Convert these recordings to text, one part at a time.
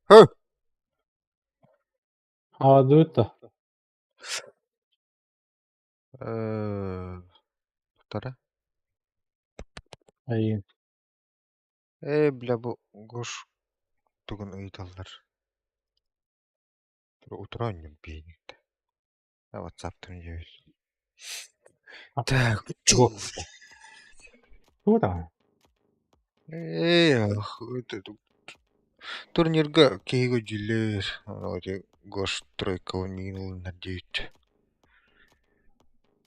Хö. Adutta. Tara. Ayın. Bля bu goş tugun ыйталлар. Утронньым бейникте. WhatsApp-тан жебел. Так, чу. Тура. Турнирга кейго жилер. Вроде гош тройка минулар дейт.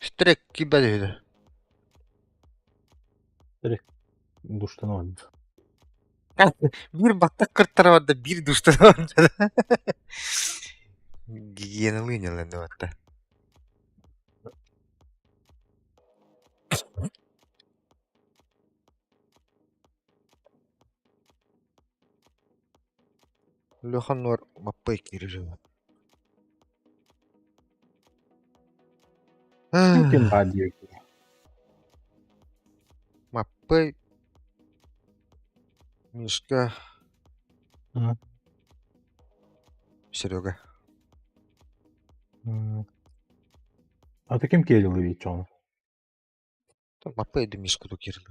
Стрек кибадыды. Direkt duştan oldu. Bir batak kırtara bir duştan vardı. Гигиена лыняла, это. Лехан нор маппайки режима. Kim radyo? Маппай. Мишка. Серега. А ты kim келді дейді оны? Маппайды Мишку да керді.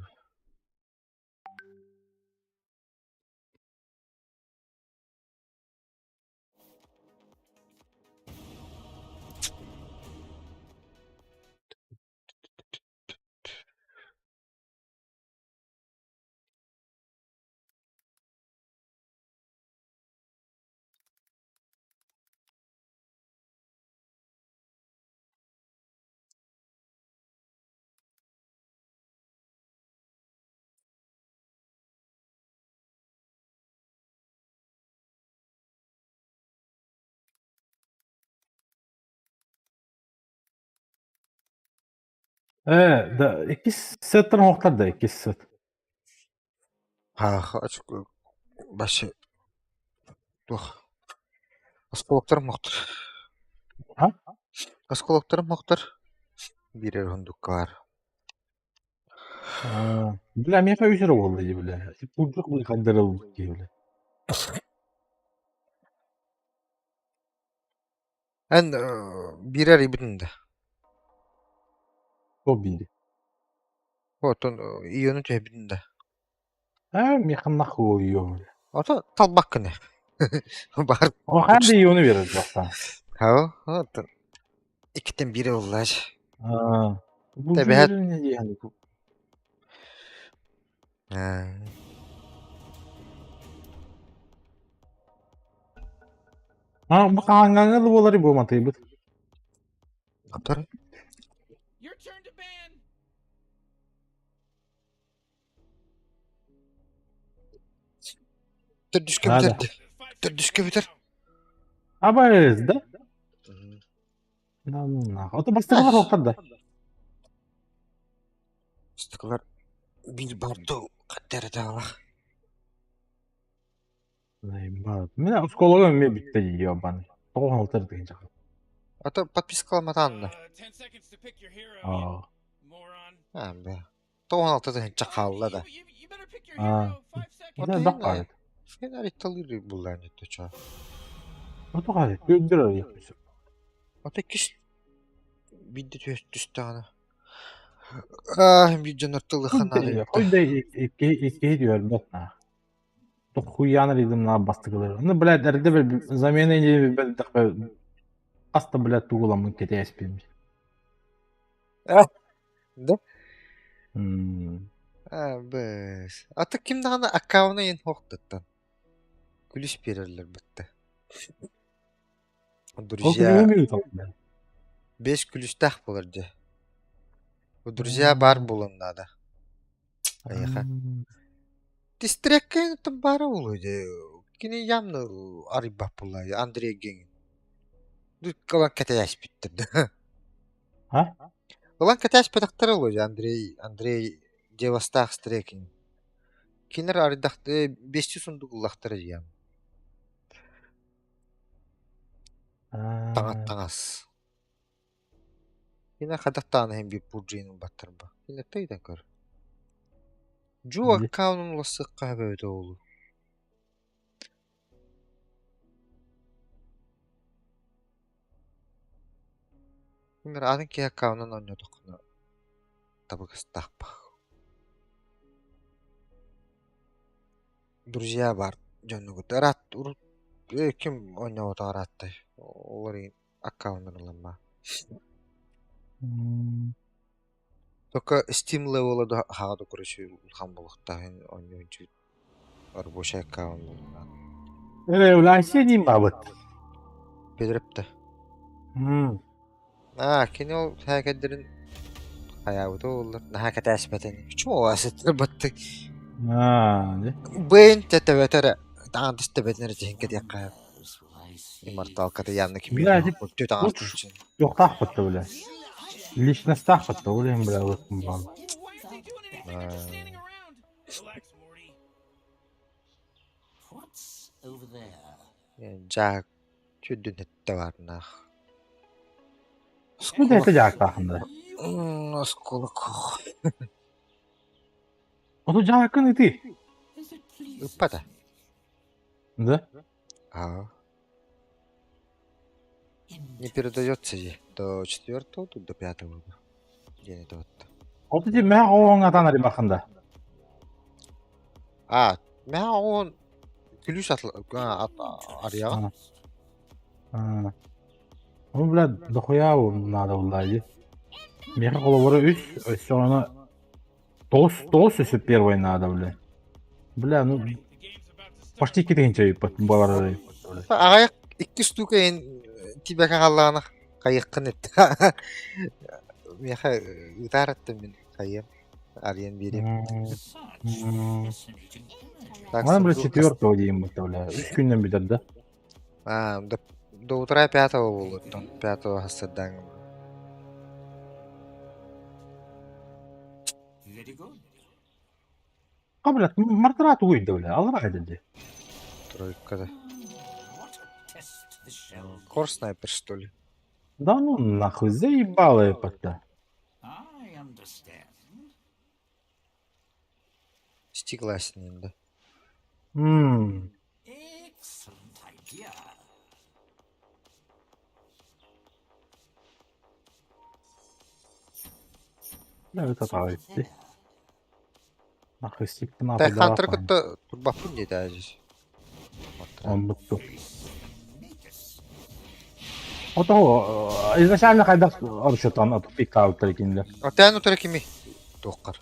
Da iki setler hoqtar da iki set. Açık başı. Осколоктар моқтар. Ha? Осколоктар моқтар. Birer hunduk var. Bile meqa üzere oldu bile. Burcuk bir kadar oldu bile. En birer ibinde. O biri. Otun iyonu cebinde. Meqanaq koyuyor. Ota talbak ne? Var. O hem de iyonu verir zaten. Ha, otun. İkiden biri olacak. Bu Tabii verir ne yani bu? Bu kanganı da oları bu matayı bu. Atar. Dur düşke biter. Dur düşke biter. Ama da. O da bastıklar hoqtar da. Bastıklar bir bardo kadar da var. Мен психология мен битте ебаный. Тоғын алтыр деген жаққа. Ата подписка алматанна. Бе. 96 чакалла да. Да бақар. Фенар италыр буллар нетте ча. Ото қай, көндір yapmış. Ата киш бидде төстәне. Bir canırtılı xanarı. Oyda iki diyor batna. Хуяны рядом на бастыгылар. Ну, блядь, дәрде бер замена не бер такой аста, блядь, тугула мы кете яспим. Да? Бәс. Ата кимді ғана аккауына ен хоқтыттан. Күліш берерлер бітті. Друзья. 5 күліштақ болыр де. Друзья бар болында да. Аяқа. Дистреккайны тым бары олы де. Кені ямны арибақ болай. Андрей Генин. Дүт калан кәте яспиттірді. Ha? Olan kaç pedaktar oluyor Andrei Devastaq Strekin. Kinler aridaktı 500 sunduk ullaktırı ya. Tağas. Yine kadaktan hem bir burcuyun batırba. Yine teyden kör. Ju akkaunun lası kahvede oğlu. Kimler adın ki akkaundan oynuyorduk. Tabi kıstakpa. Друзья бар. Жөнүгү рат уруп kim oynuyor o rattı. Олар аккаунтын алам. Только Steam level'ı da hağda kuruşu ulhan bulukta oynuyorcu boş akкаунт bulundan. Öyle diyeyim babet. Bediripti. Kini o hakederin hayatı olur. Nahaka tasbeten. Hiç mi o asitler battı? Ne? Bıyın tetevetere. Dağın testebetenere cehenket yakka. İmartal katı yanına kim Birazcık yiyor? Tüt ağastın için. Yok tahpatta bile. Личность tahpatta olayım bile bakın bağlı. Jack tüdün hette var nah. Bu da etecek tahında. Skoluk. O da cakın iti. Упада. Да? Не передается же до 4-го, тут до 5-го. Yeni doğdu. O da değil mi? O ondan arı bakında. Ben o gülüş araya. Onu bile dokuya nada vallahi. Меха колобора үс sonra дос өсіп первый надо, бля. Бля, ну почти кеткенче балар. Ағаяқ 2 штука тибе қалағына қайыққын етті. Меха ұтар еттім мен қайым. Ариян берем. Ана бля 4-го дейін бұлта, бля. 3 күннен бітірді. До утра 5-го болды. 5-го хастырдан. Блядь, мартырат ойды, бля. Алыр айдылды. Тройкада. Кор снайпер, что ли? Да ну нахуй, заебало это. Стекласен енді. Да, это правильно. Нахуй стикті Так, Хантер күтті тұрбаппын деді әжіз. Он бұтты. Ото изначально қайда ұршыттан отып пик ауыттар екенді. Отайын ұтыр екеме? Тоққар.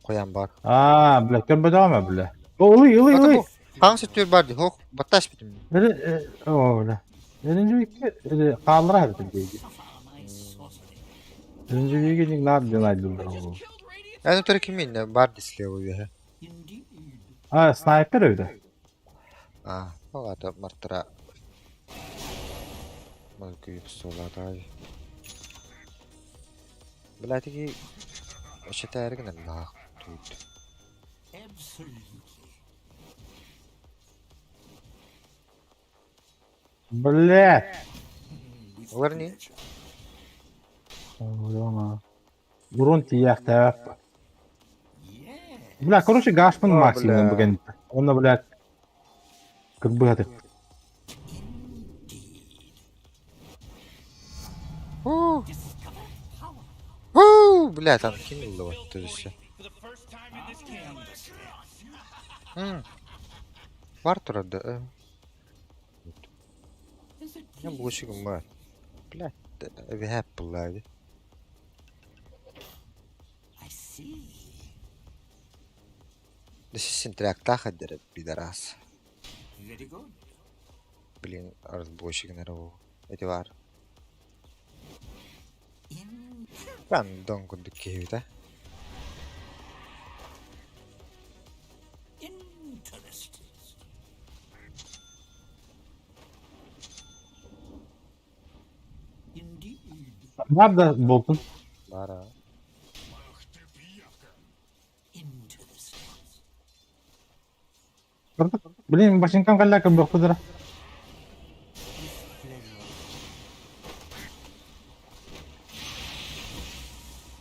Қоян бар. Бля, көрбеді ама, бля. Улы. Қаңсы төр бар де, хоқ, батташ бітім. Бля. Ерінжі бейке қалыра әрді дейді. Ерінжі бейке дейін нарден айдылды. Ән ұтыр екеме, бар десле ойы. Снайпер өйді. Оғады мартыра. Мүлкі солады ай. Біләдігі өшеті әрігінен нақ түйді. Блядь. Олар не? Урон тияқ тәвәп. Бля, короче, гашпын максимум бүгін. Оны, блядь, кірбігады. Бля, там кинуло вот то все. Var turada. Ne bu ışıkım var. Bля, evi hep bulaydı. This is интерактаха дерет пидорас. Блин, разбойщик наверное. Эти var. Ben donkunduk keyifte. Nerede buldun? Var ha. Блин, башинкам калякам yok kudura.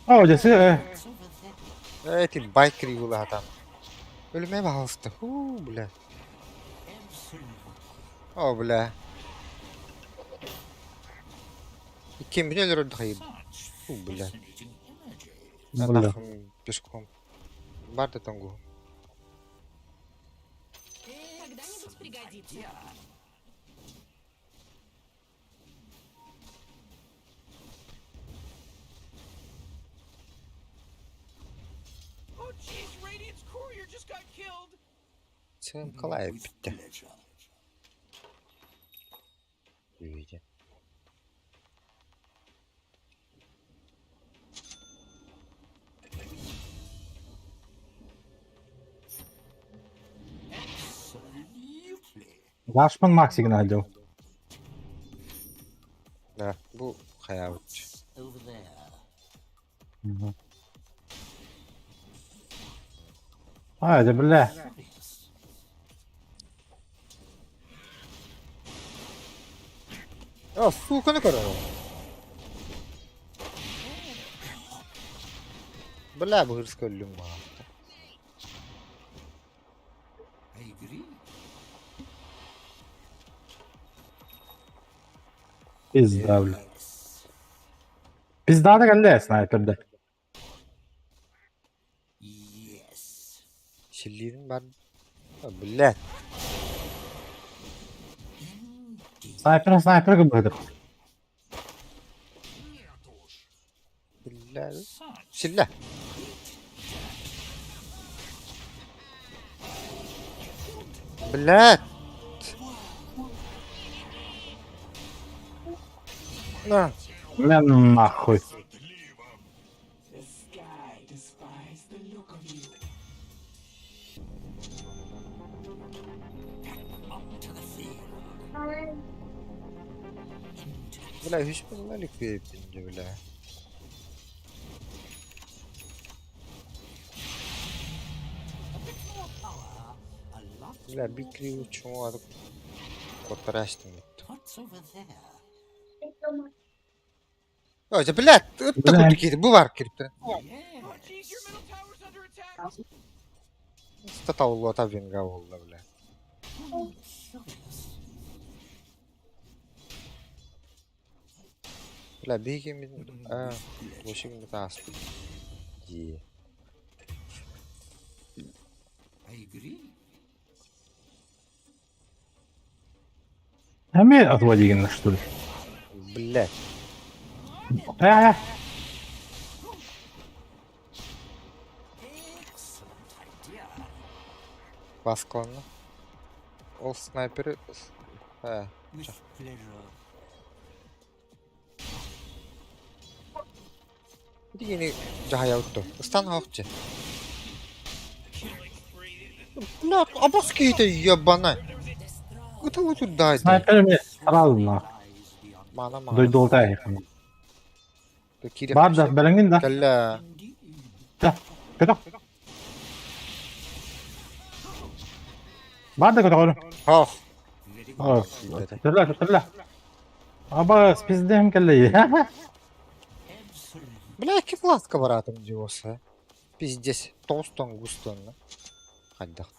Hocası. Эти байкеры было там. Ölüme bağlıstı. Bля. Bля. Kim bilen öldü hayır. Bu bile. Бля. Нахуй пешком. Барда тангу. Когда-нибудь пригодится. Oh, jeez, Radiant's courier just got killed. Sen kolay bitti. Yürüyeceğim. Лашман Максик найдем. Да, bu hayaletçi. Haydi bля. Ya suka ne kadar o? Bela bu hırs köllüm var. Pizda bля. Pizda da geldi sniper'de. Şilliğin ben. Bela. Sniper gibi hıdır. Bela. Şilla. Bela. Na. Мен нахуй. Bela hiç bulmalık bir ipince bela. Bela bir kri uçumu alıp kottaraştım. Hoca bela. Itta Bela. kutu kedi bu var kiripten. Oh, jeez, your middle tower's under attack. Statavullu atavyenga oldu bela. Bela bir kimi... Bu şimdi taastı. İyi. Hemen отводи, что ли? Bela. Ай-ай-ай. Baskonu. O sniperi... He. Bir yeni cahaya uttu. Istan hokçu. Bля, абаски это ебаная. Это вот тут дайте. Снайпер мне сразу нахуй. Мана Дойдолтай. Киря. Бар да, белеңдин да. Калла. Да. Kötü. Бар да kötü. Хох. Türler. Аба, спиздем келли. Бля, ки фласка баратым диоса. Пиздец. Толстон густон. Хаддах.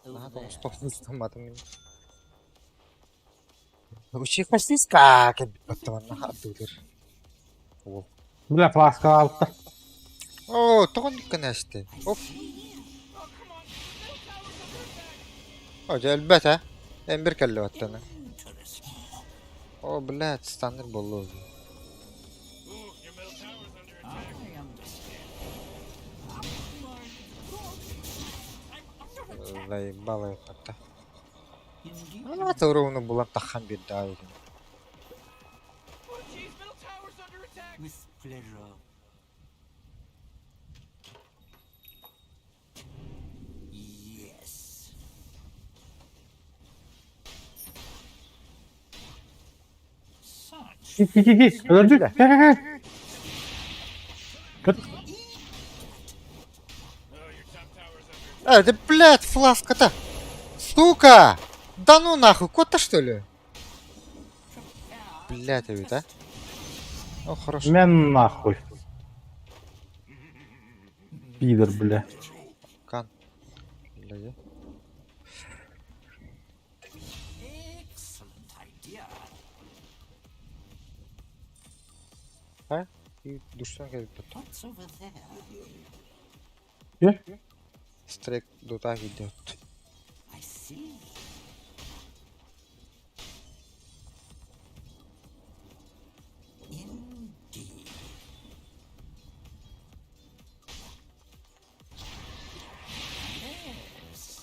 Надо толстон густон матым. Учи хастис как баттан хаддыр. О. Бля, фласка алды. О, тогон диккенешти. Оф. Hoca elbet ha. En bir kelle vattana. O blad standır bollu oldu. Заебало это. А это ровно было тахан беда. Oh, jeez, middle tower's under attack. Git. Öldü. Gel. Kötü. Да блядь, фласка-то! Сука! Да ну нахуй, кот-то что ли? Блядь, ведь, а? Ну, хорошо. Мен нахуй. Пидор, бля. Кан. Блядь. Ha? Düşsen gelip tut. What's over there? Gel. Strike Dota gidiyor. I see. Indeed. Yes.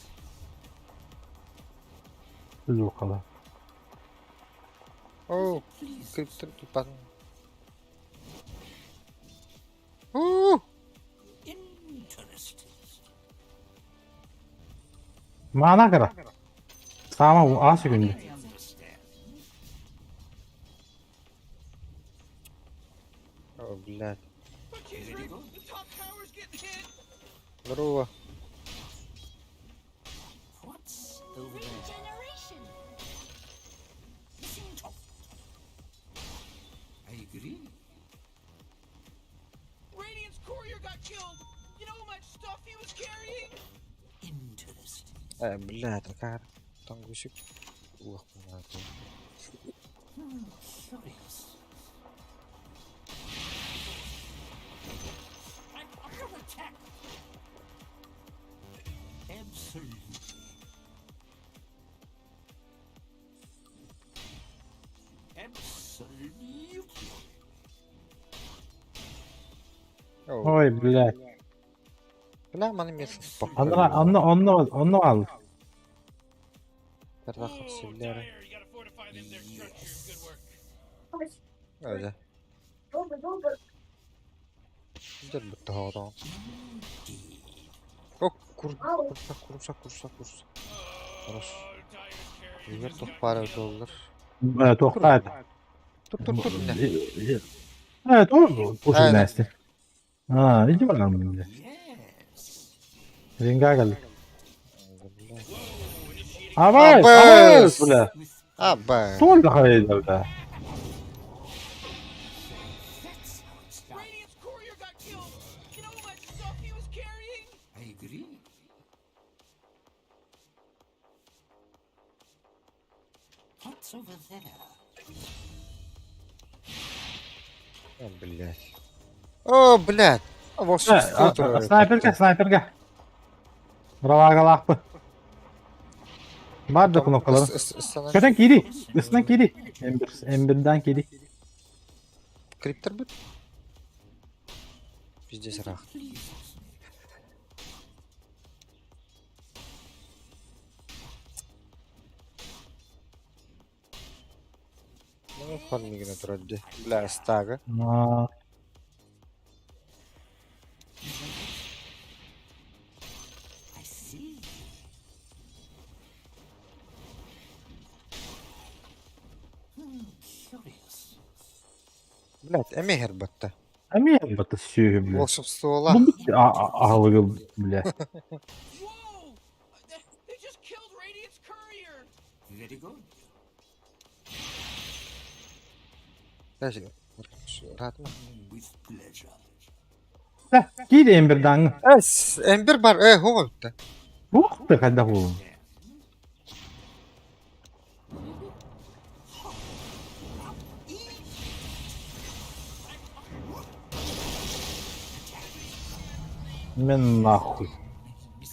Düz o kadar. Oh, Please. Cryptor depan. Oh, Interesting. Mana kara. Sama bu ağaç günde. I understand. oh, блядь. Oh, jeez, Rick, the top tower's getting hit. Здорово. What's over there? Regeneration. I agree. Radiant's courier got killed. You know how much stuff he was carrying? Interesting. Блядь, такая. Там гусик. Ох, блядь. Curious. I'm under attack. Absolutely. Absolutely. Oh, Oy блядь. бля, мене місце Onu al. Передахав сіллери. You gotta fortify them their structures. Good work. Öyle. Güzel bir dağdan. Oh, kurumsak. Orası. Oh, Dyer's carrier Yer just top got para killed. doldur. Tokat. Dur ne? Evet o şu Aynen. nesli. Ha, iyi bakalım şimdi. Yes. Ringa geldi. Initiating Avaz, Avaz! bile. with Abi. Sol daha iyi de. Radiant's courier got killed. You know how much stuff he was carrying? I agree. What's over there? Блядь. О, блядь. А вот что тут? Sniper'ga. Bravo galakpı. Var da knopkaları. Sana Köten kiri. Isına kiri. M1'den kiri. Криптор бит? Пиздец рах. Ну, фармигіне тұрады. Бля, стага. Aa, I see. Curious. Блядь, эме хербатта. Emir batı sürü bile. Волшебствола. Bu bir ağlığı bile. Whoa! They just killed Radiant's courier. Very good. Даже. Rahat mı? With pleasure. Kiri M1'den. Es, Ember bar, hova bitti. Bu da kadar bu. Ben nahul.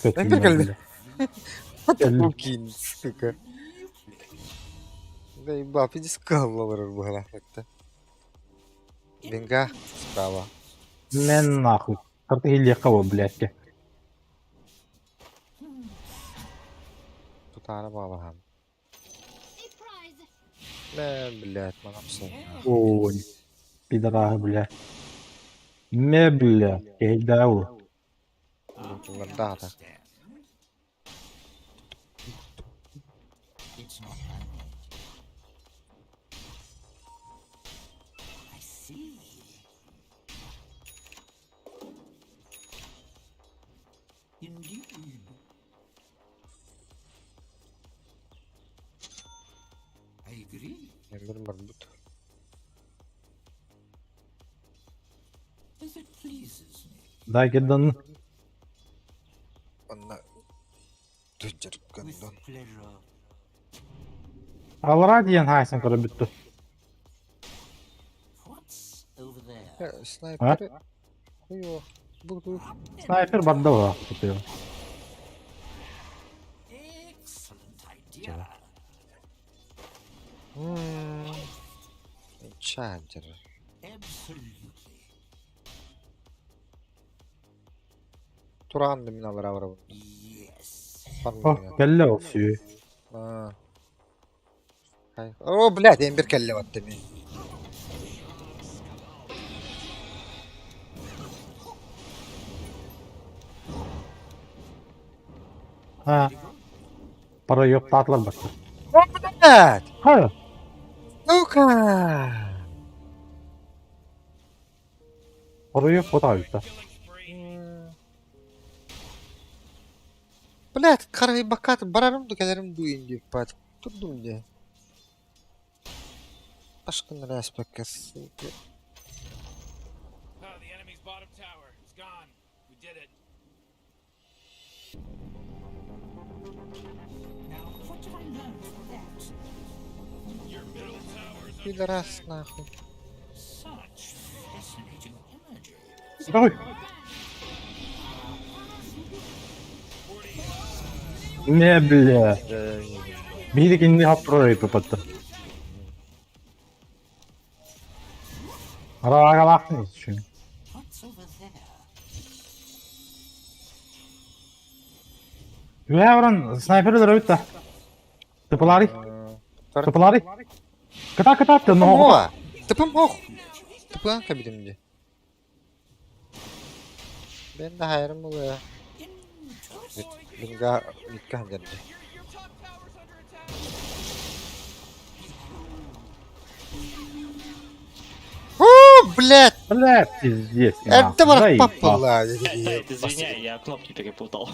Kötü Ember geldi. Geldi. Лукин, сука. Да и бафи дискавлалар bu halakta. Венга справа. Ben nahul. Artık hilye kava bilekke. Tutana bağlahan. A prize. Ne блядь, manam sen. Oy. Bir de rahı bile. Ne bile. Kehilda o. Bunlar daha da. It's not my need. I see. Indeed. I agree. Ember marbut. As it pleases me. Daha girdin. Onlar tüccar kandan. With pleasure. Alra diyen haysın kırı bitti. What's over there? Снайпер. Хуёк. Буду. Снайпер банда var tutuyor. Чардер. Туранды мен алар авра. Oh kelle olsuyor. О, блядь, Эмбер келле батты мен. Ha. Para yok tatlar bak. Блядь! Hayır. Ну-ка! Para yok o da işte. Блядь, карай бакат барарым дукелерим дуин деп бат. Турдум де. Башкын распакка, сука. Oh, the enemy's bottom tower. It's gone. We did it. Your middle tower's under Пидорас нахуй. Oy. Ne bile. Bir indi hapro kapattı. Araya baktınız şimdi. Ya oran sniper'ı da öyle. Tıpılari. Tıpılari. Kıta attı. No. О! Тыпым ох! Тыпыган кабидимде. Ben de hayırım bu ya. Binga nikah jadi. your top tower's under attack. Блядь! Блядь, пиздец. Это нахуй. барах Заебал. папа. Извиняй, я кнопки перепутал.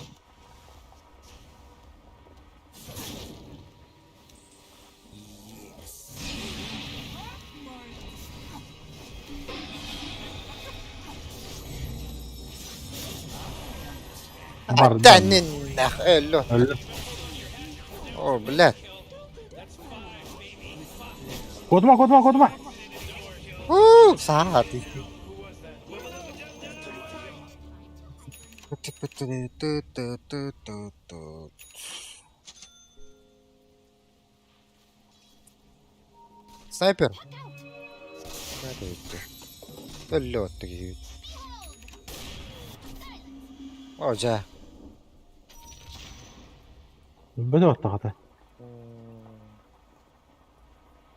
Bardan. Данин нах, лёд. Öldü. О, блядь. Koduma. Saat. Снайпер. Лёд такие. О, жа. Böyle attı hata.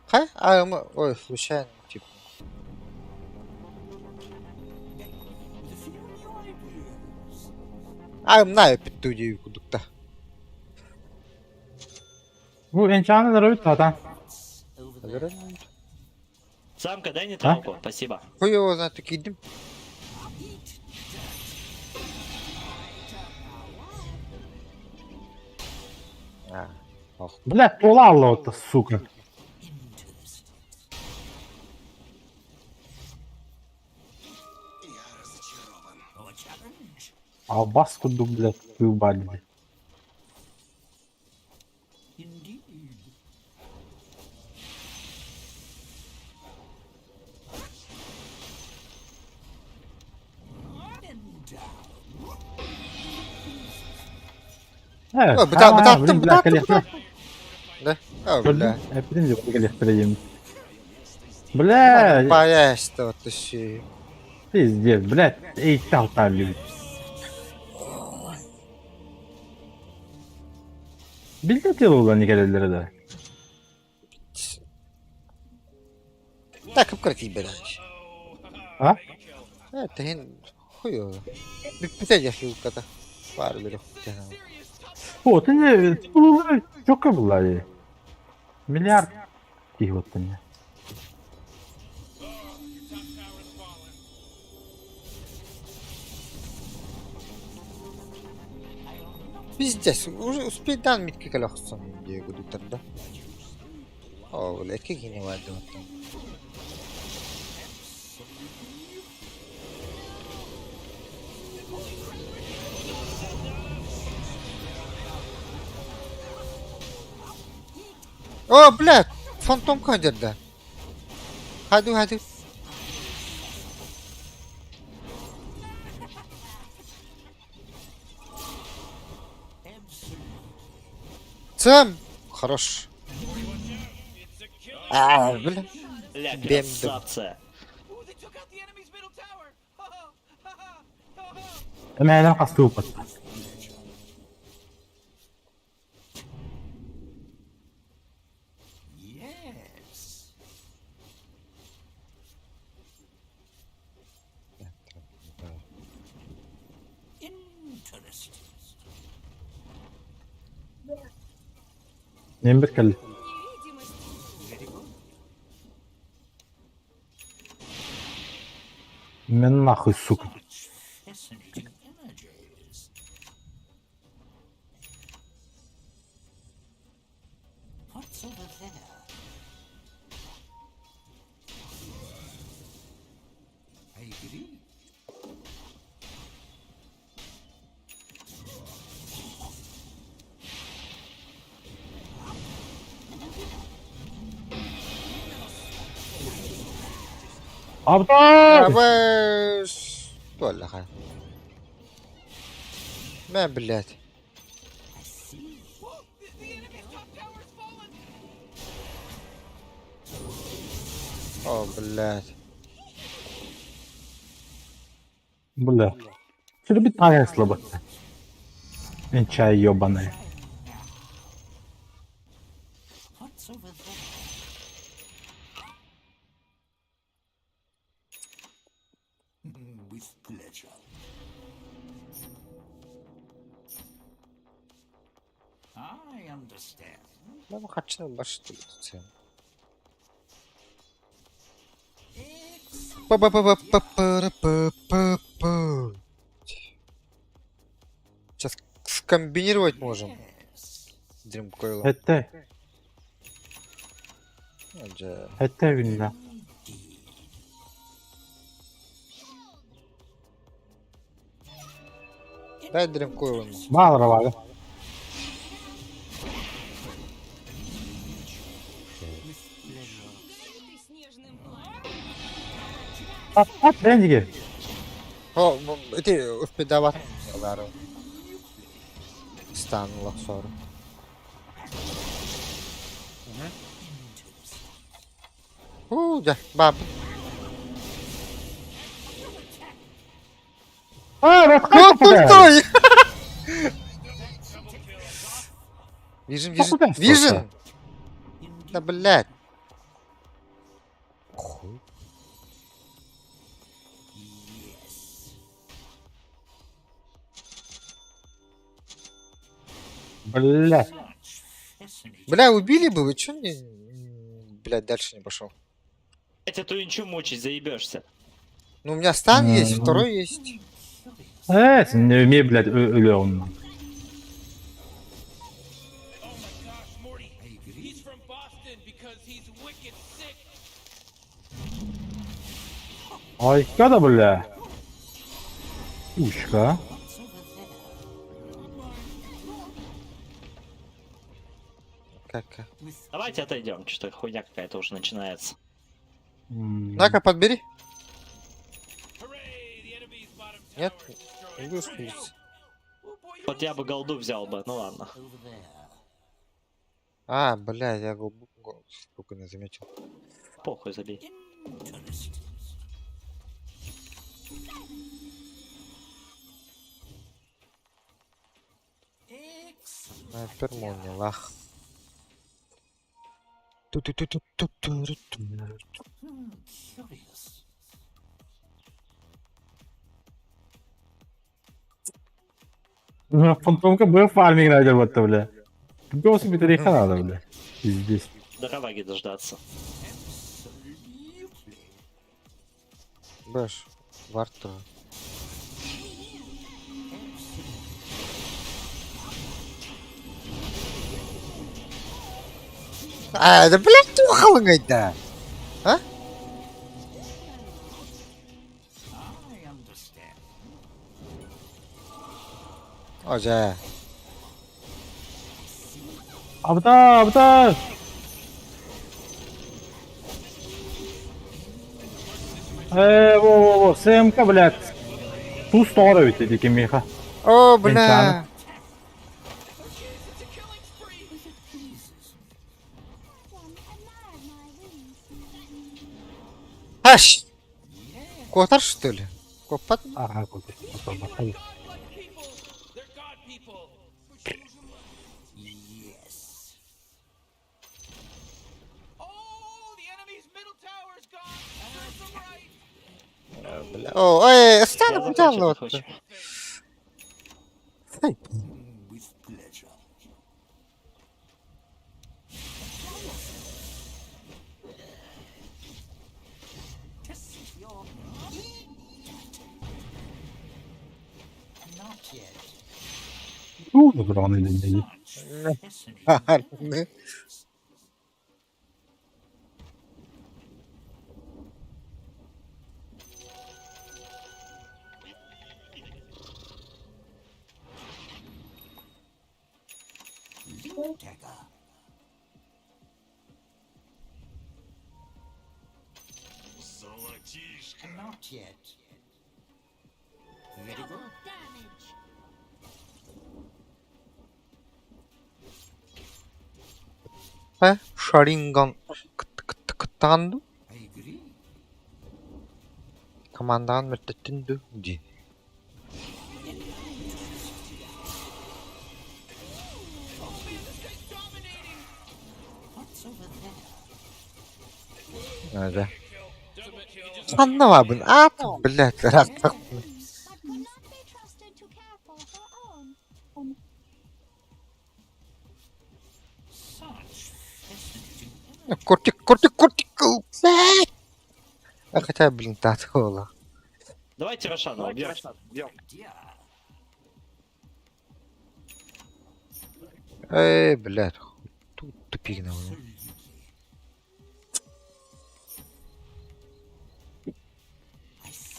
Хай? А, ой, случайно, типа. Знаю, петуди кудукта. Bu enchant'ı da öyle zaten. Самка, дай нейтралку, спасибо. Хуй его знает, такие дым. Ох. Блядь, полало это, сука. А баску, блядь, выебали. Evet. Bu da attım, bu da Блядь, attım. Да? О, Gördün? бля. Hepiniz yok, geliştireyim. Блядь, Боясь-то вот еще. пиздец, блядь, eğitti hatarlı. Bildirtiyor ulan nikelelere de. Так, обкрути, блядь. Ha? Это хин хуёво. Битать я хилка-то. Пару беру. O, ты не, тулулары çok kabulları. Milyar değil o tane. Пиздец, уже успей дан митки колёхсон, где буду тогда. О, блядь, как я не войду там. О, блядь, фантом кандерда. Hadi. Сэм! Хорош. Бля. Ля, Бем-бем. красавцы. Ooh, they took out the enemy's middle tower. Ha ha ha ha ha ha. Мәлім қасты өпіт. Мен бір кәл. Мен нахуй, сука. Абдай! Абэш. Валя, ха. Мэ, блядь. Whoa, the enemy's top tower's fallen. О, блядь. Бля. Что любит тая слабо? Чай ёбаный. Ну, хочу башить. Па-па-па-па-па-па-па-па. Сейчас скомбинировать можем. Дримкойлом. Хетте. Acayip. Hette günde. Дай дримкойлом. Bağır abi. At rengi. О, эти впидават. Лару. Станула ссору. Да, баб. Раскрой! Стой! Вижен, куда вижен, вижен! просто? Да, блядь. Хуй. Блядь. Бля, убили бы, вы чё мне, блядь, дальше не пошел? Эту инчу мучить, заебешься. Ну, у меня стан есть, Ну. второй есть. Не умей, блядь, ölüyorum. Oh my gosh, Morty. He's from Boston because he's wicked sick. Ayka da bля. Ушка. Как? Давайте отойдем, что-то хуйня какая-то уже начинается. На-ка, подбери. Hooray, the enemy's bottom tower Нет, is не destroyed. буду спуститься. Oh boy, you Вот я бы голду взял бы, ну ладно. А, блядь, я сколько не заметил. Похуй, забей. Пермони, лах. Фантомка бы фарминг надо вот то, бля. Голосу битариха надо, бля. Здесь. Дроваги дождаться. Бэш, варту. А, да блядь, ты ухалыгай-то! А? Оже. Абда, абда. Во, СМК, блядь. Ту сторону ведь эти меха. О, бля. it's a killing spree. Аш! Котар, что ли? Копат? Ага, купи. Godlike people. They're god people. Oh, the enemy's middle tower's gone. Serves them right. Бля. О, эй, Я стану закончу, взял вот. захочу. Забраны деньги. Double damage. Шаринган кыттанды. Командаан мертеттинді. Ди. Да. Саннама бын ат, блядь, растак. But could not be trusted to care for her own. Кортик. Блядь. А хотя, блин, так было. Давайте Рошана убьем. Эй, блядь. Тут тупик на меня.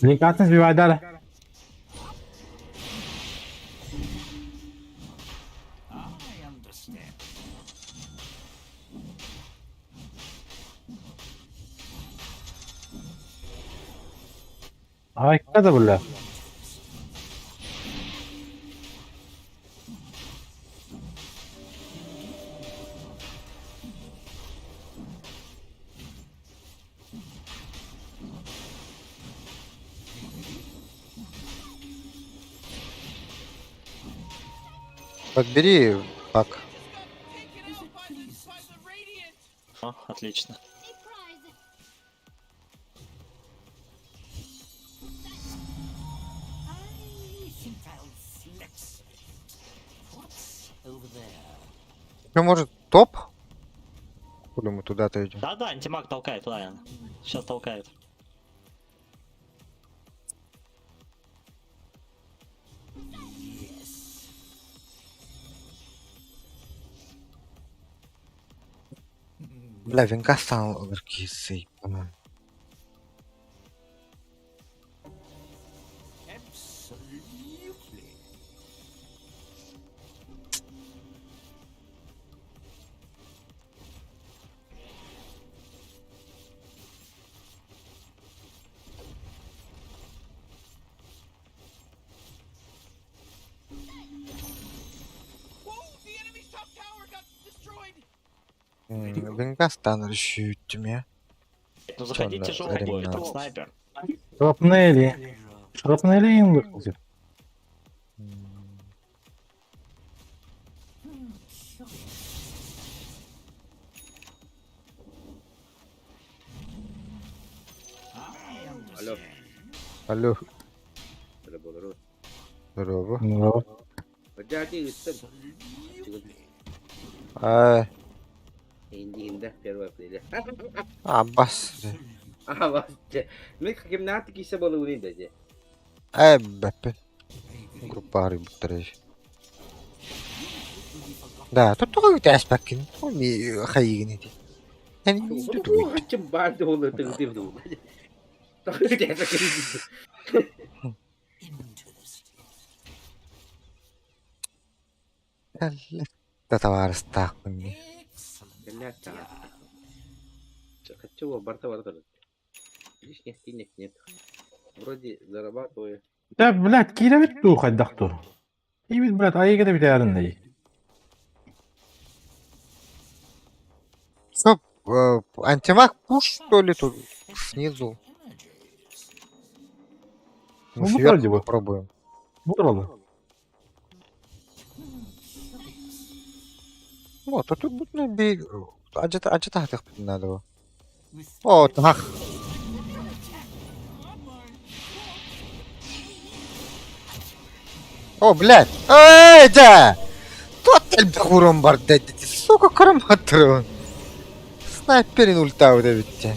Линкатны сбивай, да. Ай, когда, бля? Подбери пак. Taken out by the Radiant. О, отлично. A prize. Ну, может, топ? Куда мы туда-то идем? Да-да, антимаг толкает, ладно. Сейчас толкает. Бля, венка стал кисой, по-моему. Whoa, the enemy's top tower got destroyed. Венка стал решить меня. Ну заходи да, тяжело будет, времена. там снайпер. Шрапнели. Шрапнели им выходит. Алло, Алло, здорово. здорово. Ну, Подожди, стоп. Инди, первый апреля. Аббас. Вот. Мы хотим на такие соболы унидать. Беппе. Группа рыб треш. Да, тут только ты аспекин. Ми хайгнити. Я не О, чем барды он это вдул. Так это как Да товар стак мне. Хочу барта. Лишних денег нет. Вроде зарабатываю. да, блядь, киловет тухать дахту. И ведь, блядь, ай где битярный. Что, антимаг пуш, что ли, тут снизу? Ну, Ну, сверху вроде бы. попробуем. Бутерброды. Вот, а тут будет ну, бей. Аджита хатых надо было. О, так. О, блядь! Эй, да! Тот эльбахуром бардет, сука, караматрон. Снайперин ульта выдавите.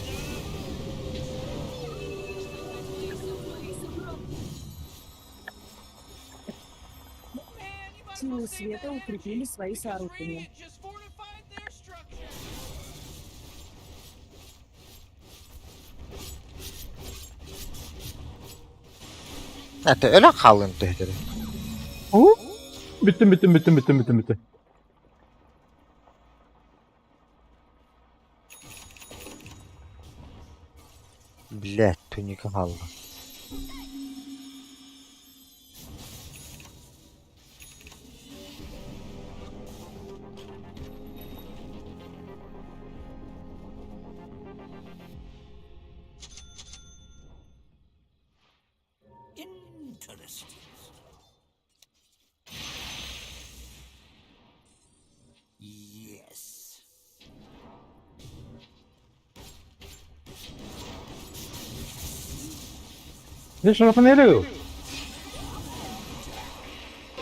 Силы света укрепили свои сооружения. Just fortified their structure. Это öyle kalın tehdidi. Bittim. Блядь, туника kaldı. Interesting. Yes. Лишь рафанелю.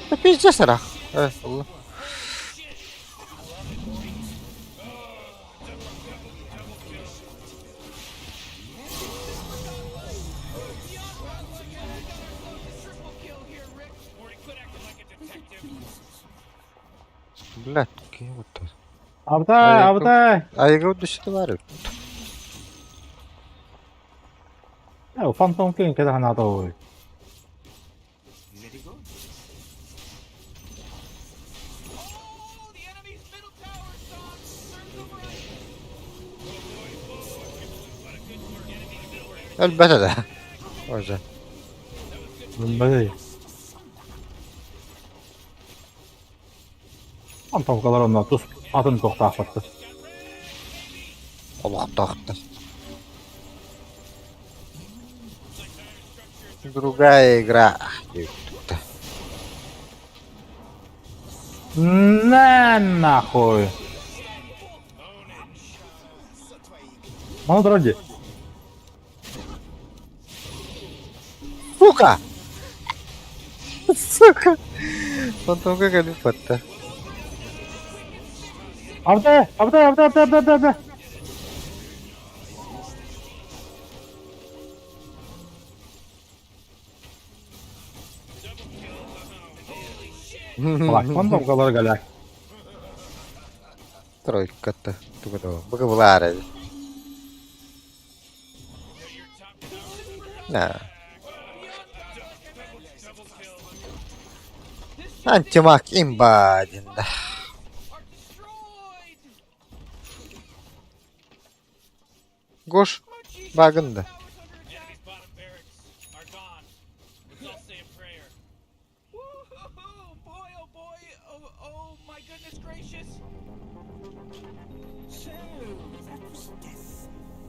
Да пиздец, рах. Allah. Блядь, какие вот это. Абдай. А я говорю, что варю. Фантом Кинг это надо. Let it go. Oh, the enemy's middle tower is gone. Serves them right. Elbette de. Hoca. Böyle. Фантом колорона тус атын тоқтатты. Allah tahtı. Другая игра. YouTube-то. На нахуй. Мало дороги. Сука! Сука! Потом как они фото. Абдай. Bak, фантом колор галяк. Тройка-то. Тугадо. Багавлара. Да. Антимаг имба один, да. Are destroyed. Гош. Багында. Enemy's bottom barracks are gone. Let's all say a prayer. Woo-hoo-hoo! Boy, oh boy! Oh my goodness gracious! So that was death.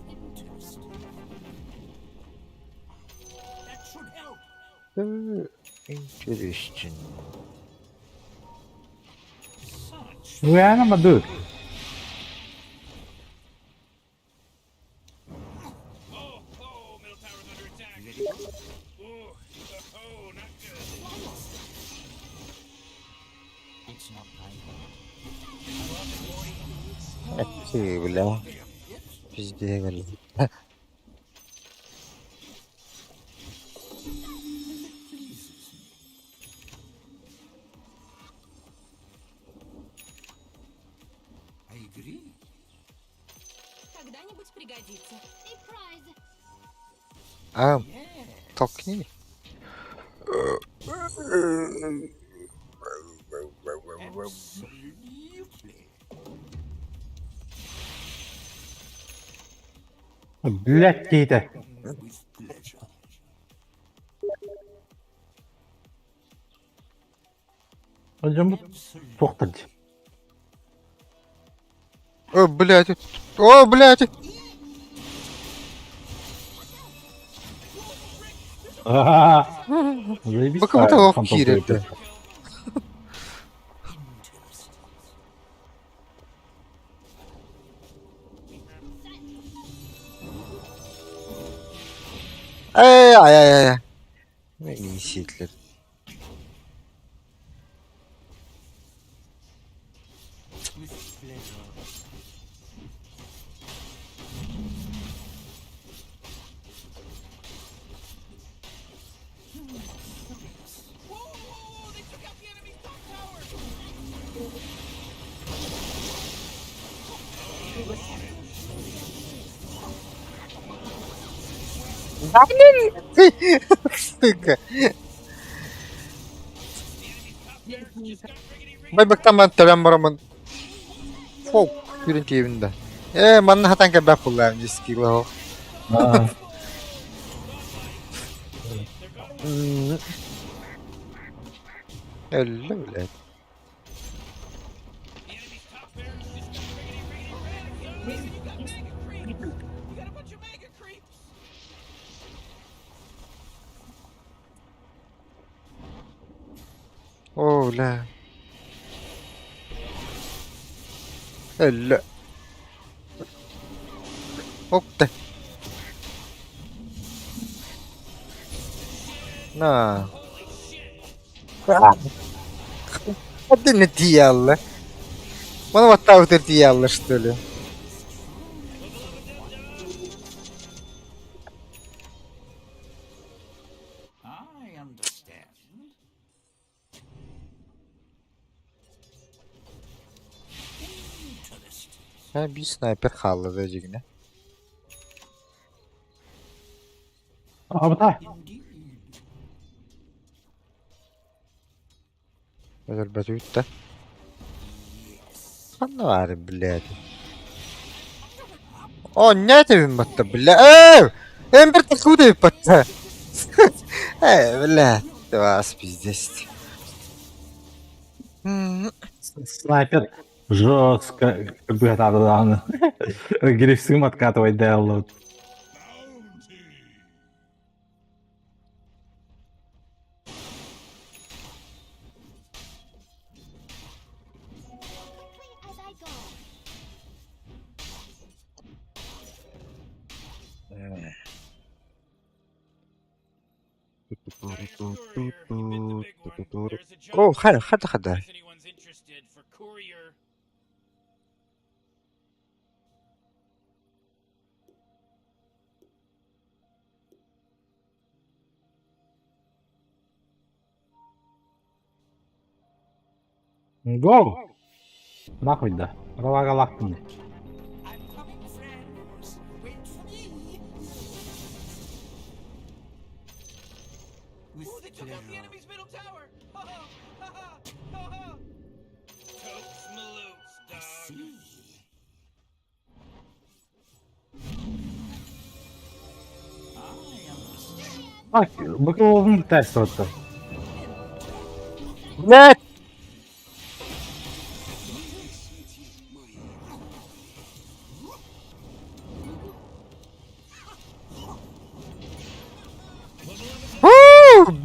Interesting. That should help. Интересно. Such. Реально мадут. Oh, middle tower's under attack. Ooh, oh, not good. It's not Эти, бля. Пизде, говорит. I agree. Когда-нибудь пригодится. Surprise! А, толкни. Absolutely. Блять, кейті. With pleasure. Önce toxtırdı. О, блядь. О, блядь. Заебись. Бака потолок фантом кирит. прыгает. Ай. Не ситлер. Whoa, they took out the enemy's top tower. Стыка. Байбактан мен төбен барамын. Фок, күрін тейбінде. Манна хатан кәбәк бұлларым, дескі лау. А, Әлі, блядь. You got a bunch of mega creeps. О, бля. Әлі. Опта. На. Один не тиялла. Mana вот так вот тиялла, что ли? I understand. Ha, bir sniper kaldı diyecek. Abi ta. هذا الباتوت ده خلنا عارف بالله اوه نياتي بمتا بالله امبرت الكودة بمتا بالله تواس пиздец. Снайпер жестко как бы это да. Грифсым откатывать Деллу. As I go. اوه خد If anyone's interested for courier. Гол! Нахуй да. Рвага лахтыны. Ooh, they took out the enemy's middle tower. Ha ha ha ha ha. Totes maloots, dog. Bak, bakın oğlum ters attı. блядь.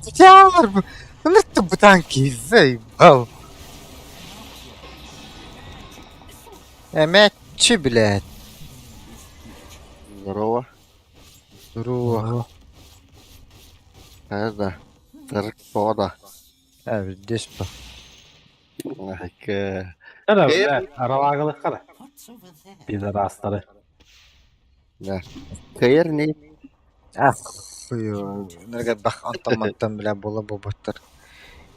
Бтяр! Ну ты бутанки, заебал. Мячи, блядь. Здорово. Здорово. Это Таркода. Здесь по. Kada блядь, рвагалык kada. Пидорастары. Да. Кайер не Ах, хуё. Нерге бах антамантан бля бола боботтар.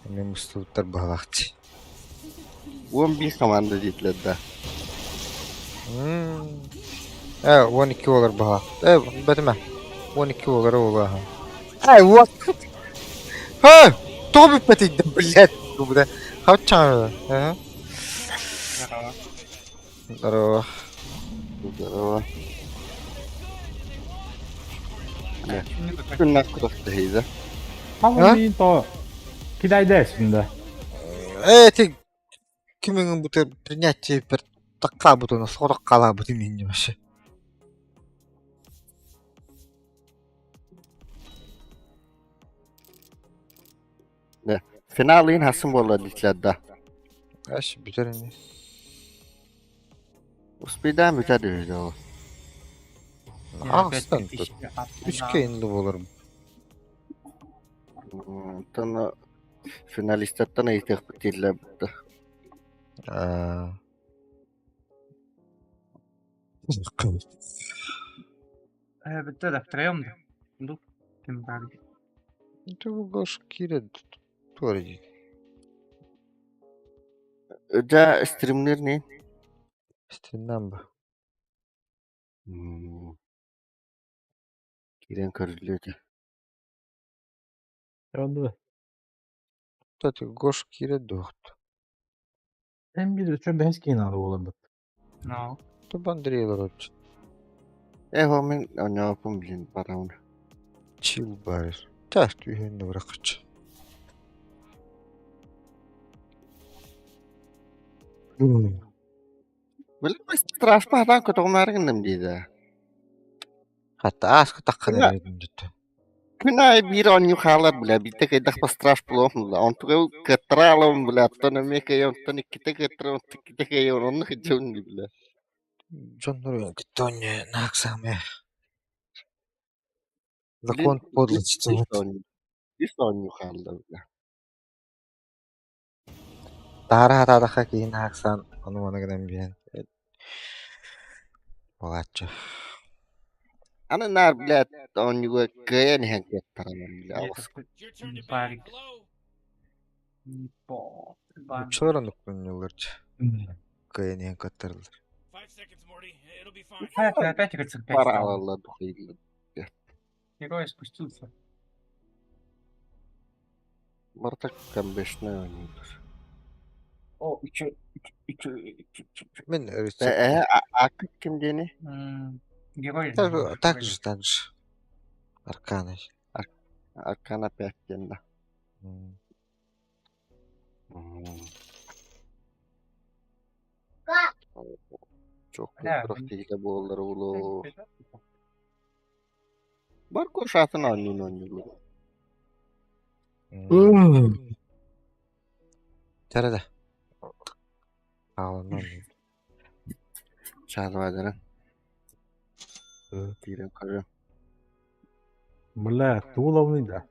Мен мустуттар баглакчы. он bir команда дитлер да. 12 olur baha. Betime. 12 olur ola. Вот. То bitmedi блядь. Bu da. Хавчан. Здорово. Здорово. Да. Күннәк курыкты хейза. Ama bir to Кидайда şimdi. Ты кимин бутер принятие пер такка бутуна сорок кала бутин менде вообще. Finalin hasım bolla ditledda. Aş biter indi. Uspida mütadür o. Ağustan tut. 3 keyinli bolurum. Tana finalistettan aytık bitille bitti. Bitti de втроем da. Ду. Kim var? Bu boş kire doğru değil. Öde streamler ne? Stream'den bu. Kiren körülüydü. Oldu. Tabii goş kire doğdu. Hem bir üçün behes keyin alıp olurdu. No. Taban direğler oldu. Homin ne yapım bilin paramını. Çil bari. Taht üyünü bırakıcı. Böyle straşmahdan kötüğünlergin deydi. Hatta askı takkan Ya. edin dedi. Günay bir on yukarılar bile bir tek edek straş bulun bile. Ontuğu kıtıralım bile. Attan ömeke ontan iki tek kıtıralım. İki tek onu hıcın bile. Jonlar oyun gitti onye naksam ya. Zakon podlı çıtı. Bir on yukarılar bile. Dara hata da keyin naksan. Onu bana giden bilen. Boğatçı. Ana nar bile on yukarı kıyan hen kıtıralım bile. Avas. It's your turn to Парик. bang. Hello? По. Uçuran okun yıllarca. Kayın yan katırılır. 5 seconds, Morty. It'll be fine. Опять рыцарь 5 Para стал. alalı duhuyla. Герой спустился. Martak kan beşne oynuyorlar. О, 3. Ben öğretecek. Akıt kim deni? Герой. Также. Arkana. Arkana pekkenle. Çok Ya, praktikle bu olları ulu. Var koşatın oynuyorlar. Terede. Ağlamam. Çağırmadın. Diyelim karı. Бля, туылауны да.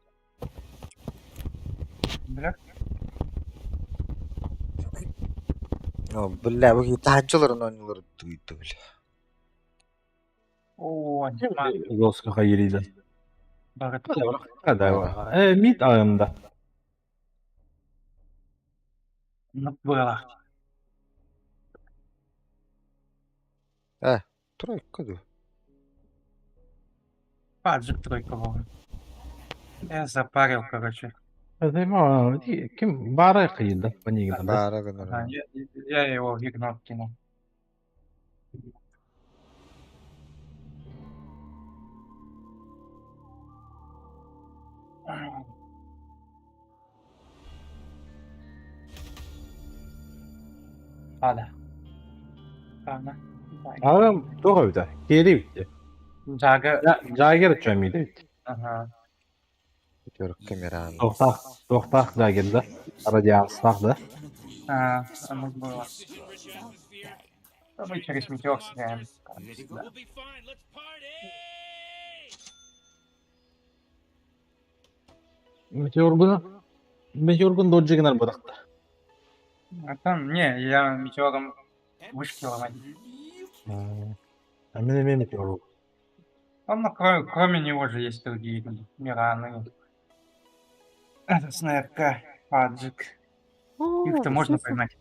Бля. Billa bu tahacıların oynuyorlar duydu bile. О, Жестко хайриді. Барет. Кадай. Мид ағымда. Было. Тройка ду. Паджик тройка была. Я запарил, короче. Кім бары қиылды. Панигіна. Bara gönül. Я его в игнор кинул. Hala. Hala. Ağım çok övdü. Geri bitti. Jaga. Jager çömüydü bitti. Ага. Görük kameranı. Tohtaq Jager'da. Радианстах'da. Оно было. Мы через метеор стреляем. We'll be fine. Let's party! Meteorgun dojjiginer bıraktı. А там, не, я метеором вышки ломать. Hemen meteor. Ну, кроме него же есть другие люди. Мираны. Это снайпка, Паджик. Их-то можно поймать.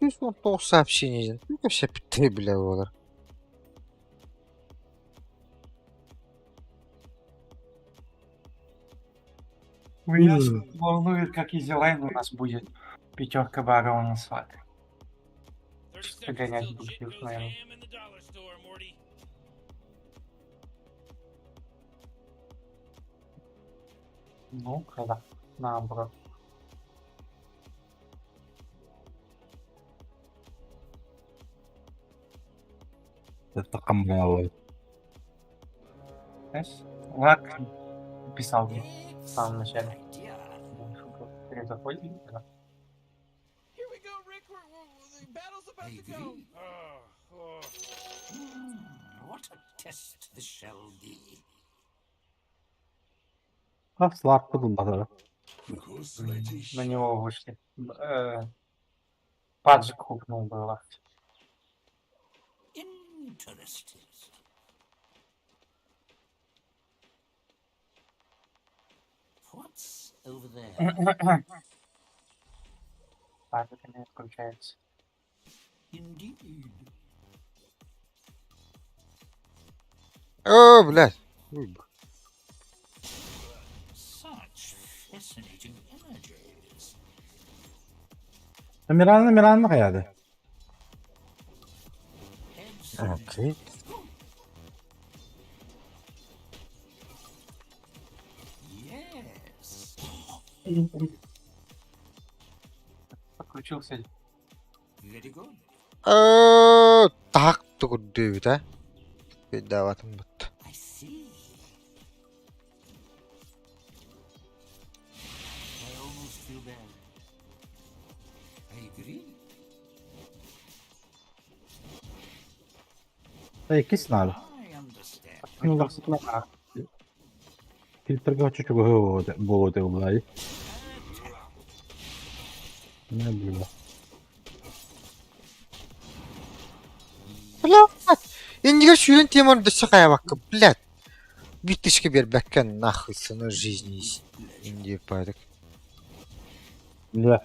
Biz onu 9 сообщений. Ну, все питай, бля, olur. Меня волнует, как Изилайн у нас будет. Пятерка бара у нас фак. 30 Погонять seconds till будешь, shit goes наверное. ham in the dollar store, Morty. Ну, когда? Наоборот. Это камбалы. Знаешь, Лак писал мне. В самом начале. Перезаходим. Да. Here we go, Rick. The battle's about to go. Слаб подумал. На него вышли. Паджик хукнул было. Паджик не отключается. О, блядь. Ой, Мирана каяды. Окей. Подключился. Так тугурдуу да? Бедаватым бут. Ikisi abi. Фильтрга чуть-чуть было это углай. Не было. Блядь. Индиго шүйен теманы да шақая баққа, блядь. Биттішке бер бәккен нахуй сыны жизни. Индия пайдак. Да.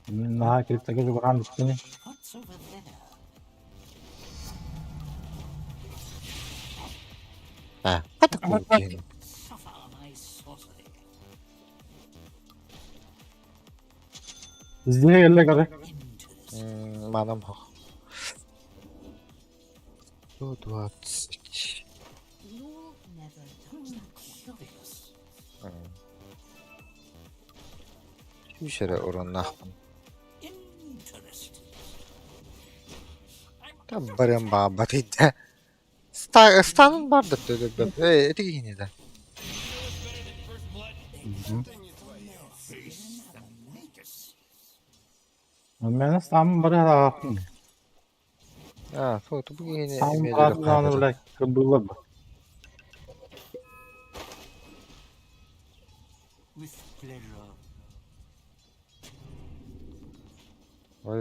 На фильтрга же варан бискини. Атак мөккен. Здесь еле кары. Манам хох. 120. Шүйшері ұрын нақпын. Там барем ба батыйда. Станын барды төді бәп. Этігі кені да. Мен сам бары рахым. Фото бұл кені Сам емелері бары қайдыры. блядь, было бы. Вай.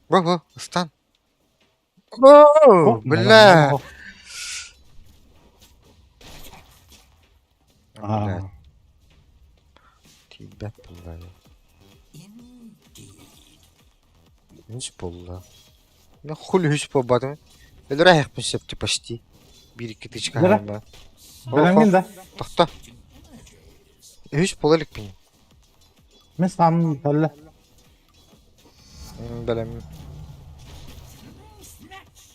Во, стан. О, бля. Бля. Тебя пылаю. Hiç bolla. Ne хуль hiç болбадым. Эле аяқпен шепті почти. Bir iki тычка Нера? хайма. Білемген да. Тоқта. Hiç болалык мен. Мен сам тәлі. Білем.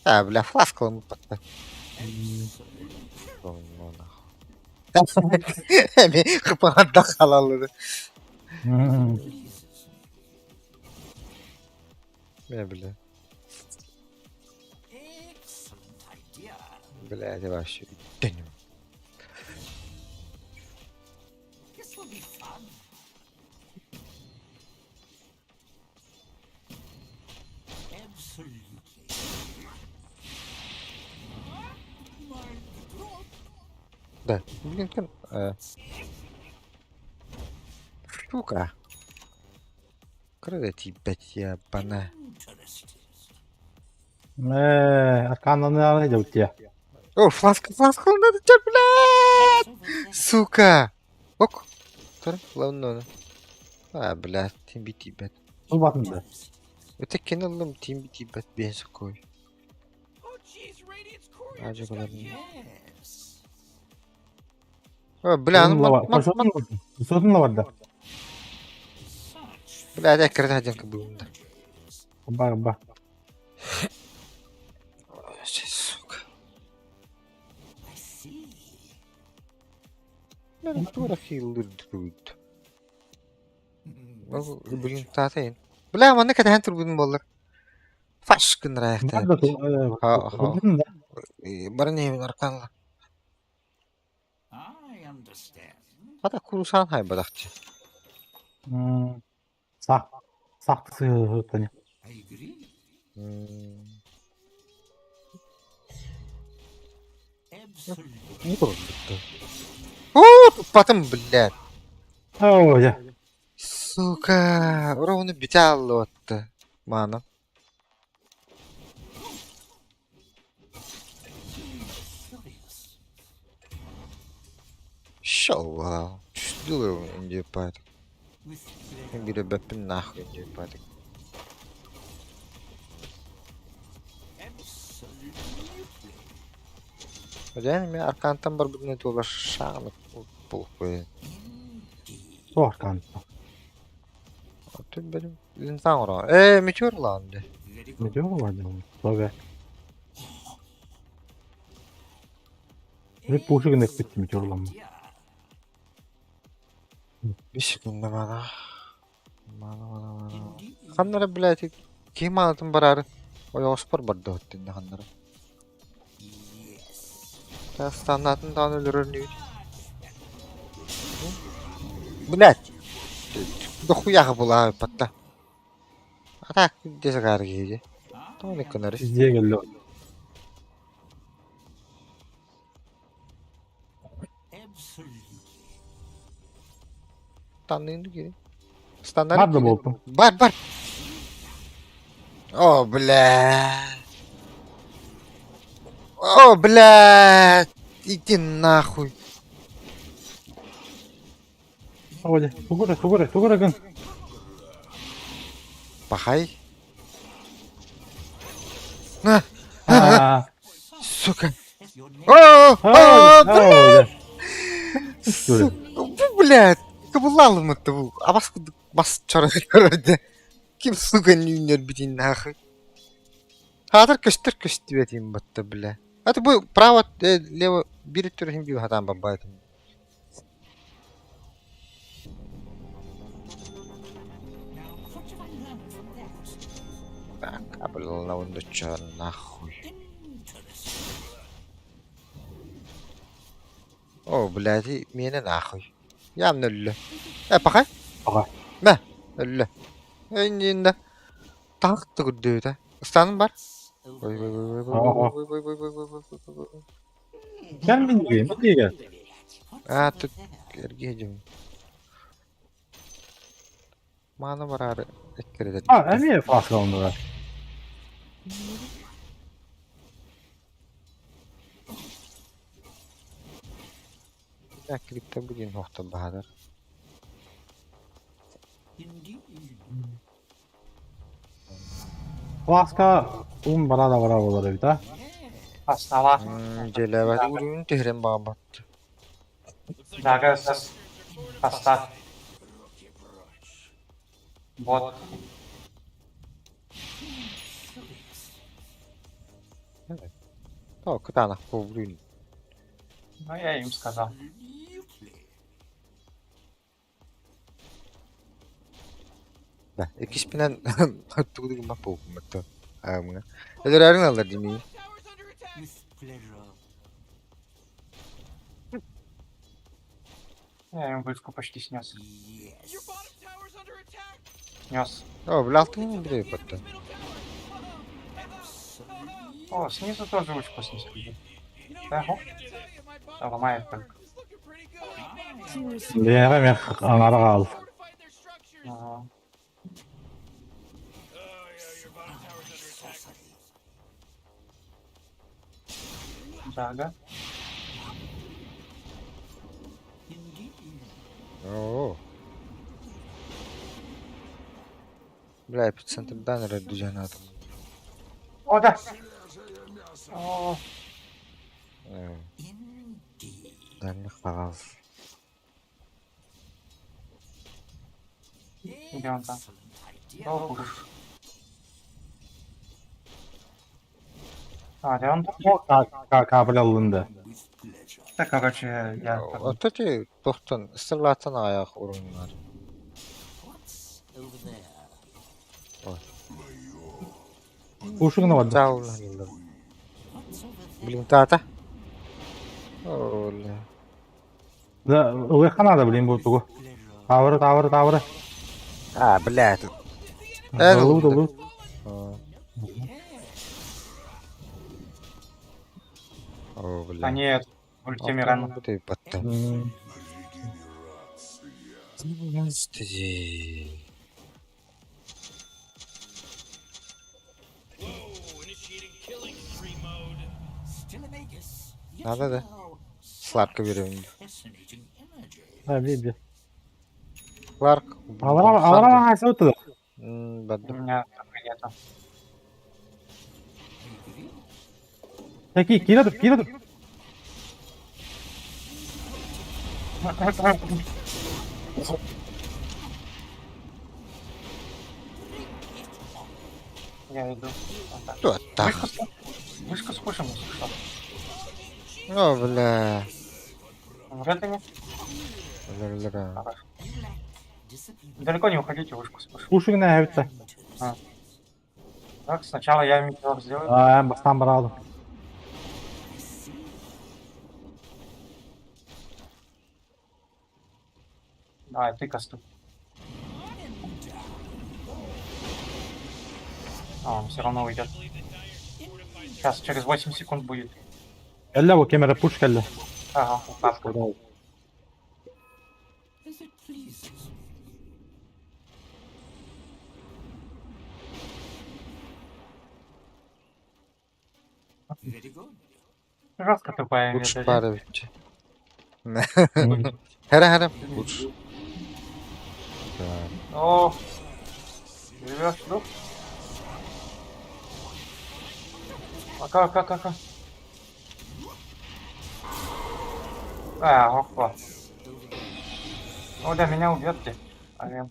Бля, фласкала мутпакта. Мен қыпағанда қалалыды. Мен бля. Бля, это вообще дэнем. Да, блин, штука. Кроде тебя, ябана. Арканны алай да үтте. О, фласка надо, блядь! Сука! Ок. Тұр, лауны. Блядь, тимби тибет. Бұл батында. Өте кенелім тимби тибет бенсі қой. Oh, jeez, Radiant's courier How'd you just go got there? gas. Бля, Сотын лаварда. Блядь, әкірді әденкі бұйымда. Ба. Сука. Мен тура хилдер дуд. Блин, татайын. Бля, маны кәдән турбудun болар. Фашкын раяқта. Барын емен арқанла. Hada kurusan hay badakçı. Sak. Saktısı hızlı. Ne oldu? Oo, tutmadım billet. Oh ya. Сука, ровно битал отты. Мана. Шоу. Что инди пат. Бир бепин нахуй инди пат. Yani mi arkandan var bir ne dolaşan bulup koyuyor. Su arkan. Tüm benim insan var. Meteor lan de. Ne diyor mu vardı onun? Tabii. Hep boşu gündek bitti mi diyorlar. Bir şekilde bana. Bana. Kanlara biletik. Kim anlatın bararı? O yospor barda hottinde kanlara. Ya standartından ölür ne? Bilet. Dokuya bula patla. Atak desa kargıydı. Tamam ne kadar. Çizgiye geldi. Tanıydı ki. Standart. Var da buldum. Бар. О, блядь. О, блядь. Иди нахуй. Hadi. Sugura gün. Пахай. На, Haa. сука. О, Hadi. сука. Блядь. Кабылал мı bu? Bas çara görürdü. Kim сука нюнер битин нахуй. Хатыр köştür диветим battı bile. Hadi bu право лево biri türün bir hatan babaydım. Так, обла он чё нахуй. О, блядь, меня нахуй. Я нуль. Пахай? Pahar. Ne? Öyle. Önünde. Tank da gördü. Istanın var. Gel bir gireyim. Hadi gel. Ha tut. Ergecim. Mana var arı. Ekkere de. Ha, niye fazla kalındı? Eklikte bugün nokta bahadır. Flaska barada olur bir daha. Hastala. Celevet ürün tehrem babattı. Dagas. Hasta. Bot. О, катана, блин. Ну, я им сказал. Да, ekişpinen tuğdu ma pokum matta. Amına. Edirarın alır dimi. Я им вышку почти снес. Your bottom tower's under attack. Снес. О, блалтын бire patta. О, снизу тоже вышку снесли. Да, хоп. Да, ломает только. Bir yere mi anara kaldı. Ага. Дага. Oo. Бля, эпицентрдан düzen adam. О, да. О, Дальних погаз. где он там? О, уж. А, где он там? Kabul alındı. Да, короче, я... Öteki dostun ısırlatan ayak urunlar. Uşuğuna vardı. Sağ olun yıllar. Bilim tata. Ola. Да, ылыха надо, блин, будет тугу. Тавры. А, блядь. Дылы. О, А блядь. нет, ульти Мирана. Ты потом. М, Господи. Whoa, initiating killing spree mode. Надо, да? Сларка берем. Да, види. Сларк. Аларама қайсы өтті? У Бадды. меня только нету. Теки, келе тұр. Я иду. Вот так. Кто так? Вышку спушим, если что. О, бля. Вряд ли нет. Бля. Далеко не уходите, вышку спушим. Пушың не өтті. Так, сначала я метеор сделаю. Бастан бір алдым. Давай, ты кастуй. А, он все равно уйдет. Сейчас, через 8 секунд будет. Әлі бұл кемері пуш кәлі. Ага, упадка. Жестко тупая Лучше медведь. пара ведь. Хара. Лучше. О, живешь, ну? Пока. Опа. О, да, меня убьет ты. Ален.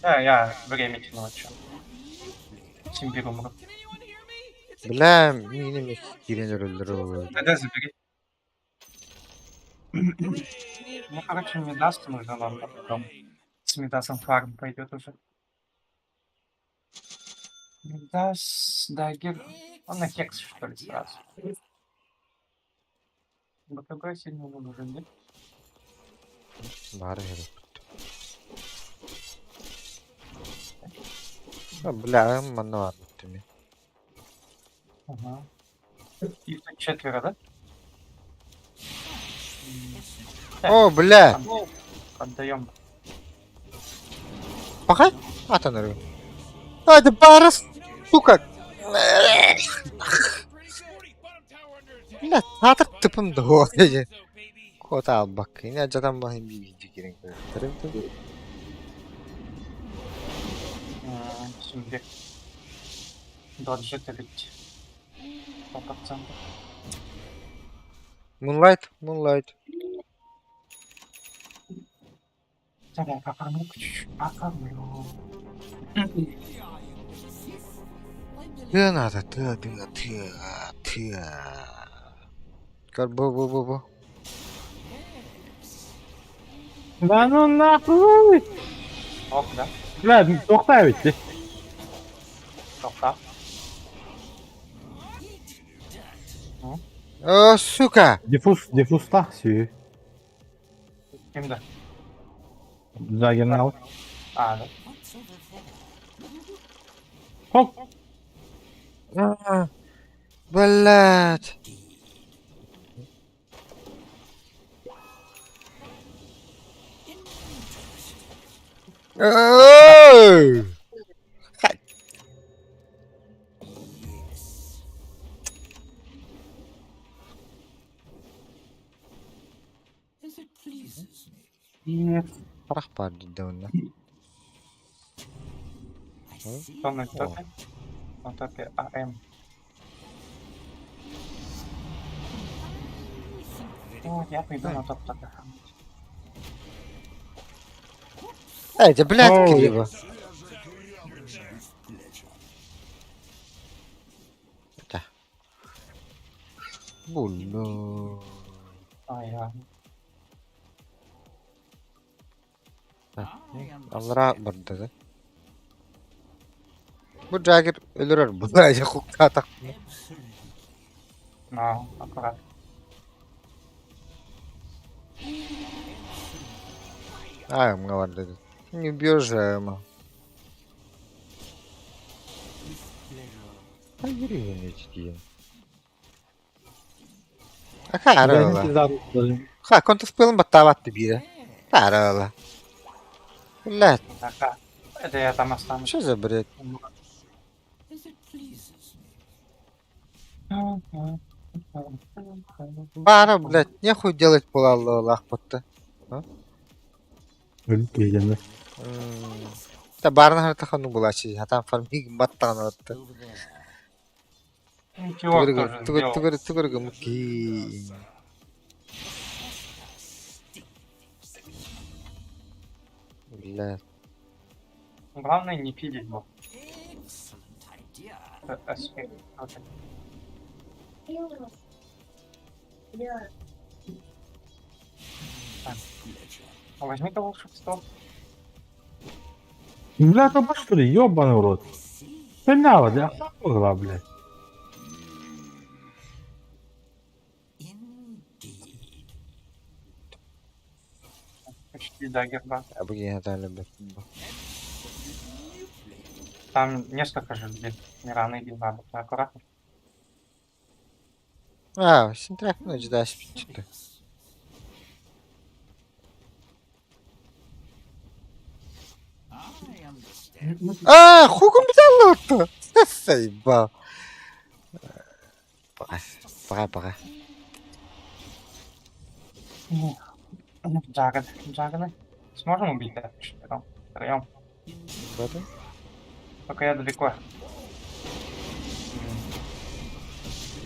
Да, я время тяну, чё. Симбир умру. Бля, минами херень роллеров. Тогда забери. Ну, короче, Мидас нужно нам потом. С Мидасом фарм пойдет уже. Мидас, Дагер. Он на Хекс, что ли, сразу. БКБ сильно не нужен, нет? Бары. О, бля, мануар ты. Ага. Их тут 4, да? О, бля. Отдаем. Пока? А, ты нарыв. А, да барас. Сука. Бля, а так тыпым да вот эти. Кота ал бак. Yine acadan bakayım bir video girin. Симбир. 24. 100%. Moonlight. Давай, покормлю чуть-чуть. Покормлю. Ты надо, ты. Бу. Да ну нахуй! Ох, да? Бля, тоқтай өтті. Тоқта. О, сука. Диффузта сүйі. Кимді? Загерін алып. А, да. Хоп! Блядь. Ой! Нет. Парах парди давно. Кто на топе? На топе АМ. Вот, я пойду на топ-топе. Эй, да блядь, Ой. криво. Да. Булу. А, я. Алра барды да? Bu Jagger ölür. Bu da hukuk atak. Ну, аккуратно. А, мы ладно. Не бежим. А не чтим. А Карола. Ha, quanto spelen battavatte bire. Карола. Блядь, Так, это я там останусь. что за бред? Бара, блядь, нехуй делать пулаллы лахпотты. Ölüp gelgenler. Та барна харта хану булачи. Хатан фармиг баттан отты. Ничего тоже сделал. Тугрга муки. Блядь. Главное не пилить его. Аспект. Вот так. Так. А возьми-ка волшебство. Бля, это что ли, ёбаный в рот. Стреляла, я могла, блядь. Почти дагер, да. А буги хатан любит. Там несколько же людей. Мираны или надо. Аккуратно. А, синтрак ночь да спичты. А, хугум биталлотто. Сейба. Пока. Джаганы. Сможем убить это? Втроем. Пока я далеко.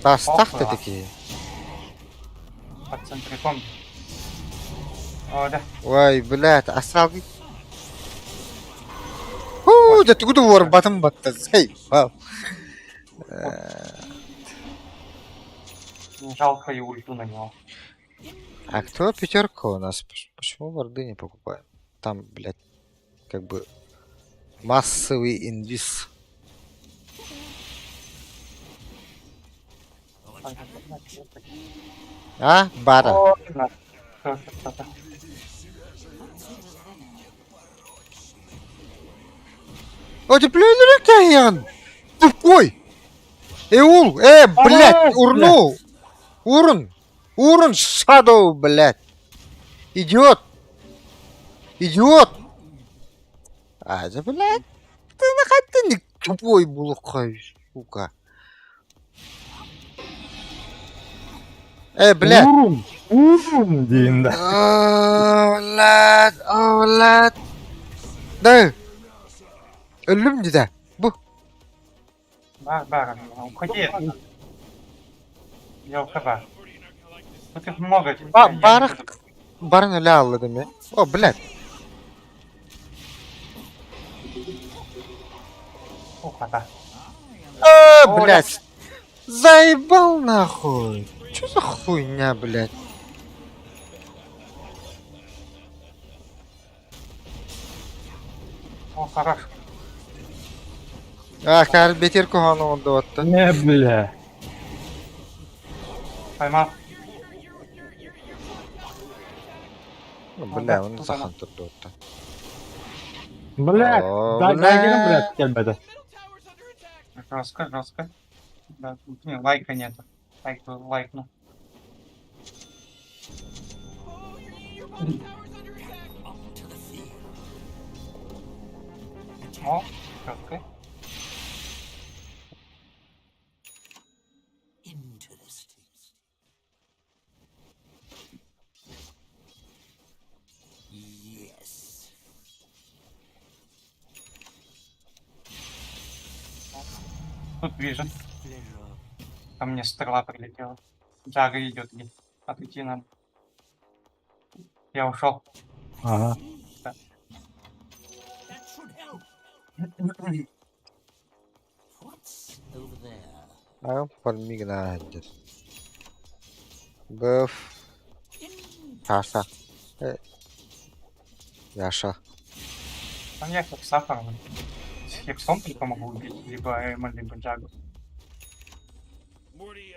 Да, ставьте такие. По центре комнаты. О, да. Ой, блядь, астралги. Да ты куда вор батом батта? Сейба. Жалко и ульту на него. А кто пятерка у нас? Почему варды не покупаем? Там, блядь, как бы массовый инвиз. А? Бара. О, да. Кто-то. О, ты блядь, Каян! Тупой! Эул! Блядь, урнул! Урн, Шадоу, блядь! Идиот! А, да, блядь, ты нахуй не тупой булкай, сука. Блядь! Урум deyin de. Блядь! Да! Ölüm de. Bu. Бар, уходи. Я УХБ. Тут их много. Barın öyle ağladım ya. O, блядь. Ухота. Блядь. Заебал нахуй. Чё за хуйня, блядь? О, хорош. А, карбетер кухану онда отты. Ne bile. Поймал. Бля, он захан турду отты. Блядь. О, Дай блядь. gelin блядь, gelmedi. Жестко. Да, блин, лайка нету. Лайкну. О, четко. Тут вижу. Ко мне стрела прилетела. Джага идет. Отойти надо. Я ушел. Aha. А, фармиг на один. Бэф. Таша. Яша. Там я как сахарный. Херсон только могу убить, либо Эмон, либо Джагу. Morty,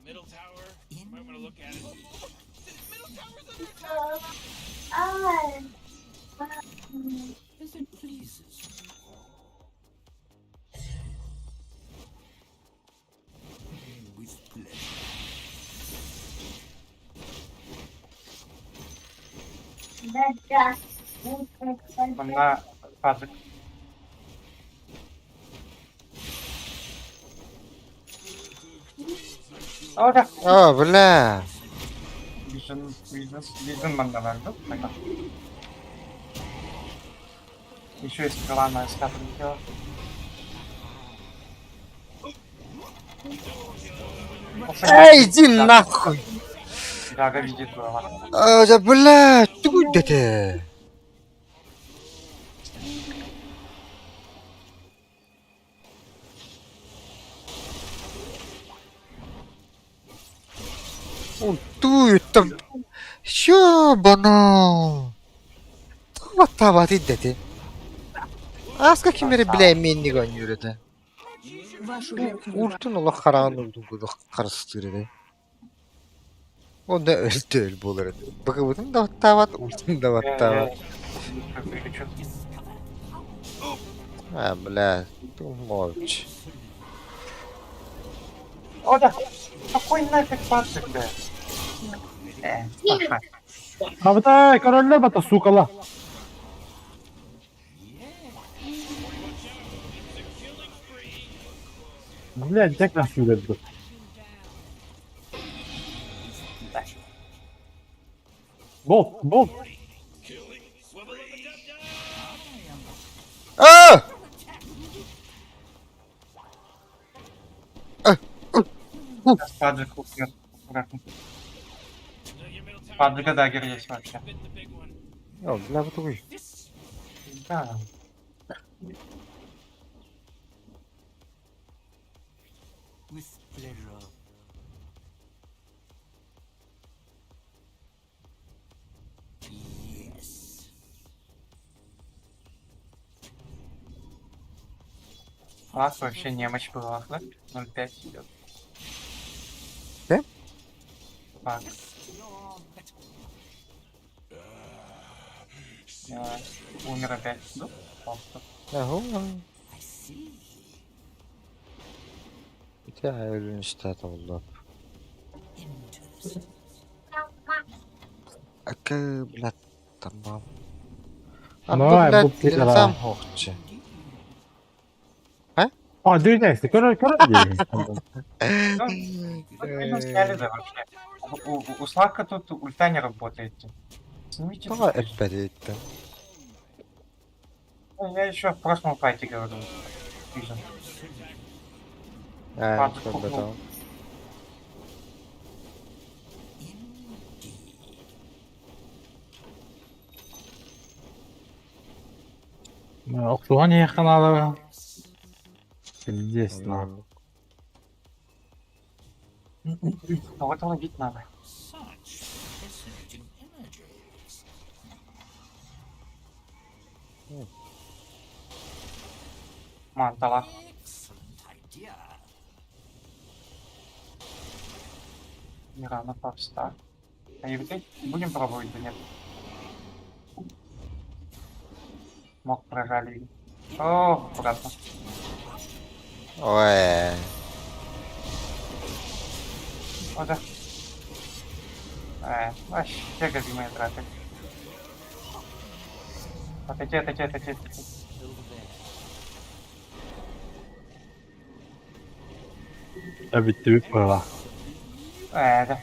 middle tower. Might want to look at it. Middle tower's under attack. Банда Паджик. О, да. А, бля. Вижен банда verdi. Bakalım. Еще и стрела на эскапе летела. Эй, иди нахуй. Джага видит было. А, да, бля, ты где ты? Ты там... Ёбана. Вот там ты дети. А с какими бля менни гонюреді? Вашу верхнюю Ультun ola karanlığı karıştırdı. O da öldü olur. Bakın da tavat ultun da var tavat. Ha bля, ты молчь. О, да. Какой нафиг Паджик, да? Ага. Kapıda koroller bata suka la. Блядь, tekrar söyledi. Bol. А! Сейчас Паджик уснет. Аккуратно. Паджика дагер есть вообще. Bit the big one. Ya bля bu tuğuy. Да. У нас вообще немощь была, да? 0,5 идет. Да? Так. Умер опять. Ну, просто. Ага. Ya ölün işte Allah. Akı bля tamam. Ну, Abi bля bu dilim kadar. tam hoşçu. А, дюйнести, король değil. Ну, мы сняли, да, вообще. У Слака тут ульта не работает. Снимите. Daha тут. ebedi ettim. Ну, я еще в прошлом файте говорил. Вижу. Yani Abi, çok çok tamam. Оксуған яқын алығы. Пиздец, на. Кого-то ловить надо. Мантала. Не рано повстать. А Евгений, будем пробовать, да нет? Мог прожали. О, аккуратно. Ой. О, да. Вообще газимые траты. Отойти. Da bitti büyük paralar. Да.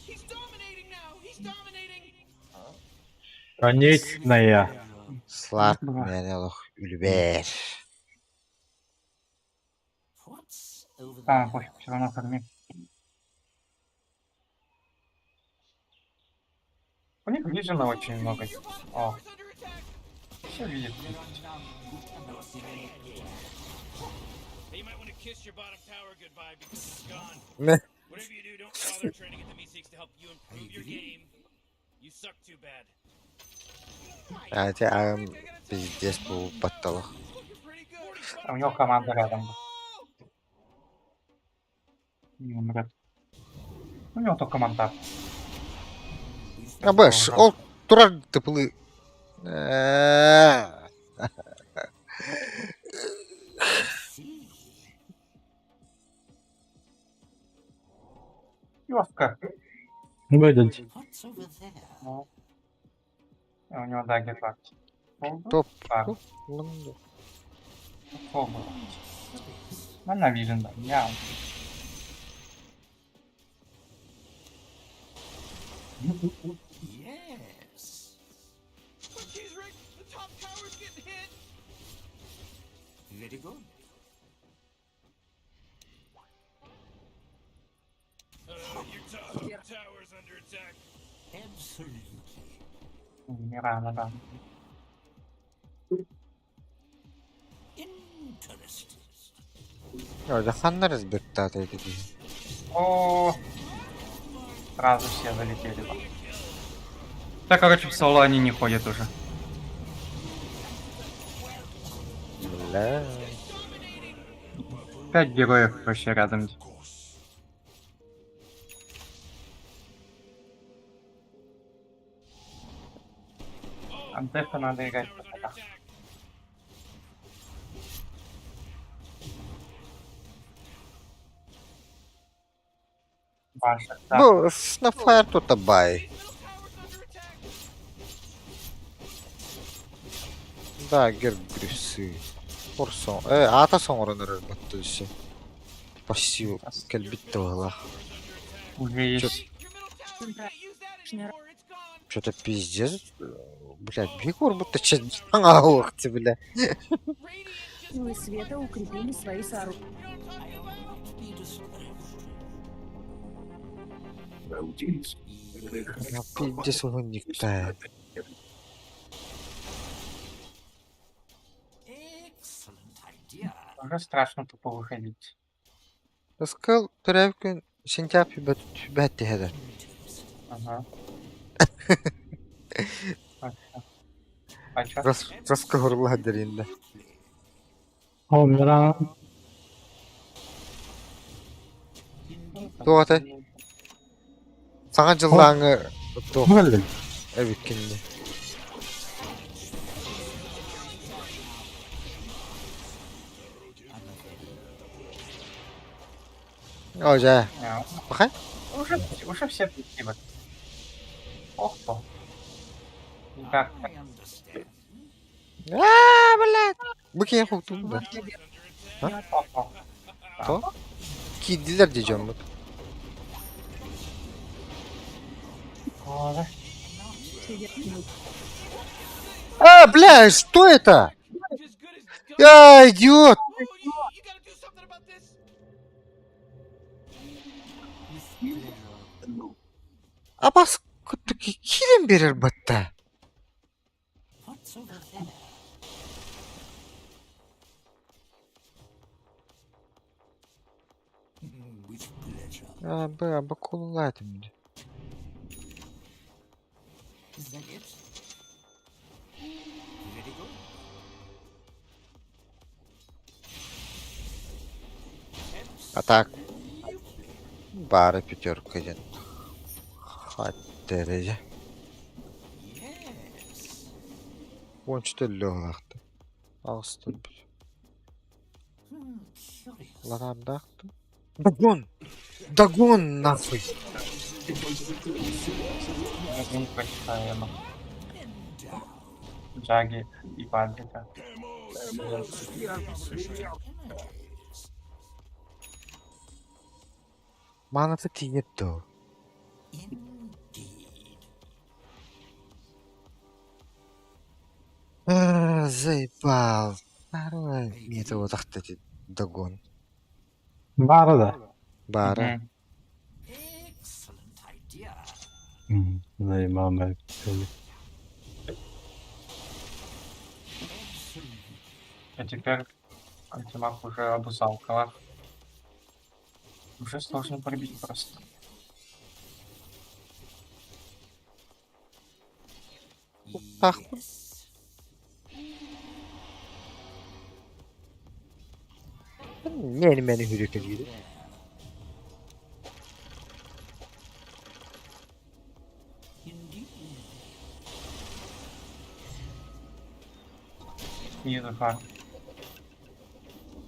He's dominating now. He's dominating. Конец на я. Slap menelok ülber. Пофиг, все равно кормим. У них вижена очень много. О, Tower's under attack. все видит. Hey, you might want to kiss your bottom tower goodbye because it's gone. Ne? Whatever you do, don't bother trying to get the Me6 to help you improve your game. You suck too bad. А тебя пиздец был потолок. А у него команда рядом. Не умрет. У него только монтаж. А бэш, ол турар тыплы. Ёстка. Выйдет. Ну. И у него дагер факт. Топ. Так, Ну, попробуй. Она вижен, да. Я. But he's right. The top tower's getting hit. Very good. Your top tower's under attack. Absolutely. Не рано, да. Interesting. orada ханнарыз беттат эти. О, сразу все залетели. Да. Да, короче, в соло они не ходят уже. Бля. 5 героев вообще рядом. Антеха надо играть пока. Ваша, да. Bu Snapfire тут бай. Да, гербрюсы. Форсон. Ата соңорунар батты иши. Пассив келбитте была. Уже есть. Что-то пиздец. Блядь, Бигор будто че-то охти, бля. Силы света укрепили свои сооружения. Пиздец он никто. Excellent idea. Уже страшно тупо выходить. Раскал төрәвкүн сентябрь бәтте хәдер. Ага. А чё? Раскал хәдер инде. О, Миран. Тугата. Саңа жыллаңы тук Выйдет. эбиккенде. Ожа. Не, Бахай. уже все прикидывают. Ох, то. Никак. I understand. Блядь. Bu kim yaptı bu? Ох, To? Kediler diyeceğim bak. ох. Бля, что это? Идиот! You gotta do something about this. Бас кирен берер батта. What's over there? With pleasure. Бакулатым. Is that it? Very good. А так. Бары пятерка идет. Хаттереже. Yes. Он что ли лахты? Алсты. Curious. Ларандахты. Дагон! Дагон нахуй! Не прочитаю. Джаги и Паджика. Манаты тиетто. Indeed. Заебал. Нарой. Мне это вот ахтати дагон. Var da. Бара. Excellent idea. Заебал, блядь. А теперь антимаг уже обуздал калаш. Уже сложно пробить просто. Ах, Neyini beni hürriyet ediyor? Beautiful.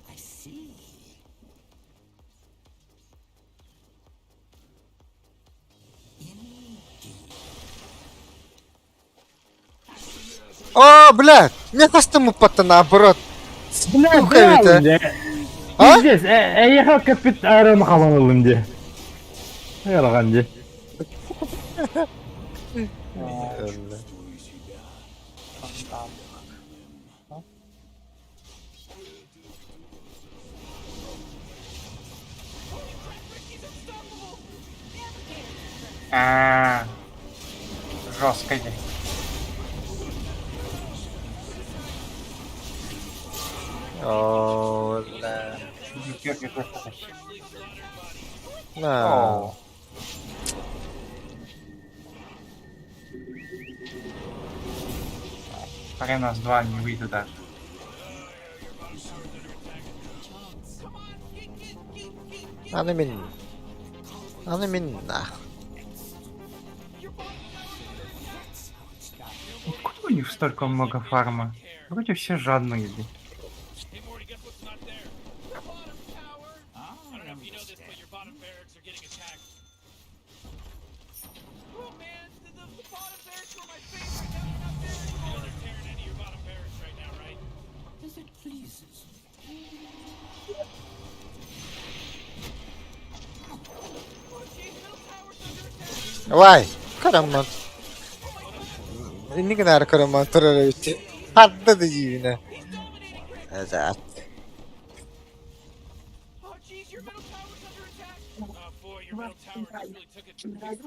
I see. О, блядь! Мне кажется, мы потом наоборот. Бля, Сука ведь, а. бля. А? Пиздец, ехал капит арам халанылым де. Ярган де. Жестко здесь. О, бля. Первый просто тащит. На. О. Арена с 2 не выйду даже. Ana min. Ana min. Ah. Откуда у них столько много фарма? Вроде все жадные. блин. Hey, Morty, guess what's not there? Your bottom tower. I don't know if you know this, but your bottom barracks are getting attacked. Oh man, the bottom barracks were my favorite. Now they're not there anymore. You know they're tearing into your bottom barracks right now, right? As it pleases. Oh jeez, middle tower's under attack. Vay. Karamman. Ne kadar karamman terörist. Patladı yine. Evet. Oh jeez, your middle tower's under attack. Oh boy, your middle tower just really took it to crap. It's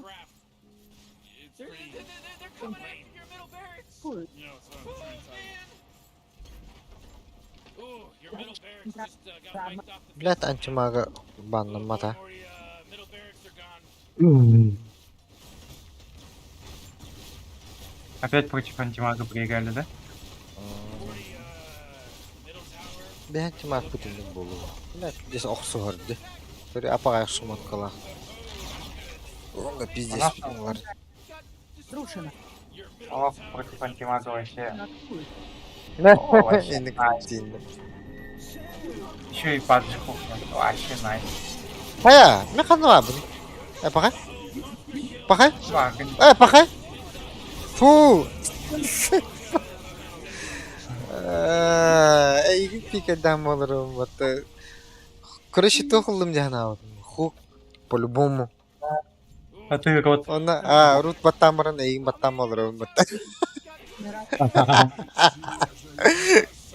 pretty. They're coming after your middle barracks. You know, it's what I'm trying to tell you. Ooh, your middle barracks just got wiped off the field. Блядь, антимага банланмата. Morty, middle barracks are gone. Опять против антимага проиграли, да? Morty, middle tower. Bir антимаг bütünlük bolu. Блядь, здесь оксу горды. Böyle апагай шумат кала. Онга пиздец var. Рушина. О, против антимага вообще. Атакует. Şimdi kutlayayım. Еще и паджи кухня. Вообще найс. Haya, ne kanı var bunun? Bakay. Bakay. Ладно, Bakay. Fu. Ey, fikirden olurum batı. Курочи тухлым жана. Ху, по-любому. а ты рот. Ona, rut batamırın, eyin batam olurum batı.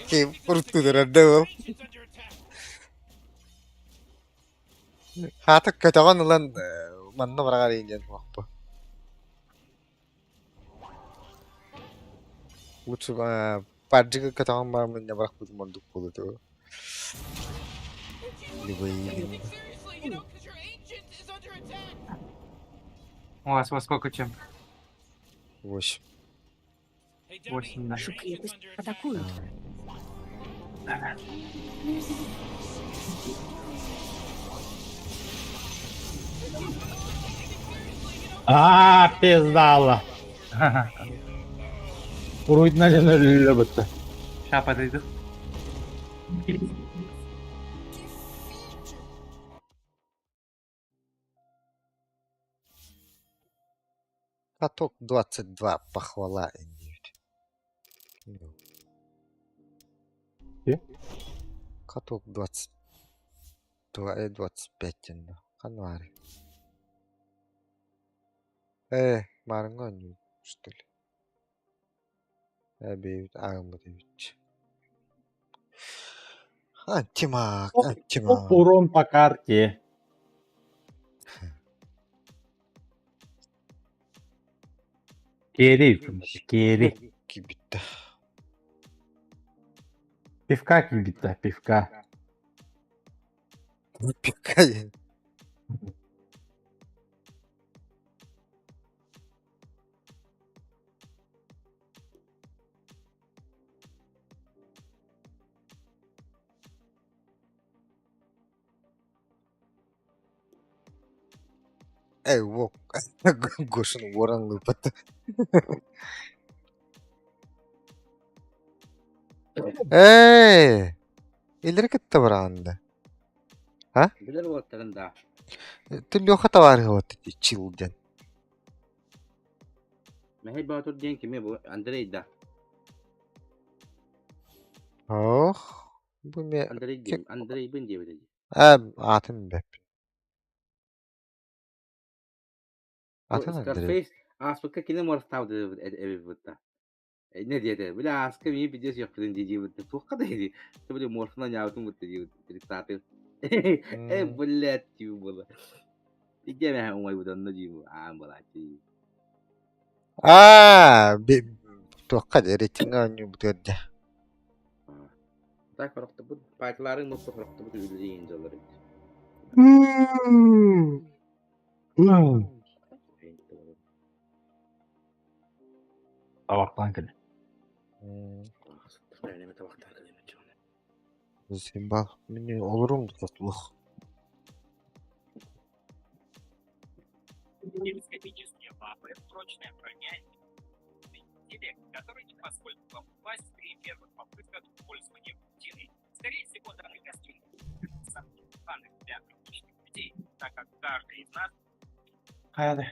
Kim, rutudur adı. It's under attack. Hatık kötüğün ulan, manna bırakar incan vakpı. Lütfü, parçıkı kötüğün var mı ne bırak bizim olduk buludu. Libayı. Seriously, you know, because your ancient is under attack. У вас во сколько чем? Восемь. Hey, Dummy, 8, да. Нашу your ancient's крепость under attack. атакуют. Пиздала. Уруйт на любит. Сейчас подойду. Каток 22, похвала индивид. Где? Каток 22 и 25 инде. Канвари. Марынга не, что ли? Бейбит, агымы дейбит. Антимаг. Урон по карте. Кери, кери. Кибитте. Пивка кибита, пивка. Пикай. Вок. Гошын оранлы патты. Илер кетті барағанда. Билер оттарында. Түрлі таварғы отты чилден. Мәхей батыр ден кеме bu Андрейда. Ох. Bu me... Андрей дем. Андрей бен деп dedi. Atın bep. O Atın Andrei. Scarface aspıkka kine morstavdı evi butta. Ne diyedi? Bile aska mi videosu yaptın diye butta. Tukka da dedi. Böyle morfuna yaptım butta diye butta. Bullet diyor bula. İki me umay budan ne diyor? Bula diyor. Tuakka da reytingi anyu bu dedi. Tak korktu bu. Parçaların mutlu korktu bu ülke inceleri. Tabaktan kele. Öyle mi tabaklar kılıyor? Sen bak, meni olurum tutluk. Телескопические лапы, прочная броня и интеллект, который не позволит вам упасть при первых попытках использования паутины. Скорее всего, данный костюм самый странный для обычных людей, так как каждый из нас Hadi.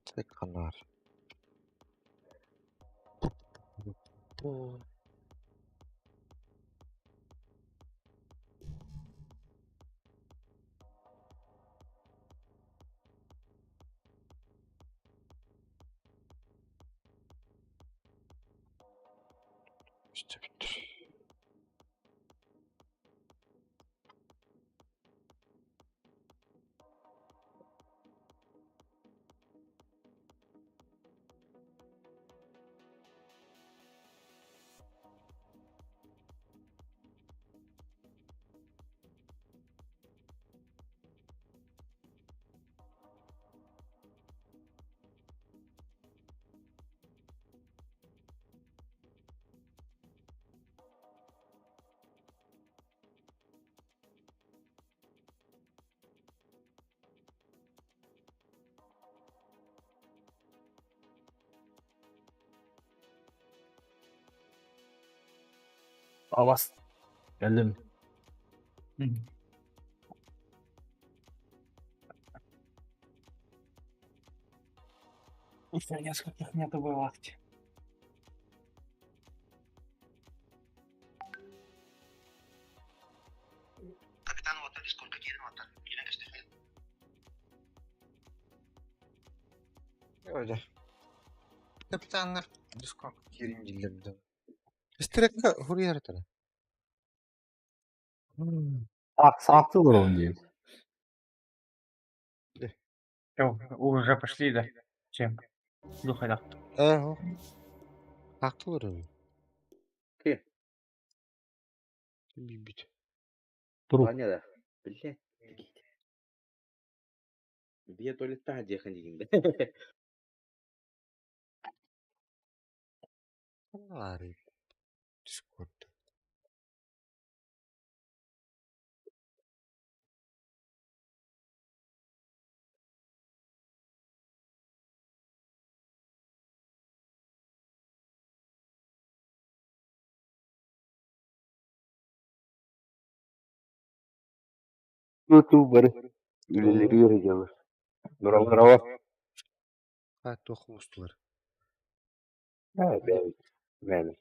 Tek kanar. İşte bitti. Avaz. Geldim. Hı. Еще нескольких нету в лахте. Капитан Уотер, сколько килин Уотер? Килин kaçtı? Öyle. Kapitanlar. Discord girincilerden. İstirek huriyar tara. Saksı olur onun diye. Всё, уже пошли, да? Чем? Духай да. Ho. Haklı olur öyle. Kim? Bir. Dur. Vanya'da. Блядь. Bir tuvalette hadi yakın diyeyim de. Kanvari. Discord. YouTuber ülelleri göreceğiz. Bravo bravo. Ha toxumuşdular. Evet evet. Ben.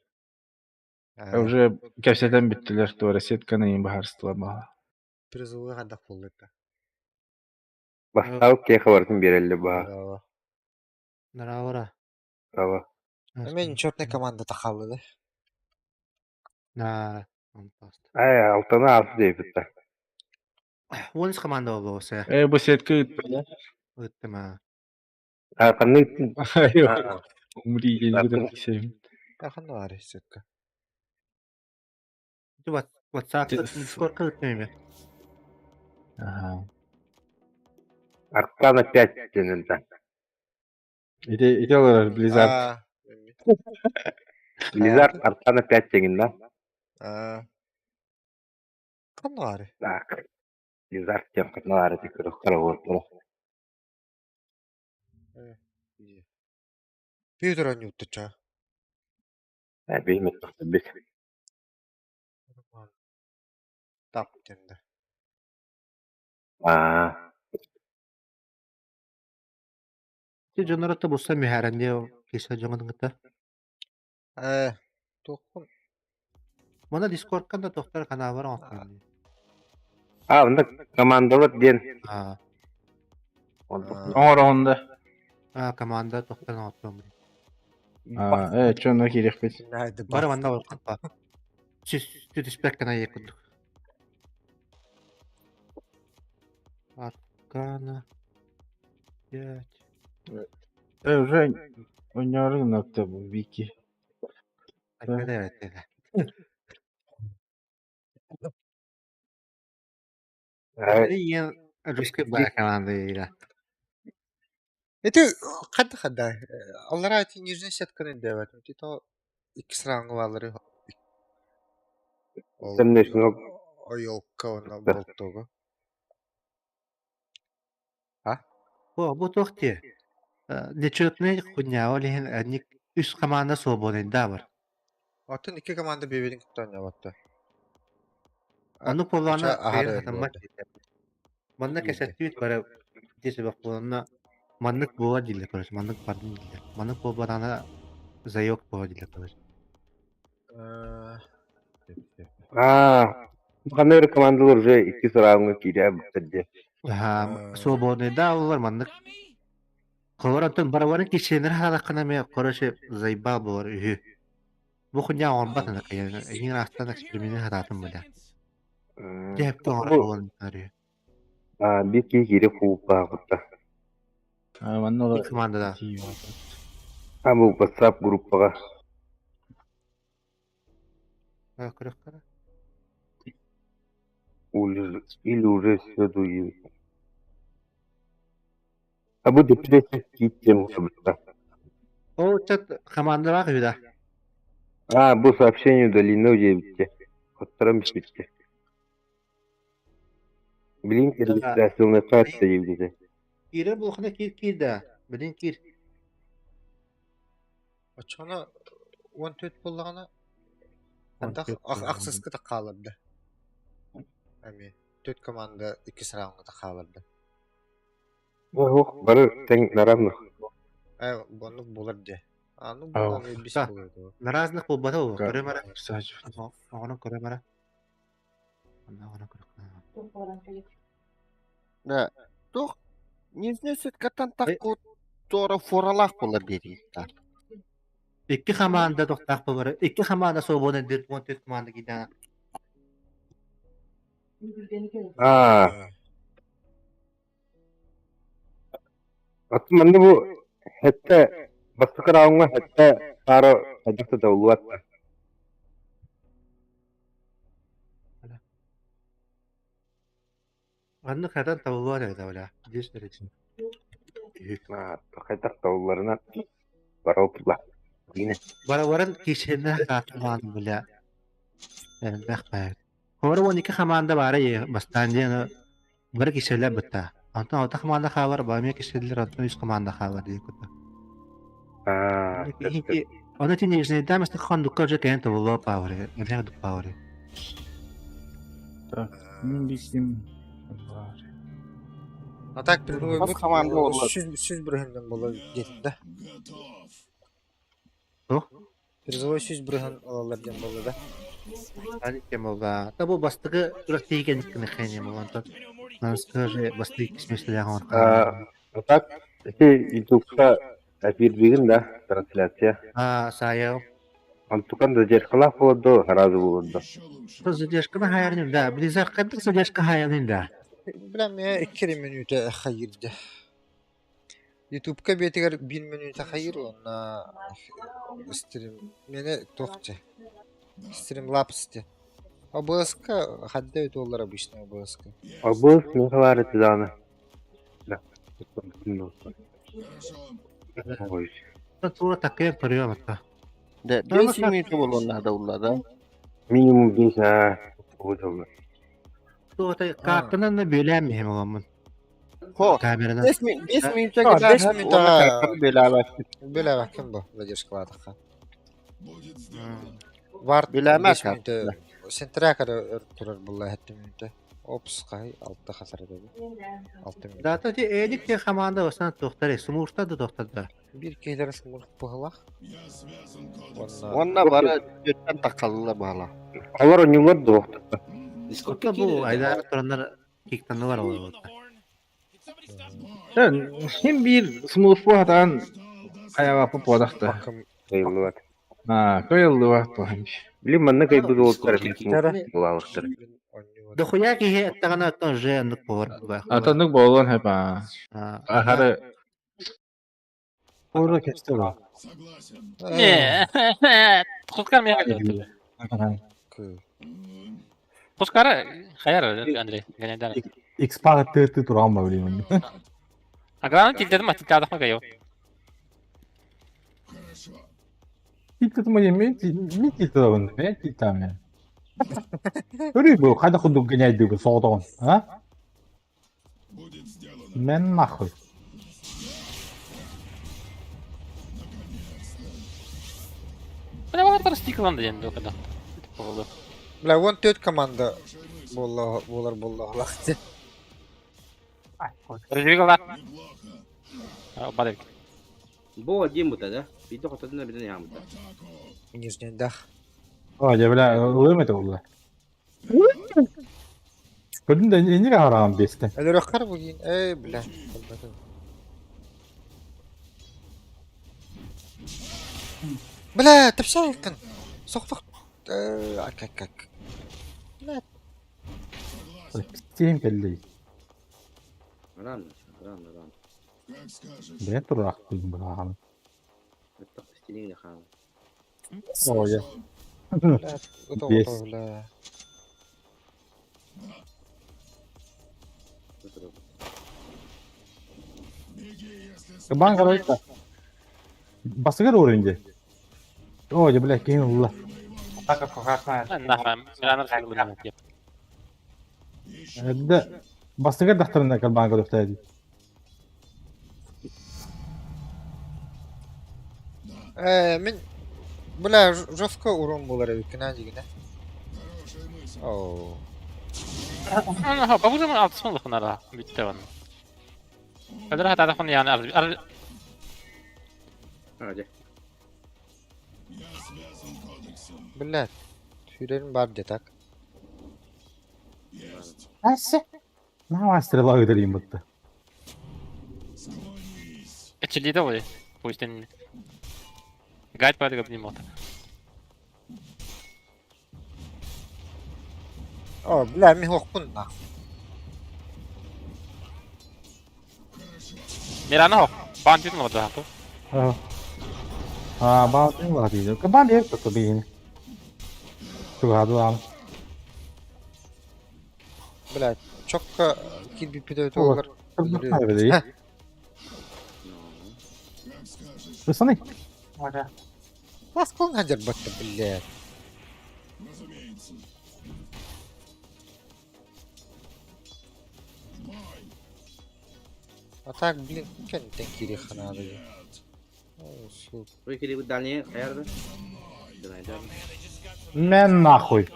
Уже кәсетен биттилер, туара сетканы им баһарстылар баһа. Призовый гадак булды. Бастау кеха варсын берелли ба. Bravo. Нараура. Bravo. Мен чёртный команда тахалды да. На. Фантаст. Ай алтана алты дейбитта. Вонс команда болса. Бу сетке үтпеле. Үттема. Канны Умри ежегіден кесем. Канvari сетка. WhatsApp Discord үтмеме. Ага. Аркана 5 денилді. Иде алар Blizzard. Blizzard Аркана 5 деген да. Канvari. Так. Blizzard тем канары тикры қарауырды. Пьютер не утыча. Беймет бит. Так тенде. Ти жоноротта болса мехаренде кеса жоңдыңыта. Тохун. Мона Discord канда тохтар канабар атқан. Онда командалар ден. Оңоронда. Команда тохтар атқан. Чонна керек бит. Бар ванда бар. Сис түтүспеккана якындык. Аркана. 5. Уже ойнарың нокта бу вики. Evet. Ен русский команда. Это хадда. Аллара эти нижний сетканы деват. Это iki sırangıvaları. Темнешнок. Oyolka ona boltoğu. Бу тохте. Нечетный хуйня, олен ник үс команда свободен бар. Atın iki komanda birbirini kutlanıyor battı. Аны полана бер хатамма. Манна кесеттүт бара десе бак полана маннык була диле көрөс, маннык бардын диле. Маннык бул барана заёк була диле көрөс. Канары командалар уже 2 сыраңы кире битти. Свободен да олар маннык. Колорантын барабарын киченер халакына ме көрөшө зайба бор үһү. Бу хуйня он батына кыйын. Эң астан эксперимент хататын буда. Деп тоңор болон. Bir kere kupa kutta. Манна командада. Bu WhatsApp gruppaga. Көрөк кара. Уже следует. Bu depresif gittim burada. О, чат команда бар үйдө. Bu сообщение удалено уже bitti. Втором bitti. Блин, регистрация карта евдеде. Кире булхана кир да. Билин кир. Açana 14 bolğana anda aksızkı da kalırdı. Әме 4 komanda 2 sırangıda kalırdı. Barı sen наравно. Bunu bulur de. Аны булган бис булды. На разных болбата ол. Көрөмара. Огонун көрөмара. Ана көрөк. Да. Тох низне сеткатан такку тора форалах болар dedi. İki komanda tohtaq бар. İki komanda свободен дер 14 команда гида. Atmanda bu hatta basıkar ağına hatta sarı hacıkta da uluat. Anны хадан табылар да вала. Деш дерек. Hatta tavullarına baraltılar. Yine. Bara kişiler katılmadı bile. Bakmayın. Hora 12 komanda var ya bastancı bir kişiler bitti. Anta o komanda haber var mı kişiler anta 100 komanda haber diye kutu. Aa, Hiç onun için yüzüne de mesela kondukör jeken tavla power. Ne kadar power. Так, bizim Atak bir Bas komanda olur. süz bürühünden bolar getdi. Oh. Призовой süz bürühün alallardan bolar da. Hadi kim oldu? Tabu bastığı üretiyi kendine kaynağı mı var? Nasıl bastığı kısmetse var. так, YouTube'da bir bilgin de translasya. Saya Antukan da cerkala oldu, razı oldu. Задержка hayalinde. Blizzard kadar задержка hayalinde. Bilmem ya 2 minüte hayırdı. YouTube'ga betigar 1 minüte hayır ona stream mene toqça. Stream laps'ti. OBS'ka hadda $1 обычно OBS'ka. Bu ne kadar ettiğini. Da. Bütün dostlar. Oy. Sonra takıya parıyor hatta. De 5 minute bolon da ullada. Minimum 5 ha. Oldu. Sonra kartının da böyle mi olan? Ho. Kameradan. 5 minute Ha, kadar 5 hep minute, ona ha. kartını belalar. Böyle bakın bu задержкаладыка. Var Bilemez 5 minüte. Sentra kadar turar bulla 7 minüte. Opsqa 6 hasar dedi. 6 minüte. Zaten elik de komanda olsan doktor, sumurta da doktor da. Bir keyler smurq pıhlaq. Onna bara jötten takallı bala. Alır oynuyorlar da. Discord'da bu aylar turanlar kiktanı var orada. Hem bir smooth bu hatan ayağa yapıp odakta. Bakım Eyvallah. Ha, koyuldu vakti varmış. Bilim bana kayıp bir oldu. Tara. Bulalıktır. Дохуя ки тагана тон женик повар. Atanlık bolon hep ha. Aharı Orada keçti var. Не, Пускай меня хотят. Пускай хаяр, Андрей, гоняй далее. X-Pack tırtı turan mı bileyim. А главное, тильдедім, а тильді адақма гайо. Tilti tutma yemeği, mi tilti da bunu? Ne tilti tam ya? Öyle bu, hadi kuduk genelde bu soğuduğun, ha? Ben nahıy. Бля, вот это стикланды енді оқыда. Болды. Bla 14 komanda bolar laqti. Реживигалар. Бадек. Bu один bu da. Bir de ortadan bir de yan bu da. Nijnen daq. Aa, bela, ölmedi oldu. Gördün de yeni kahraman besti. Öyle rakar bugün. Bla. Bla, tabşa yakın. Soqtuq. Ak. Pisliğim belli. Ran. Ben durak duydum bu kahraman. Hatta istediğin de kan. Oo ya. Yes. Bla. Keban kalau itu. Basıgar öğrenci. Oo ya bela kim Allah. так аккуратно. Нахрам, миранар хайгылы намет деп. Da basıgar dahtarında keban kalau tadi. Min bla jofka urun bolar ekan jigine. Oo. Ha, bu zaman altısını lıkınara. Bitti onun. Kadir hata adaqın yani arı. Hadi. Bla. Tüylerim var detak. Ase. Ne var strela ödeyim bitti. Çiliydi o. Bu işten. Gayet böyle yapayım o. Oo, bla mi hoqbun na. Mirana ho. Bandit mı da bu? Bağlı var diyor. Keban dia tuh begini. Tuh aduh. Bla çok kil bir pilotu olur. Hayır böyle iyi. Terus nih. Ada. Ласкал хадер батта, блядь. А так, блин, кен тенкири ханады. Ой, сука. Выкири вы дальнее, Эрда. Давай, давай. Мен нахуй.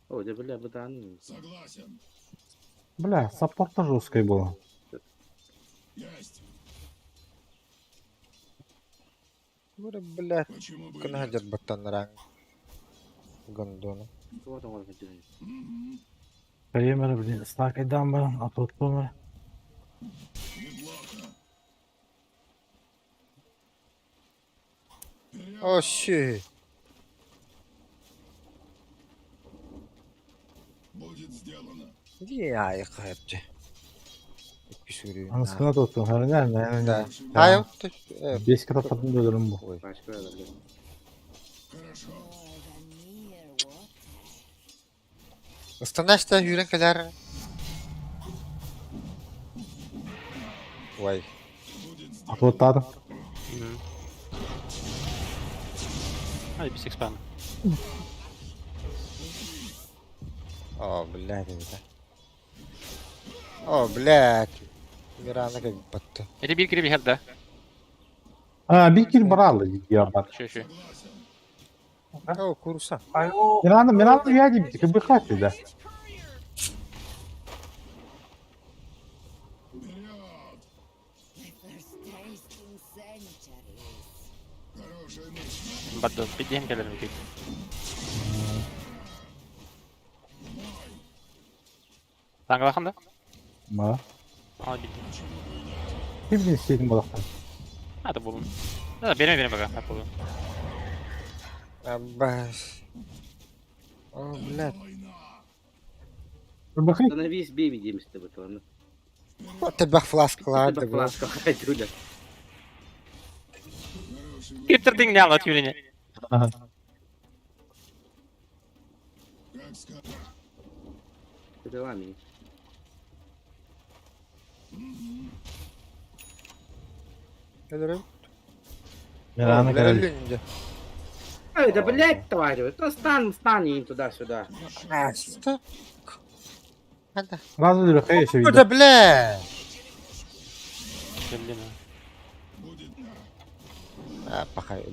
О, да бля, братан. Бля, саппорта жесткой было. Говорю, блядь, кен хадер батта наран. Гондона. Вот он, вот он. Кремер, блин, стак и дамба, а тут помер. О, щи. Иди, я хапче. Пишурю. Анысына туттум, хәрнәр, Да. мен. А, вот, 5 крататын дөлөрүм бу. ой. Başka da bля. Останешься, Юрий Каляр. Ой. А тут тар. Ай, без экспан. О, блядь, это. О, блядь. Мирана как батта. Или bir kere bir herde. Ha, bir kill braldı yardan. Şu. О, курса. Алло, Мен аны я дейм, тільки би хати, да. Baddo. Bildiğin kadar mı kek? Sen kalkan da? Ма. Al bildiğin. Kim bilir şeyin balaktan. Hadi bulun. Da benim bakalım. Hadi bulun. Аббас. О, блядь. Bir bakayım. Становись, бей, видимо, с тобой, ладно. Вот тебя фласка, ладно, Это блядь. флажка, отсюда. Getirdin ne anlatıyor yine? Aha. Ты дала мне. Каляр. Men аны Каляр. karayım. Ай, да блять, тварь, это стань им туда-сюда. А, что? Hadi. Razı dürü xeyir şey. Burada блядь. Bildiğin. А, пахай.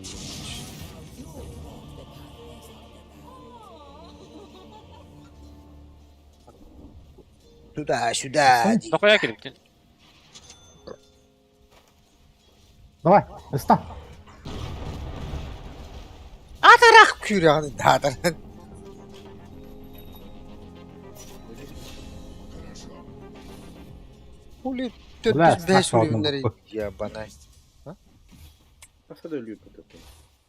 Сюда, сюда. Kafaya girip. Давай, ısta. Atarak kürağını dağıdır. Хули ты Бля, пиздешь снайпер ürünleri одного. ебаный. Посаду люблю такой.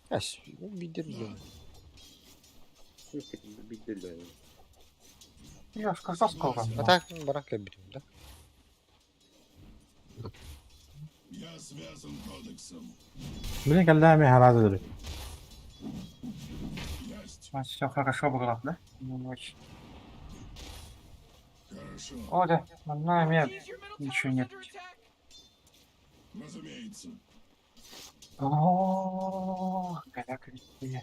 Ась, видели. Бить дулю. я ж сказал, сколько. А так барак обидим, да? Bilin kəlləmi razı dürü. Все хорошо было, да? Ну, ночь. О, да, на меня ничего нет. О, голяка везде.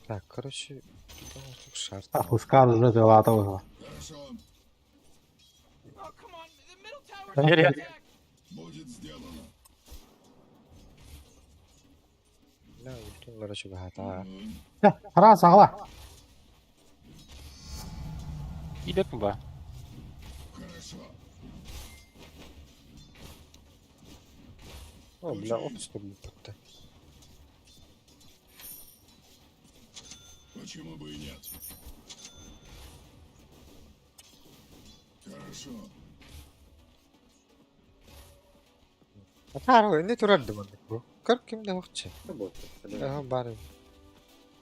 Так, короче, думаю, тут шарт. Ah, Huskar уже делата уже. Nereye? لا ультимлары şubahata. Hə, hara sağla. Gidip mi bu? О, бля, оп, стоп, будто. Почему бы и нет? Хорошо. Атар, не турады мында bu. 40 kimde vakçı. Работа. Aha, bari.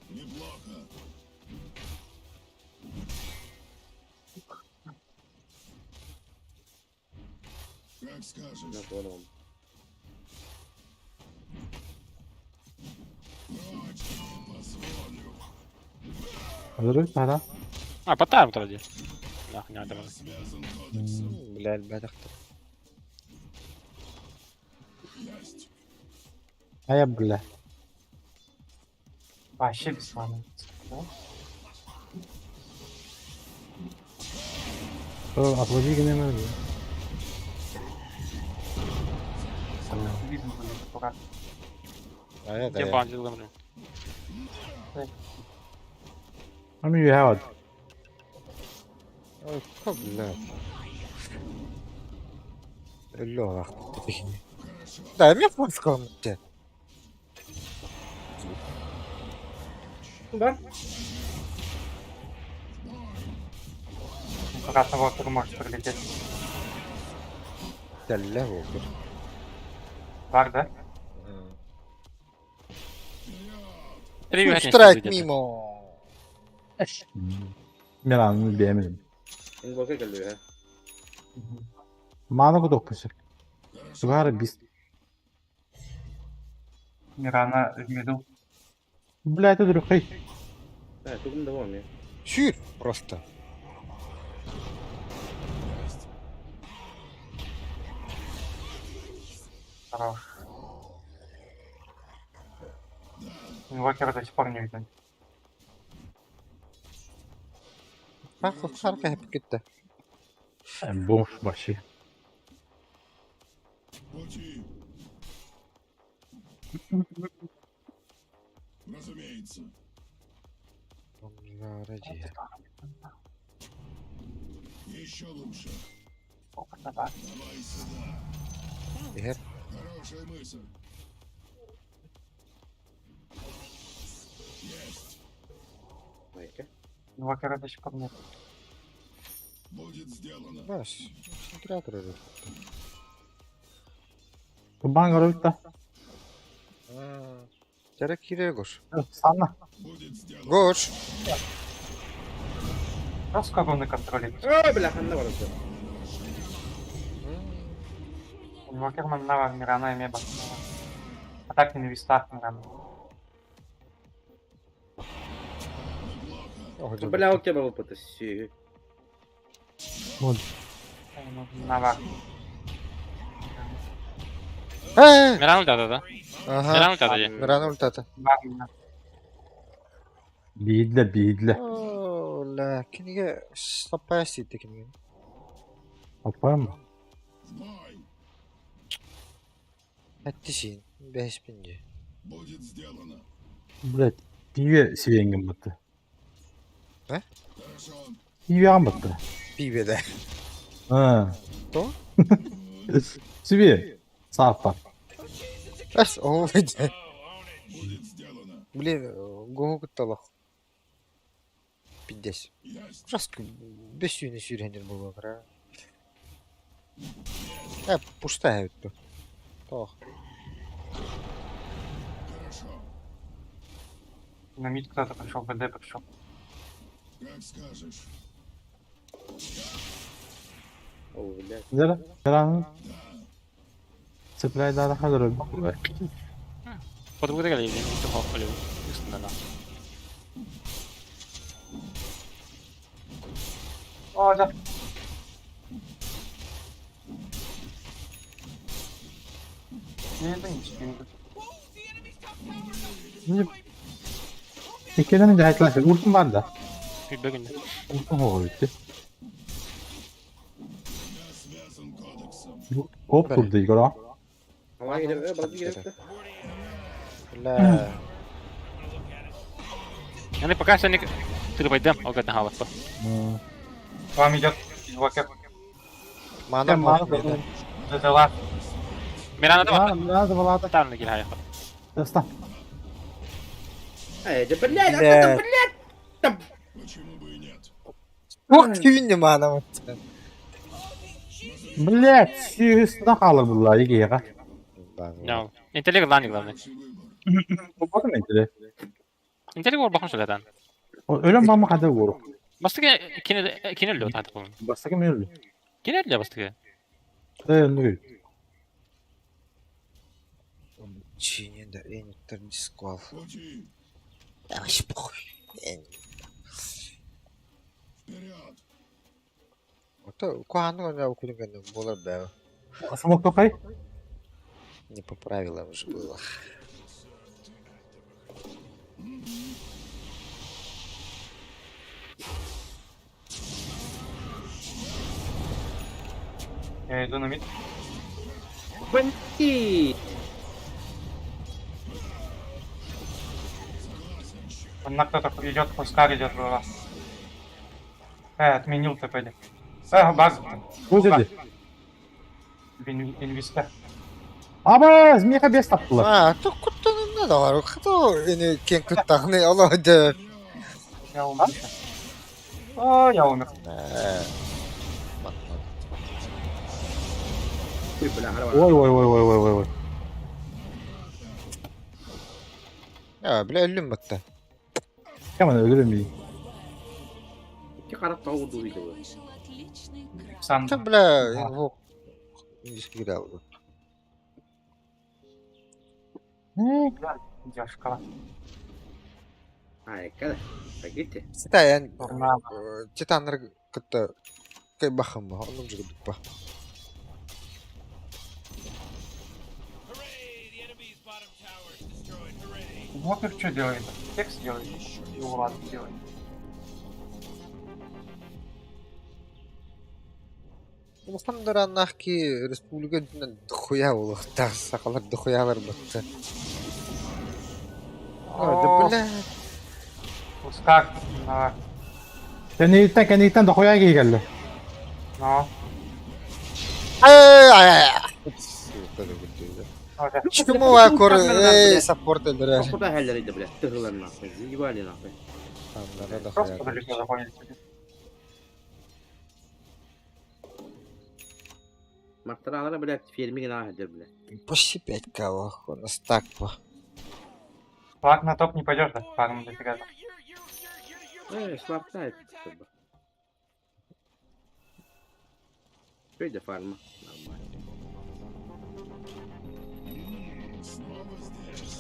Неплохо. Как скажешь. На понял. Прочь, не позволю. Hazır hara. Ha, patar mı tarafı? Nah, ne adamı? Связан кодексом. Bля, البادخ. А я, бля. Вообще бесславно. Отводи гнеме, бля. Видно будет аккуратно. А я Я да. бандил, блин. I mean, you have it. Ой, ка, блядь. Лёва, ты фигни. Да, мне в комнате. Да? Аккуратно Вокер может прилететь. Да, левый. Вар, да? Привет, Страйк мимо. Miran'ı beğenmedim. Invoker geliyor ya. Mana kudok pısık. Var biz. Мирана в миду. Блядь, это друг. Да, тут он довольный. Чуть просто. Хорош. Инвокера до сих пор не видно. Harika hep gitti. Boş başı. Пути. Разумеется. Ради. Еще лучше. Давай. Давай сюда. Егер. Хорошая мысль. Есть. Майка. Инвокера до сих пор нет. Будет сделано. Баш. Генератор уже. Kurban görüp de. Gerek kireye koş. Sana. Будет сделано. Koş. Да, сколько он и контролирует. Ой, бляха, на ворот. Инвокер маннава Мирана и Меба. Атаки на вистах Мирана. Бля, у тебя потащи. Вот. Навар. Миран ультата, да? Ага. Миран ультата є. Миран ультата. Варна. Bidle bidle. Ла, киниге сапая сийтти киниге. Yapar mı? Әттесин. 5000. Будет сделано. Блядь. Pive sivengim bıttı. Хорошо. Pive bıttı. Пиве, да. Ha. Кто? Sivi. Sağ bak. Ас, о, да. Будет сделано. Блин, гого кытталах. 50. Есть. Ужаска 5 үйіне сүйрендер болған қыра. Пустая өтті. Тох. Хорошо. На мид кто-то пришел, БД пришел. Как скажешь. О, блядь. Güzel. Selam. Sprey daha da kadar öldü. Под буде гелі, він того полів. Üstünde lan. О, да. Не, это не спинка. İkiden önce hayatlaştık. Ursun var da. Bir bölümde. Ursun hava bitti. Я связан кодексом. Hop durdu Igor ha. Ama yine balık girelim. Ла. Yani пока что не... Ты пойдем, огать на галах. К вам идет инвокер. Мана мох беді. Задела. Миран это вот. Biraz da balada. Там на гильгая. Destan. Эй, да блядь, Блядь. откуда, блядь? Почему бы и нет? Ох, күйінде мана мықты. Блять, üstüne kalır bunlar iyi ya. No. Интеллект главный, главный. Bu bakın entele. Интеллект var bakın şöyleden. Ölen bana kadar vurur. Bastık ya ikini ölüyor tahtı bunun. Bastaki mi öldü? İkini ölüyor bastık ya. Öldü. Чиненде эниттер дисквал. Пути. Да вообще похуй. Вперед. Ото куанды ғана өкілінгені болар бәу. Смок токай. Не по правилам же было. Я иду на мид. Бандит! На кто-то идет, Хускар идет в вас. Отменил ТП. Баг. Bu dedi. Инвестор. Aba zmeka bes taptılar. Ha, tukkuttunun ne de var? O kadar yine ken kıttağını Allah da. Я умер. О, я умер. Ой, бля, арaba. Oy. Ya bile ölüm bitti. Hemen ölürüm bir. İki karap tavuğu vurduydu bu. Сам. Sen bile bu ilişki gibi oldu. Девушка. Ay, kada. Pagiti. Sita yani Торнадо. Titanları kıttı. Kay bakın mı? Onun gibi bak. Вот их что делает? Текст делает. И Влад делает. Muhtemelen anlar ki Respublika dünden dıxuya olur. Dağ sakalar dıxuyalar bitti. Hadi bile. Хускар. На. Kendiyitten de koya geldi. Но. Ay. Окей. Çıkımı var kor. Support öldürer. Kapıda helleriydi bile. Tığılarını atıyor. Yuvarlayın atıyor. Anlara da Просто koyar. далеко заходит. Maktaranlara bile filmi günah eder bile. Почти 5 кого. У нас так по. Флаг на топ не пойдешь, да? Флагом дофига. Slaptaydı. Şöyle farma. Normal. Снова здесь.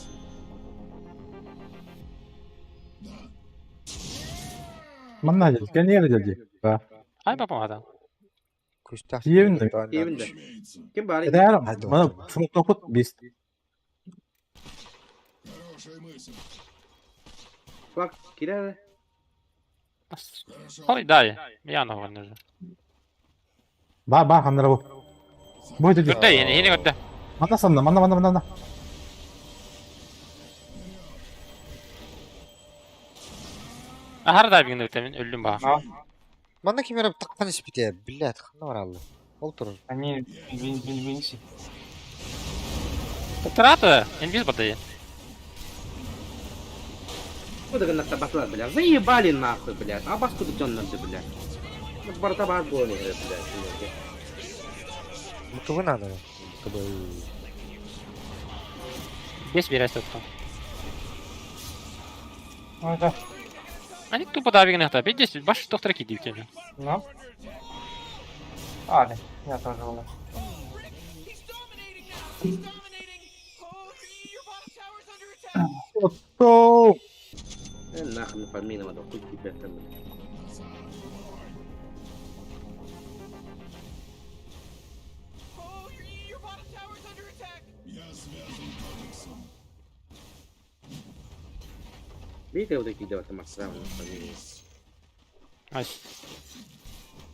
Manna geldi. Kendi yere geldi. Ha. Ay babam adam. Kuştak. Evinde. Evinde. Kim bari? Eder Hadi bana bakalım. sınıf okut biz. Хорошая мысль. Bak girer. Ой, дай. Я на вольно же. Ba hanlara bu. Bu dedi. Gördü yeni gördü. Manna sandım. Manna. Ahar da bir gün ötemin öldüm bak. Но Bana kim yere taktan iş bitiyor. Billet. Ne var Allah. Oturur. они Винси. Трату, инвиз бадayı. Bu da gana tabaklar bile. Заебали нахуй, блядь. А бас куда надо, блядь. Ну, бартабар гони, блядь. Bu kıvı ne adam? Kıvı. Без bir tuttum. Ну это. Они тупо да бігне хта. Бідесь, баш доктора киді в тебе. Ну. Али, я тоже умер. To. Нахуй фамилия надо хуй тебя там. Я связан кодексом. Видите вот такие делать там странные фамилии. Ай.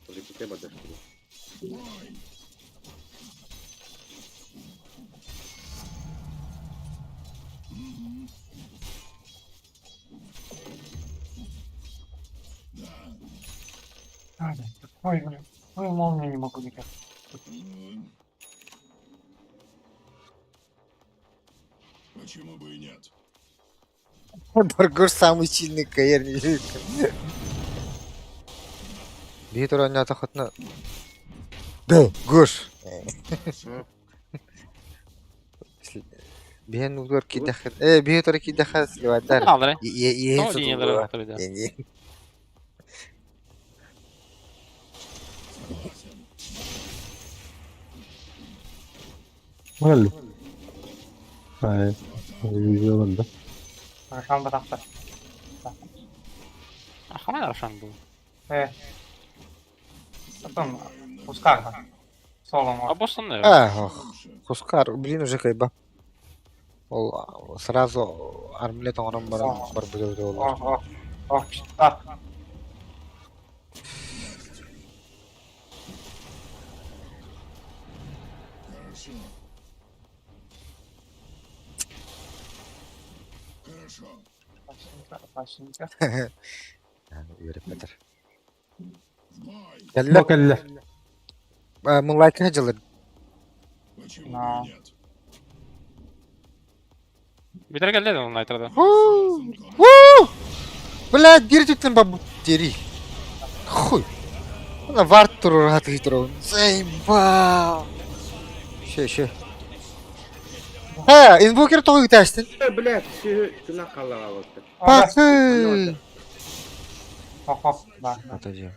Уже тебе подошли. Али, ой, блин. Ой, молнию не могу никак. Почему бы и нет? Баргур самый сильный каер не видит. Битер он не хотна. Да, Гош. Биен угор кидахат. Битер кидахат сливадар. Aldı. Ye O dünyalara baktı bir de. Öyle. Hayır. Yüzü oldu. Рошан батахта. Ахана Рошан bu. Потом Хускар. Соло может. А бостон ne? Хускар, блин, уже кайба. Ол сразу армлет оңран бар бүдеуде олар. Ох, так. Хорошо. Опасненько. Yani öğretmedir. В бой. Gel Bak elle. Moonlight'ın hacıları. Почему Но. бы и нет? Bitir geldi de onun Nitro'da. Бля, держите бабу, дери. Хуй. Она в арт туру отыграл. Заебал. Ще. Инвокер тоже тестин. Блядь, şuna kallağa baktı. Bakın. Хоп-хоп, да. Atacağım.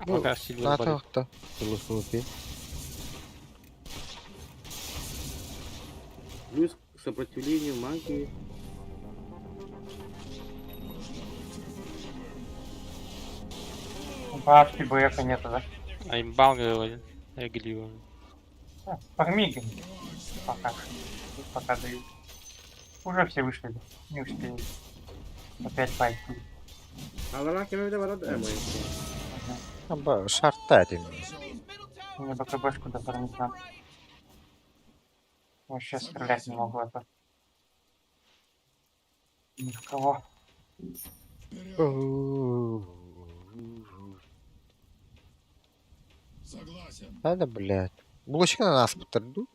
O kadar silver На body. tahta. Философия. Плюс к сопротивлению магии. Башки БФ нету, да? А имбал говорит. Я гливаю. Погмигай. Пока. Пока дают. Уже все вышли. Не успели. Опять пойти. Allah'ın kemerde var adı ama. Ama şartta edin. Мне БКБшку доформить надо. Вообще стрелять не могу это. Ни в кого. Согласен. Hadi блядь. Булочка на нас потряду.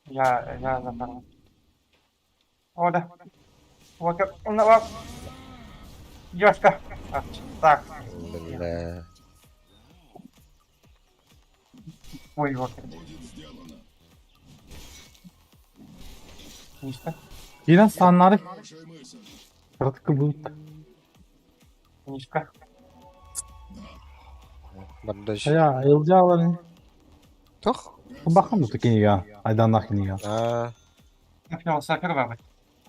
Я заформил. О, да. Вокер. Ёшка. Так. Бля. Ой, Вокер. Будет сделано. Низко. Yine sanları Хорошая мысль. kırıtkı bulut. Низко. Бардаж. Ya yılcı alanı. Toch? Bakın mı tukini ya? Aydanlak yine ya. Напил сапер бабы.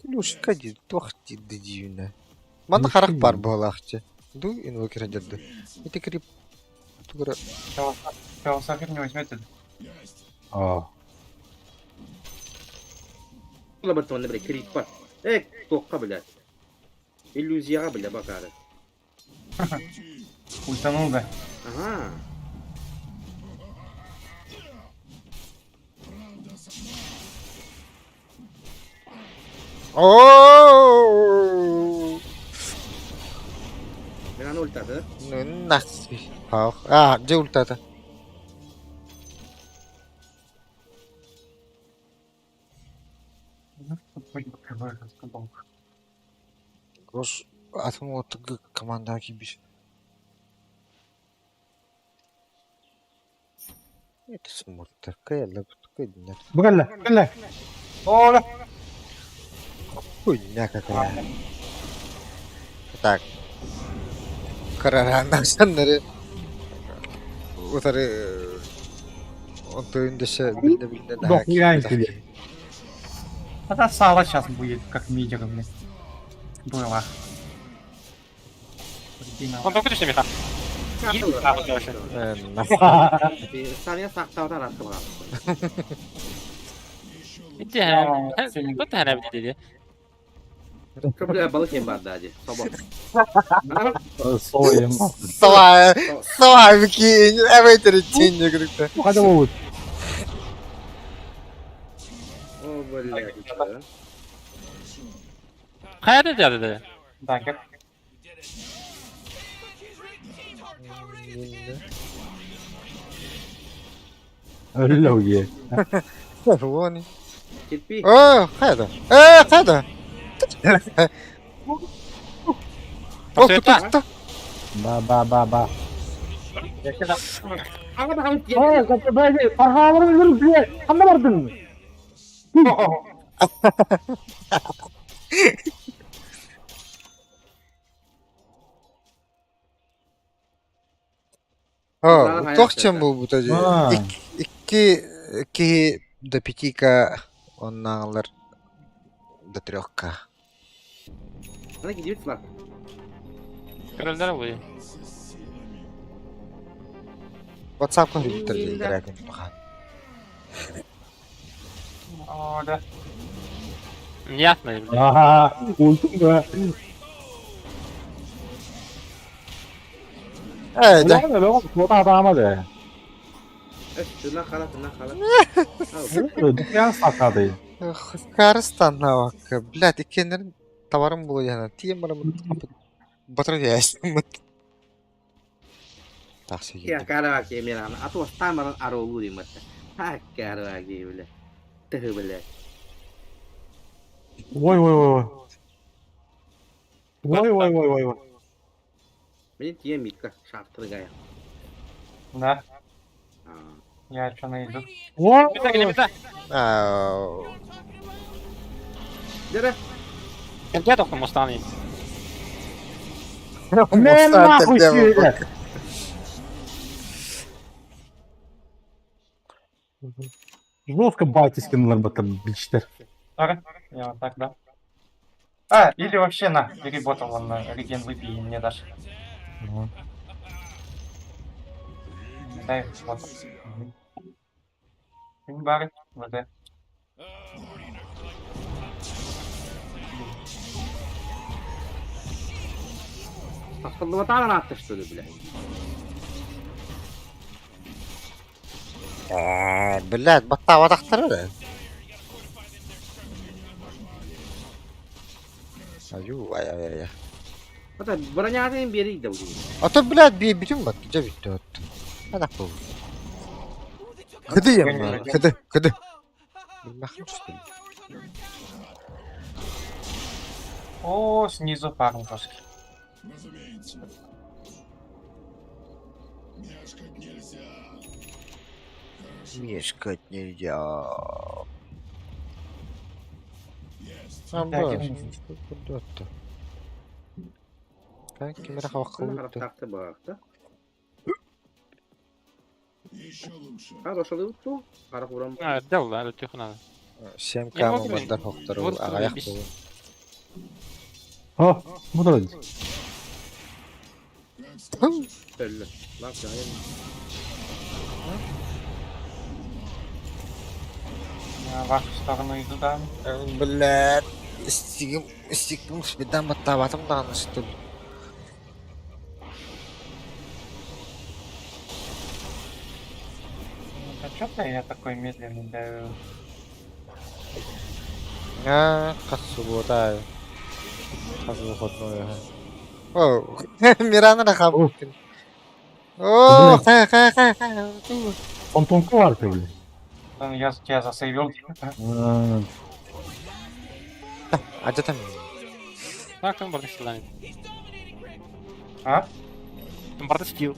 Люшка ди, тох ди дивина. Мана харак бар болахчы. Ду инвокер дерді. Ити крип. Тугра. Пил сапер не возьмете. Aa. Ulan batmanı bre creep var. Tokka bile. İllüziya bile bakarı. Ультанул, да. Aha. Ooo. Ben ultadı. Nasıl? Ha, ce ultata. Гос, атом отыгы команда кибиш. Это смотр, такая лапутка дня. Bugalla. Bugalla. О, да. Хуйня какая. Так. Караран санları. Utarı он öndese bilde daha. Dok yani kili. Это сало сейчас будет, как мидер, блин. Было. Прикинь, Он только точно меха. Saniye sakta rastı var. Bitti hemen. Bitti hemen bitti dedi. Bile balık yem vardı hacı. Sabah. Soğuyum. Сова выкинь, evet речень говорит. Hadi Umut. O böyle. Hayat dedi dedi. Да, как? Öyle o ye. Вон. Kirpi. Хайда. Хайда. О, кто? Ba. Ama bakalım. Böyle parhalarını verip diye anlamadın mı? Tohçam bu bu tacı. Ha. 2 до 5К onlarlar до 3К. Bana gidiyor bak. Krallar bu. WhatsApp компьютер играет неплохо. О, да. Ясно. Aha. Ultum da. Öyle. Ulan öyle oğlum. O da adama de. Tırnak kala tırnak kala. Dükkan sakadı. Kırgızistan'a bak. Блядь, ikenlerin tavarım bu yana. Tiyem bana mutlu kapı. Batır yaşım mutlu. Taksi Ya geldi. kara ki Mirana. Atau stamar arolu di mata. Ha kara ki bile. Teh bile. Vay vay vay. Vay vay vay vay vay. Benim diye mitka şartları gaya. Да, Ha. я что найду. Vay. Лимита, лимита. Ау. Dere. Я только мустанги. Ne nahуй söyle. Жестко байти скинули бы там бичтер. Ага, я вот так, да. А, или вообще на, переботал он на реген выпей, и мне дашь. Дай, вот. Бары, ВД. Aslında vatan attı işte bile. Блядь, бата ватақтыры. Аю, ай. Hatta bırakın bir yere gidiyor. А то, блядь, bütün bak. Gece bitti attı. Hadi bu. Kıdıyım ben. Kıdı. Bilmem что ли. О, снизу парни пошли. Разумеется. Мешкать нельзя. Мешкать нельзя. Есть. Там Так, баш. и- Куда-то. Kanki kimere hava Aklına harap kıldı. taktı baktı. Еще лучше. Ha başladı tuttu. Harap vuran. Делал, да, тихо надо. Şem Я могу kamı bandar hoktarı вот ağayak без- bu. Ha, bu da öyle. Как скажешь. Belli. Bak ya. Я в вашу сторону иду, да. Блядь. Истигим спидан баттаватым дағаны шықты. Да что-то я такой медленный, да. Қатсы бодай. Қатсы боқотной. Оу. Мираны да қабыл. Оу, қай. Фантомку var tabii. Я тебя засейвил. Acıdım. Так, там борты сюда. А? Там борты стил.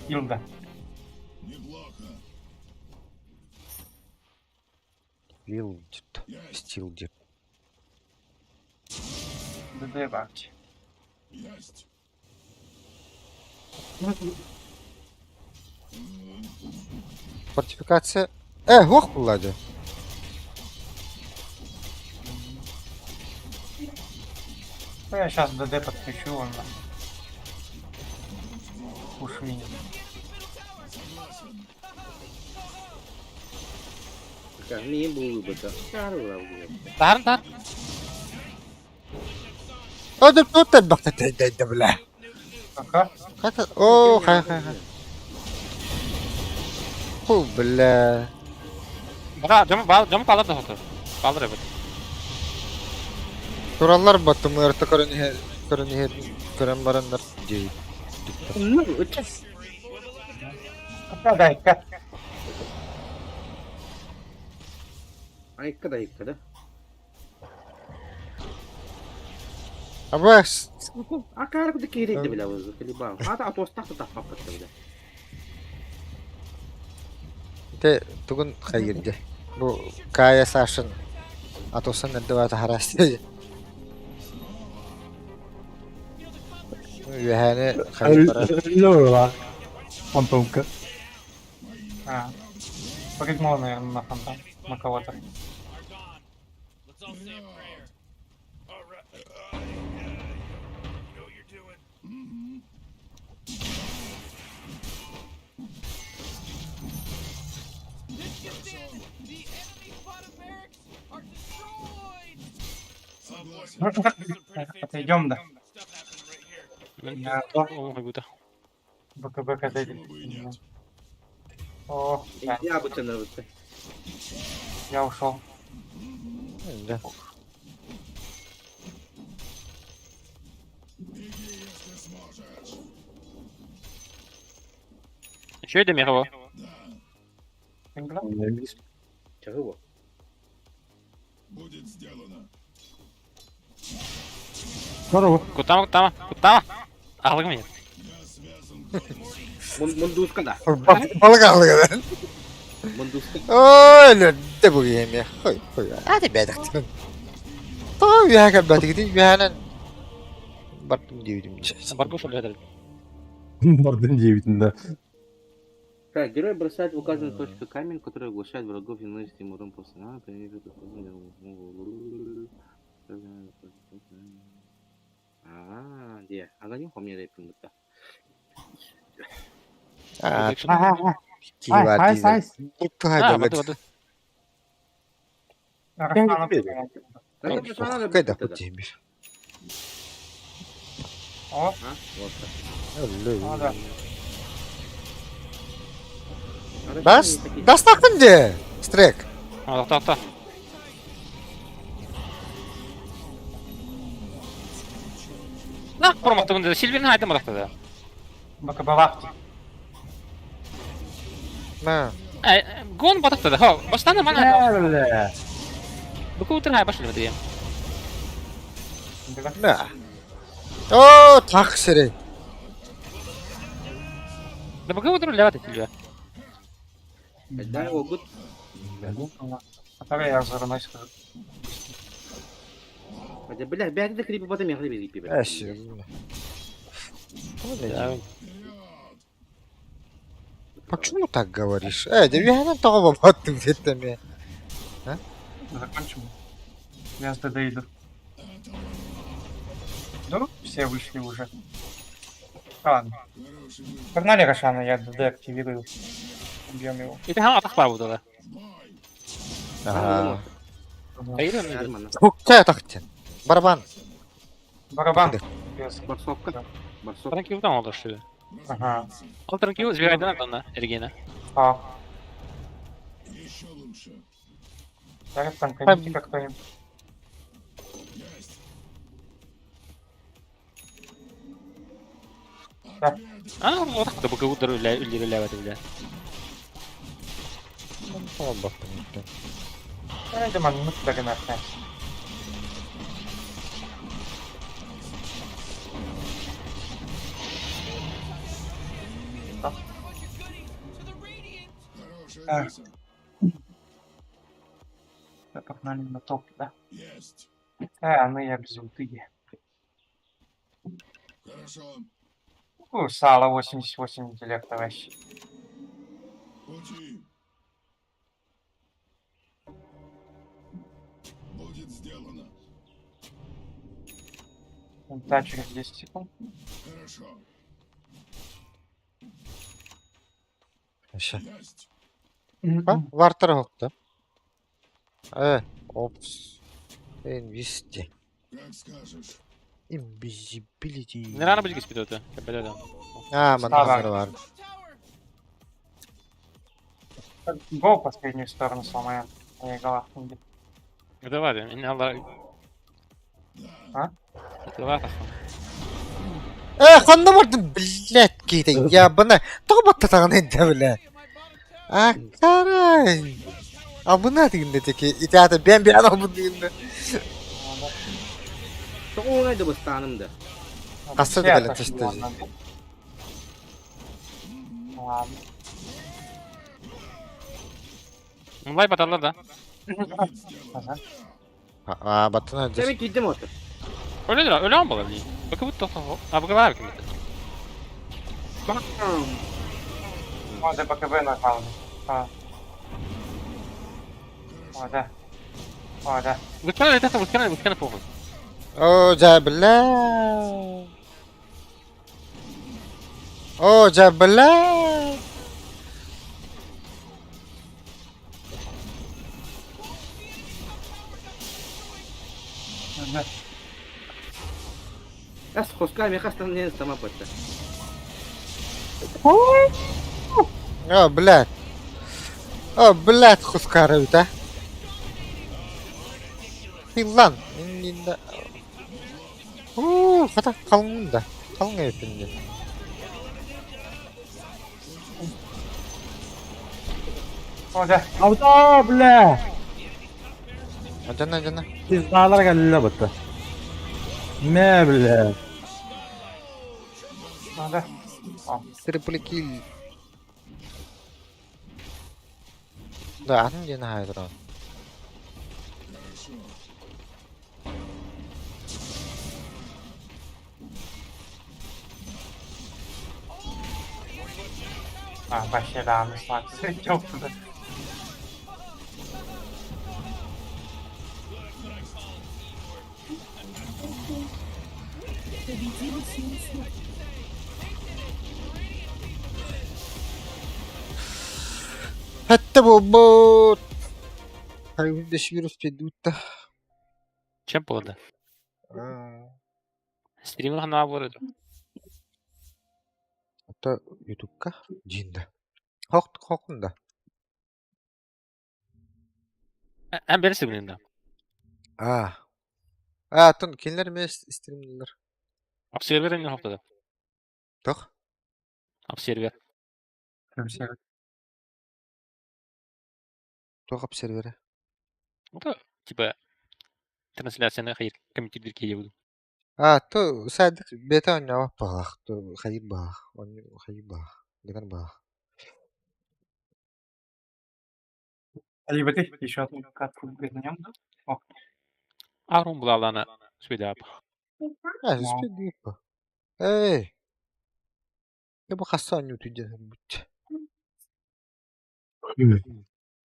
Илда. Неплохо. Вил где-то. Стил где-то. ДД бабки. Есть. Фортификация. Лох бұлады. Ну, я сейчас ДД подключу, он уж меня. Niye bu bata? Çağırıyorlar bu. Тар. Ödüm tuttu baktı teyde bile. Ага. Kata. Ooo, hay. Hu bile. Бара, жамы қалдыр да хотыр. Қалдыр evet. Turallar batımı örtü kören baranlar değil. Ne bu? Ötüz. Дай-ка. Ayıkka da ayıkka da. Ama Akar bu da kireydi bile bu. Kaliba. Hatta atostak da tapaptı bile. de tugun hayırdı. Bu kaya saşın atosan nerede var harastı. Yani hayır para. Öyle oluyorlar. Фантомка. А. Прыгнул, наверное, на фонтан. На кого-то. Согласен. Отойдем, да. Я то. О, как будто. БКБ когда Почему бы и нет? О, да, Я бы тебя на я ушел. Да. Беги, если сможешь. Еще и до мирового. Чего? Будет сделано. Здорово. Кутама. Алгы меня. Я связан Мундуска, да. Балгалыга да. Мундуска. Ой, лөддө бүгем я. Хой. Ады бәдәктен. Тоо яга бәдәгди яна. Бартым дивидим. Баргу что ли? Бардын дебитинде. Так, герой бросает в указанную точку камень, который оглушает врагов и наносит им урон после где? Огонь помню репин-то. А, Ай, айс, айс. Тугай А, бәләд. воды. Рахманов Кайда хотим. О, Вот ну да. так. Бас, дастакынды. Стрек. Та. На, промахты бунда. Сильвин хайда мыракта да. БКБ вахти. На. Гон батакта да. Ха, баштан мана. Бля. Буку утыр хай башлы дия. На. О, таксире. Да буку утыр левата тилга. Да, его гуд. Который я взорвусь. Хотя, бля, бядь, это крипы потом я хлеб пиво. Эши. Почему так говоришь? Да я того баттым где-то мне. Закончим. Я с ДД иду. Ну, все вышли уже. Ладно. Погнали, Рошана, я ДД активирую. Убьем его. И ты хам атак пару да. Ага. Кайрын. Какая тахтен? Барабан. Барабан. Барсовка. Барсовка. Транки утам олды что ли? Ага. Ал транки збирайдан атана Эргена. А, Еще лучше. зараз там коньки как-то. Есть. Да. А, вот так да буку утыр левата бля. Haydi man mutlaka nafas. Хорошая виза. Да, погнали на топ, да? Есть. Ну я без ульты. Хорошо. Сало 88 интеллекта вообще. Пути. Будет сделано. Да, через 10 секунд. Хорошо. Eşe. Есть. Ha, var tarafta. Ops. Investi. Как скажешь. Invisibility. Не рано будет спидоты. Капеля. Manzara var. Го в последнюю сторону сломаем. Я галакту. Давай, не надо. А? Это вата. Қанда бардым, блядь, кейті. Я бұны тоғбатта тағын енді, блядь. Қарай. Бұна дегенде теке, итяты бен бен ал бұны дегенде. Çok olaydı bu stanımda. Қасыр дегенде тесті. Мулай баталар да. Баттына Sen жүр. mi gittim otur? Öyle mi bakalım? Bakın bu tofa. Abi bakın var kim? Може БКБ нажал. Да. Да. Высканали это, высканали похуй. О, жабла. О, жабла. Да. Я с Оскар мне кажется, не сама пытта. О, блядь. О, блядь, Хускаровит, а. Финланд. Хата қалың да. Қалың өтінде. О, да. Алда, бля! Жана. Пиздаlar geldi bıttı. Ne bля? О, да. О, Triple kill. Да, атын жена хайдыран. вообще, да, мы слабцы. Чё туда? Победили силу смерти. Hatta bu. Hayır, virüs pedutta. Чем было? Стример хана вырыды. Hatta YouTube'ka cinda. Hokunda. Hem beni sevgilinde. Tun kimler mi streamler? Observer en haftada. Toch? Observer. Toch observeren. Это типа трансляцияны хайыр комитеттер кейеуді. То садик бета онява бах, то хайыр бах, он хайыр бах, гитар бах. Либо ты еще одну катку на нем. О, Арун бұлаланы сөйдеп. Спид değil bu. Ey. Ne bu Hasan YouTube'da bitti.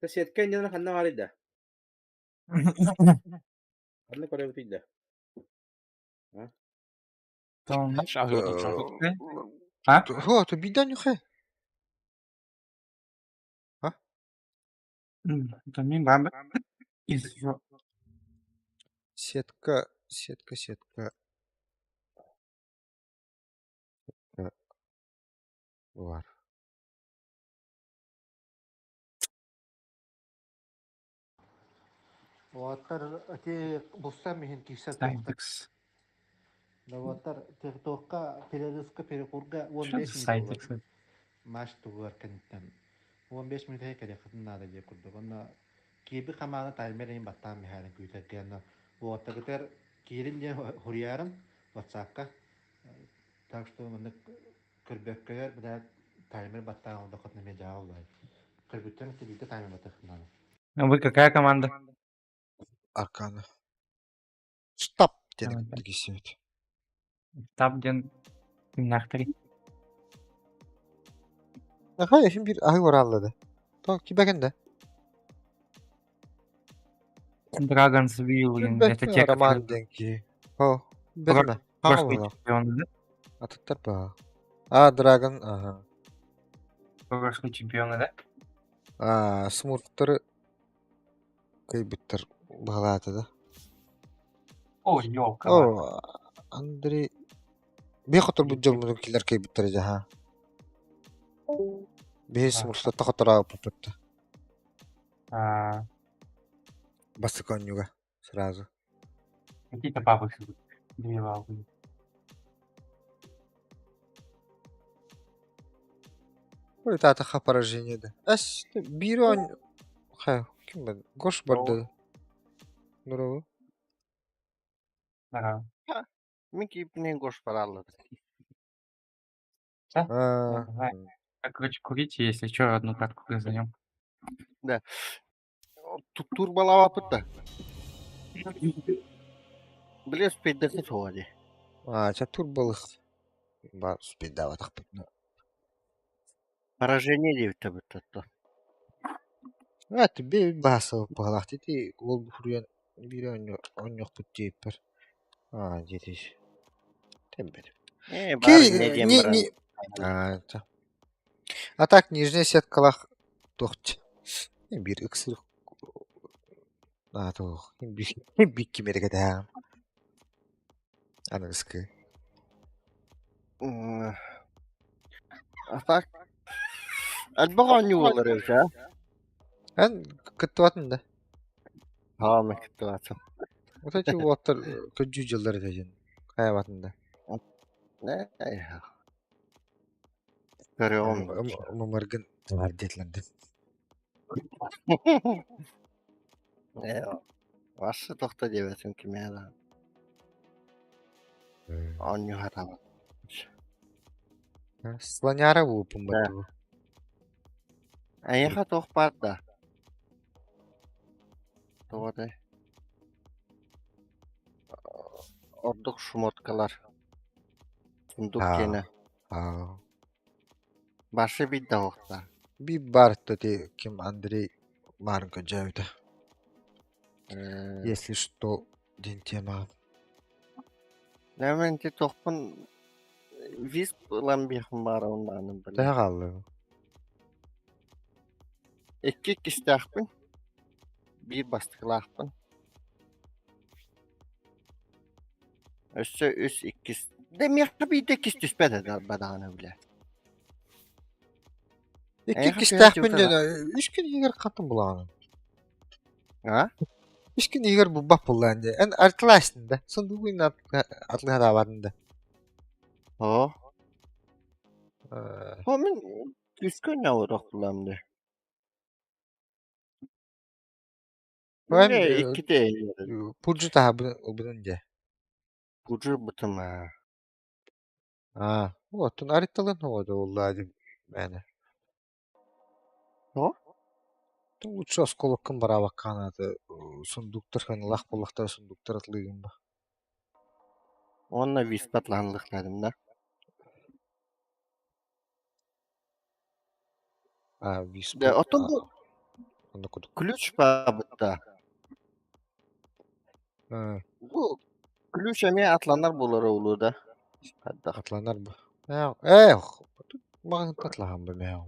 Сетка не на ханна валида. Одна коре бутида. там... Шахы отын. А? То бида нюхе. Это не баба. Сетка. Var. Ваттар те буста мехен кисат. Сайдекс. Да ваттар техтоққа перерыска перекурга Что 15 за минут. сайдекс? Маш тугар кенттен. 15 минут хекеде хатнада же курду. Онна киби хамана таймерин баттан мехарин күйтеккен. Ваттагытер кирин же хуриярын WhatsApp-ка. Так что мында кырбеккер буда таймер баттан алда хатна меja олай. Кырбүттен кибите таймер баттан. А вы какая команда? Arkana. Stop dedik gisiyordu. Табден нахтри. Hayır şimdi bir ahı var alladı. Tamam ki bakın Dragonsville, это те, Роман которые... деньги. О, безме. Прошлый Ага. чемпион, да? Атыттар ба. Драгон, ага. Прошлый чемпион, да? Смурттары кайбыттар бағалады да. О, ёлка. О, Андрей. Бехотор бұл жолмының келер кайбыттары жаха. Бехе смурттар тақотара пупытты. Басыконюга сразу. Какие-то бабы. Две бабы. Ой, тата поражение да. Бири он... Ким ben? Goş bardı. Nuro. Ага. Minki ipnen koş paralı. Давай. Короче, курите, если что, одну катку грызанем. Да. Турбалава пытта. Блин, спиддахи çoğadı. Çatır balık. Бар спиддава тақпытны. Поражение deyip tabi tuttu. Bir bahsa bağlaq dedi. Ol huruyan bir on yok put deyip bir. Jetiş. Tembel. Bari ne diyeyim bari. А так нижняя сеткалах тоқч. Bir ıksır. Тоқ. Bir kimere kadar. Anıskı. А так, альбаға не olur evde? Эн кыттыбатын да. Tamam, gitti zaten. Вот эти вот көджү жылдар дежен. Каябатын да. Ne? Ya. Görüyorum. Мамаргын var детлерден. Ne? Varsa doktor diyebilirsin kim ya da. Anyu haram. Слоняра вупум Да. бу. En yaka tok var da. Doğru. Orduk şumurtkalar. Sunduk Ha. gene. А. Başı bir de okta. Bir бар тоти ким Андрей Марко Джавида. Если что, день тема. Hemen ki tokpun vis lan bir var onların böyle. Да қалды. İki kişi takpın. Bir bastıklarpın. Üst ikisi. Demek ki bir de kişi düşmedi de badana bile. İki kişi тахпын үч күн егер катын булаган. Ha? Үч күн егер бу бап булган де. Эн артлашын да. Сонду буйн атлыга да бардын да. O. O men düşkün ne olur kullandı. Ben Ne iki de Пуржу таа bunun de. Burcu bıtım ha. А, вот он арытталын ода уллади мәне. O? Ту лучше осколоккын бара бакканаты сундуктар ханылах болактар сундуктар атлыгын ба. Onunla vispatlandıkladım da. А, виспа. De otun bu Onu kuduk. Ключ babıtta. Ha, Bu Ключ emeye atlanlar bulur oğlu da. Hadi. атланар ба. Маған атлаған ба мен.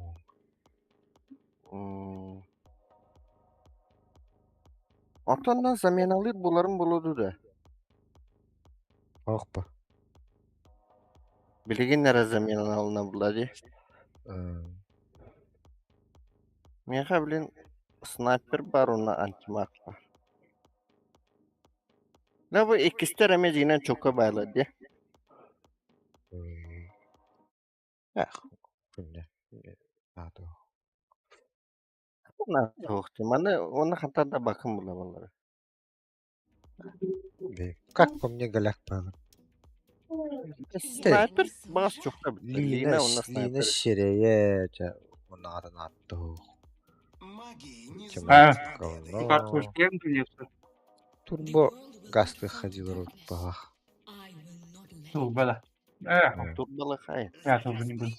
Otandan zaman alır bularım buludu da. Ох ба. Bilgin nere zaman alına buladı. Meha bilin sniper var ona antimak var. Ne bu ikisi de remezinen çok bağladı. Күнне. Аты. Ne soğuktu. Bana ona hatta da bakın bulamaları. Как по мне голяк было. Sniper bas çok da bitti. Лина ona sniper. şireye onu adını attı. Турбо гасты ходил рот пах. Турбо. Турбо hayır. Я тоже не буду.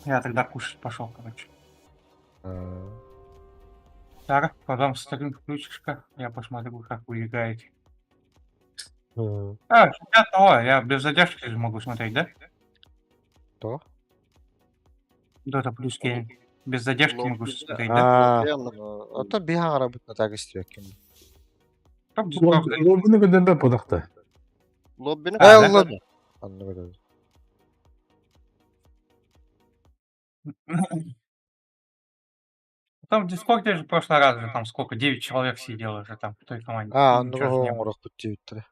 Я тогда кушать пошел, короче. Так, потом стрим включишь-ка, я посмотрю, как вы играете. Сейчас того, я без задержки же могу смотреть, да? Что? Dota плюс гейм. Без задержки могу смотреть, да? Ото бихан работа на так истек. Лоббini көдөнбө подакта. Lobbini Allah. Anladım. Там в Дискорде же в прошлый раз же там сколько, 9 человек сидело уже там в той команде. Ну Ничего же не было. он рахпутивтер.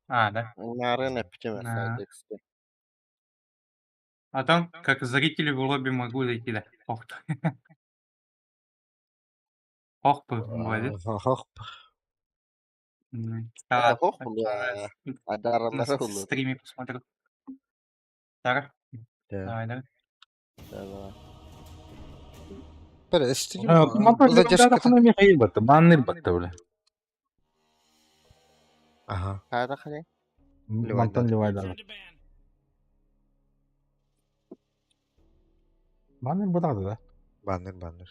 Да? Narın epiteme saydık. А там, как зрители в лобби могу зайти, да. Ох ты. Ох ты, молодец. Ох. Да, Ох ya. Ada на araları olur. стриме посмотрю. Так, Да. давай. Бля, стрим. Задержка на Михаил бата, баннер бата бля. Ага. Kayda kare. Мантан Левайдар. Баннер батады да. Баннер. Banner.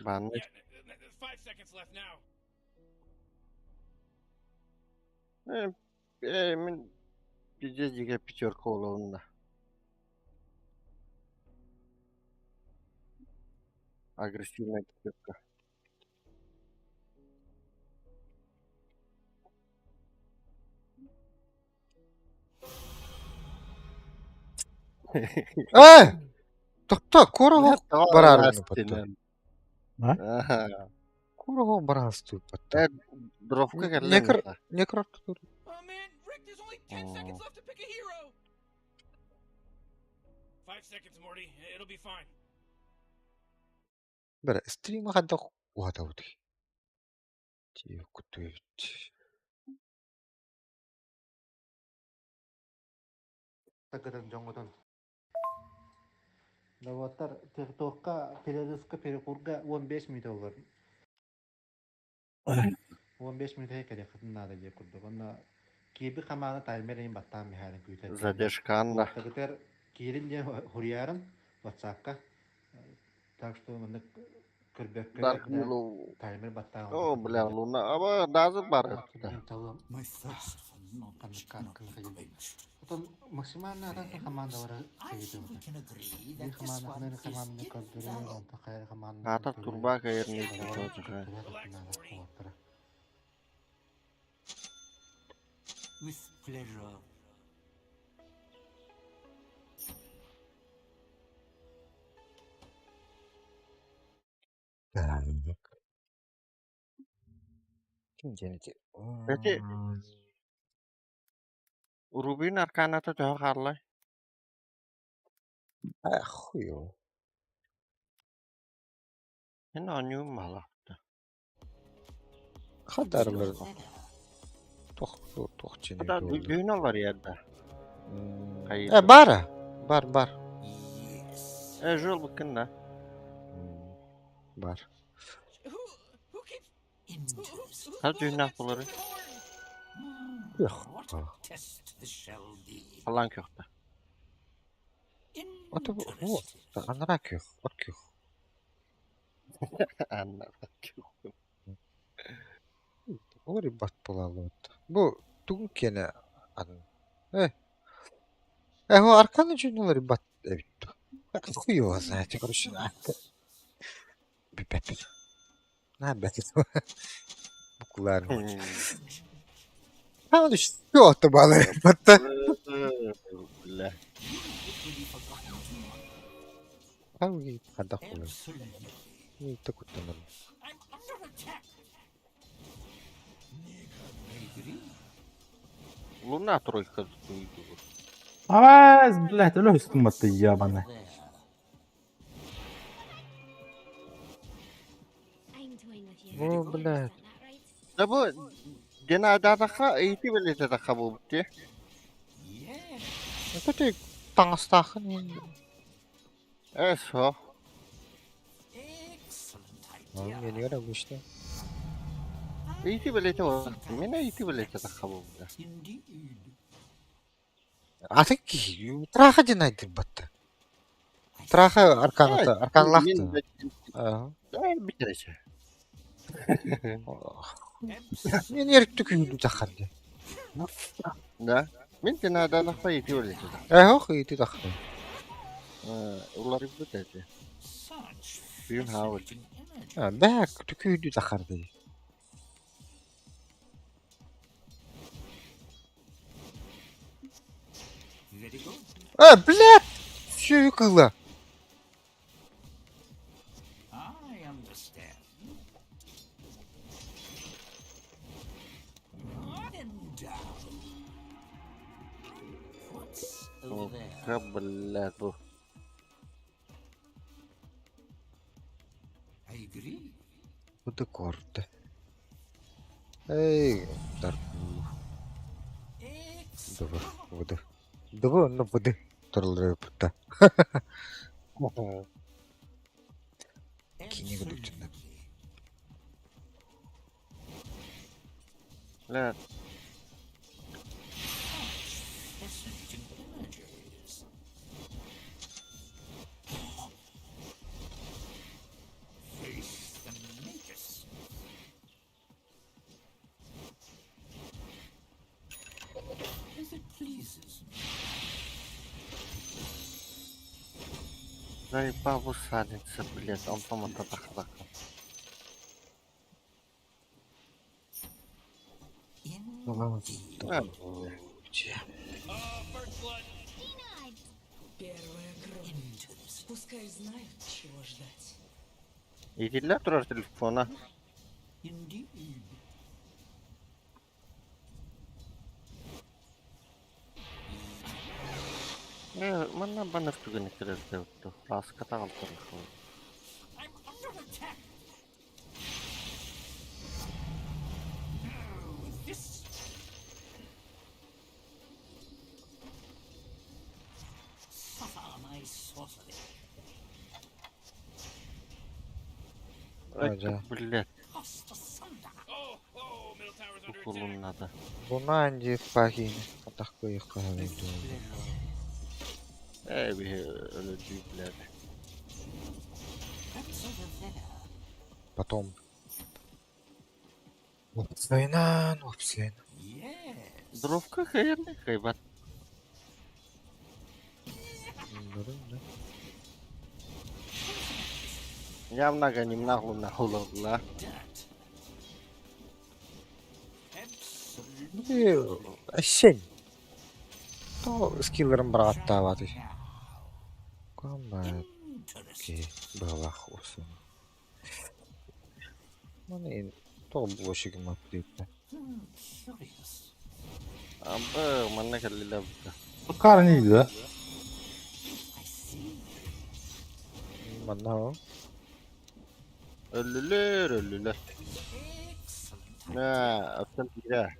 Min bizce picturka olduğunda. Agresivna picturka. Tokta, koro barar bunu patta. Ha? Koro barar stu patta. Dropka geldi. Nekrar tutur. Oh man, Rick, there's only 10 seconds left to pick a hero. 5 seconds, Morty. It'll be fine. Bara stream hadda wada wudi. Ti kutuyut. Takıdan jongodan. Lavatar TikTok'a, Peridus'ka, Perikurga 15 minut olur. 15 minut heykel kadınlar diye kurduk. Onda gibi kamana timer'in battan bir halin küyüter. Задержканна. Takıter kirince huriyarın WhatsApp'ka. Так что мы кырбекке Dark Milo. таймер баттан. О, бля, луна. Ama даже бар. My thirst for knowledge cannot be quenched. Потом максимально одна команда вара I think we can agree that this команда one ханын is команда кадыры invalid. онта хайр команда. Ата турба кайырны. With pleasure. Kim jeneti? Peki. Rubin arkanata jauh karlay. Хуyo. Hen anyu malah. Kadarlar. Tok çene. Ada düğün var yerde. Kayıt. Bar. Jol bakın da. Bar. Ha düğün yapıları. Yok. Test this shall be. Falan köfte. Ota bu. Anlarak yok. Ot yok. Anlarak yok. Ori bat bolalı. Bu tüm kene adın. O arkanın cümleleri bat evet. Хуёво, знаете, короче. Бепет. На, бепет. Буквально. А он что-то балает. Бля. А вы когда хули? Не такой-то надо. Луна тройка. Аваз, блядь, лёг стуматы ябаны. О, блядь. Да bu cenazedeki eğitim belirti de kabul etti. Это ты тангстахын. Eso. Oğlum geliyor da bu işte. Eğitim belirti var. Yine eğitim belirti de kabul etti. Artık traha cenaydır battı. Traha arkan lahtı. Bir kere. Men erkek yüydü takardı. Da. Men cenazedeki eğitim belirti de. Yok iyiydi takardı. Ular bu dedi. Büyün havuz. Bak tüküydü takardı. Блядь! Все юкала. I understand. And down. What's over there? Блядь, bu. I agree. Bu da korktu. Ey, darbu. Давай, ну воды. Торлы пута. Кини глючно. Блядь. Fascinating images. Face the magus. As it pleases me. Дай бабу садится, блядь, он там это так. Indeed. Denied. Пускай знают, чего ждать. Идиллер турар телефона. Indeed. Mana banner tugen kerja itu. Ras kata kalter. Suffer my sorcery. Aja. Блять, Cost asunder. kulun nada. Buna anji pagini. Atak ko yok kahve. Bir öyle büyükler. What's over there? Потом. Лапсайнан, лапсайнан. Yes. Дровка херни хайбат. Явно гоним нахуй нахуй. Әшен. То скиллерым бір аттавады. Комбат. Окей, бавах осы. Маны то блошигім апдейтті. Curious. Абы, мана кәлілі бұқты. Bu kar neydi la? I see. Мана о. Ölülür. Excellent. Ne, öpten bire.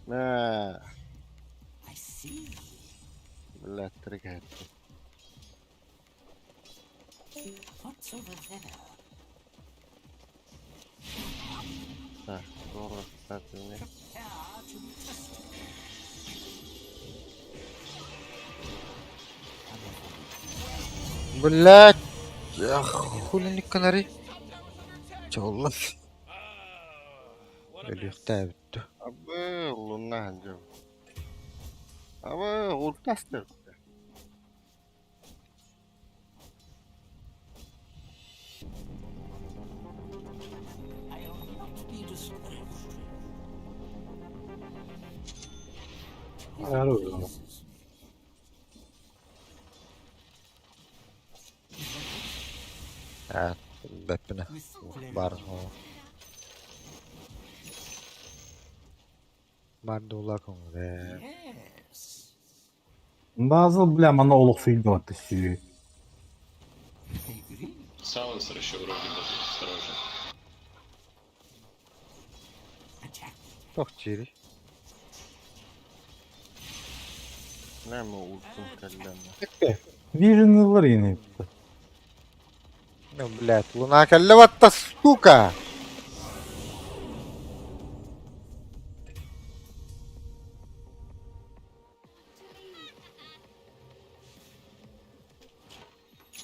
Ne, I see. biletleri geldi. What's over there? Ha, doğru. Zaten Prepare to be tested. Блядь. Хули не канари. Чолла. Ölüyükte bitti. Abi, ulunna hancı. Abi, ultastır. I'll not be discouraged. Ayar oluyor. Evet. Beppine. Бар. Бар дола конре. Yes. Bazı бля mana олук сүйді ватты сүйі. Agree. Саунсер еще вроде бы осторожно. Attack. Тохчири. Ne mi ultun kelleme? Vision'lılar yine. Ну, блядь, луна каллеватта, сука!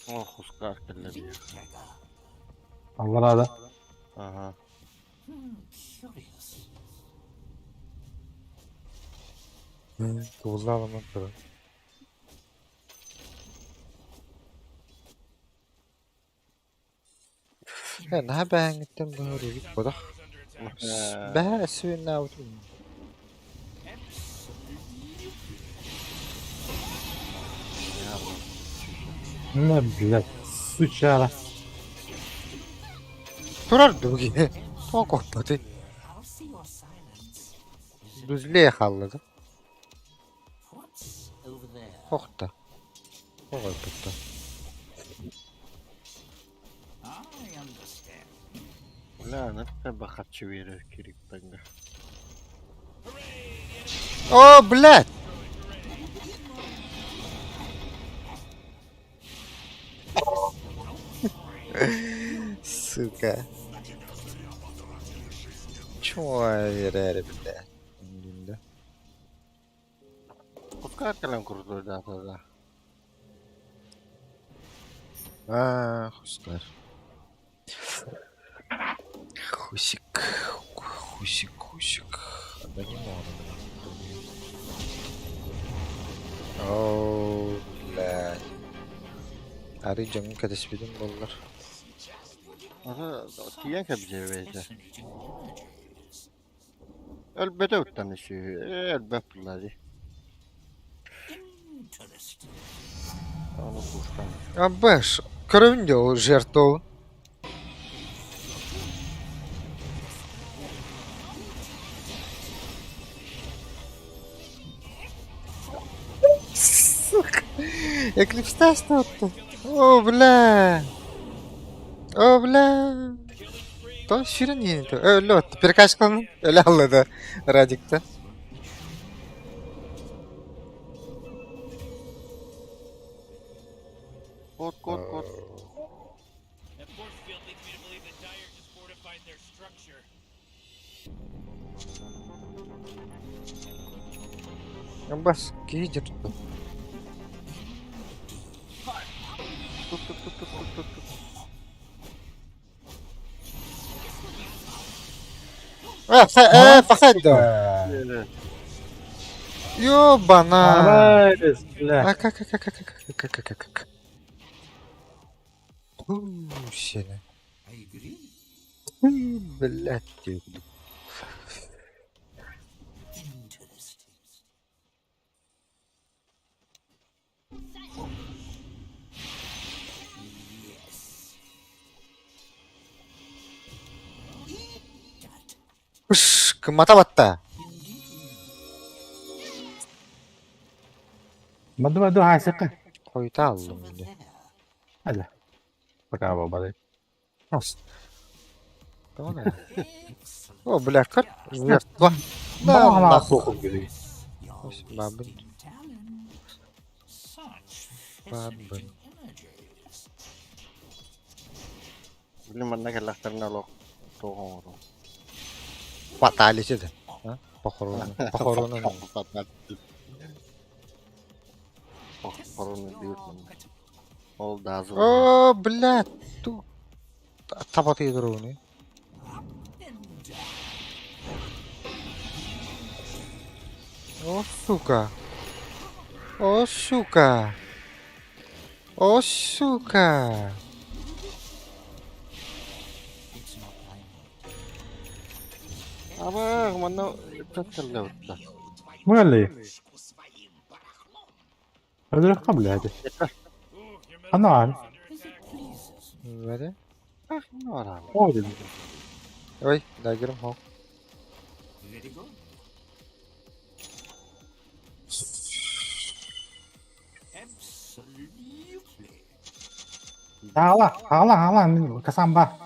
Oh, Huskar kelleme. Allah razı. Aha. Curious. Кузлава на то. Nah bangitten böyle git bodak. Bah suyun avtum. Ne блядь, сучара. Turardı bu gibi. To kopmadı. I'll see your silence. Düzlüğe kalladı. What's over there? Kokta. Kokta. I understand. Lanet bakatçı verir kirik bende. О, блядь! Сука. Чего верер, блядь? Önünde. Huskar kelen kurdu da da. А, Хускар. Хусик. Хусик. Да не надо. Оу, блядь. Arayacağım kardeş benim bunlar. Aha, tiyen kabile verecek. Fascinating images. Elbette utanışı. Elbette bunları. Interesting. Onu kuştan. Абеш, кровью жертву. Сука. Я крепста что-то. О, бля. О, бля. То şirin yeni to. Öyle oldu. Birkaç konu öyle anladı Radik'te. Kod. Бas, giydir. Tut. Fakaddo. Böyle. Yo bana. Arabayız. Bля. Как. Сильно. Блядь. Уж, мата-бата. Badu hasıkı. Koyta aldım bile. Hadi. Bak abi bari. Nasıl? Tamam ya. О, бля, как? Жертва. Bana hala нахуй. sokup gidiyor. Бабын. Бабын. Блин, mana kelakterna lo. Tohong. Pak tali sih dah. Hah? Pokoronan. Похороны бьют. Ол дазу. О, блядь. Тут. Тапат ядроны. О, сука. О, сука. О, сука. Ama mana tatlı oldu. Muhalli. Öldür kabul hadi. Ana var. Böyle. Ah, ne var abi? O dedim. Ой, дагером хол. Hala. Kasamba.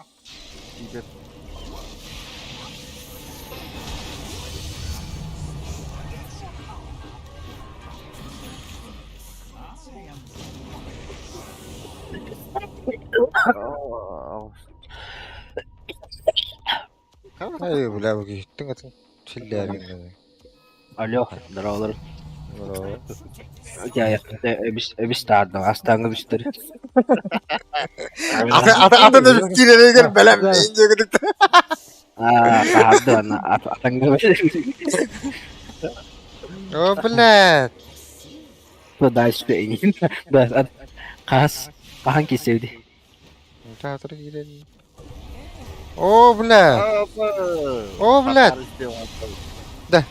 Ай, бля, бги. Тынга. Чиллярин. Алло, здорово. Здорово. Я öbüs tardı. Astanga büsteri. Ata da bir kireye gel belem ince gidip. Tardı ana. Astanga О, блядь. Bu da işte inin. Da kas. Hangi sevdi? Teatr girelim. О, блядь. О, блядь. Да.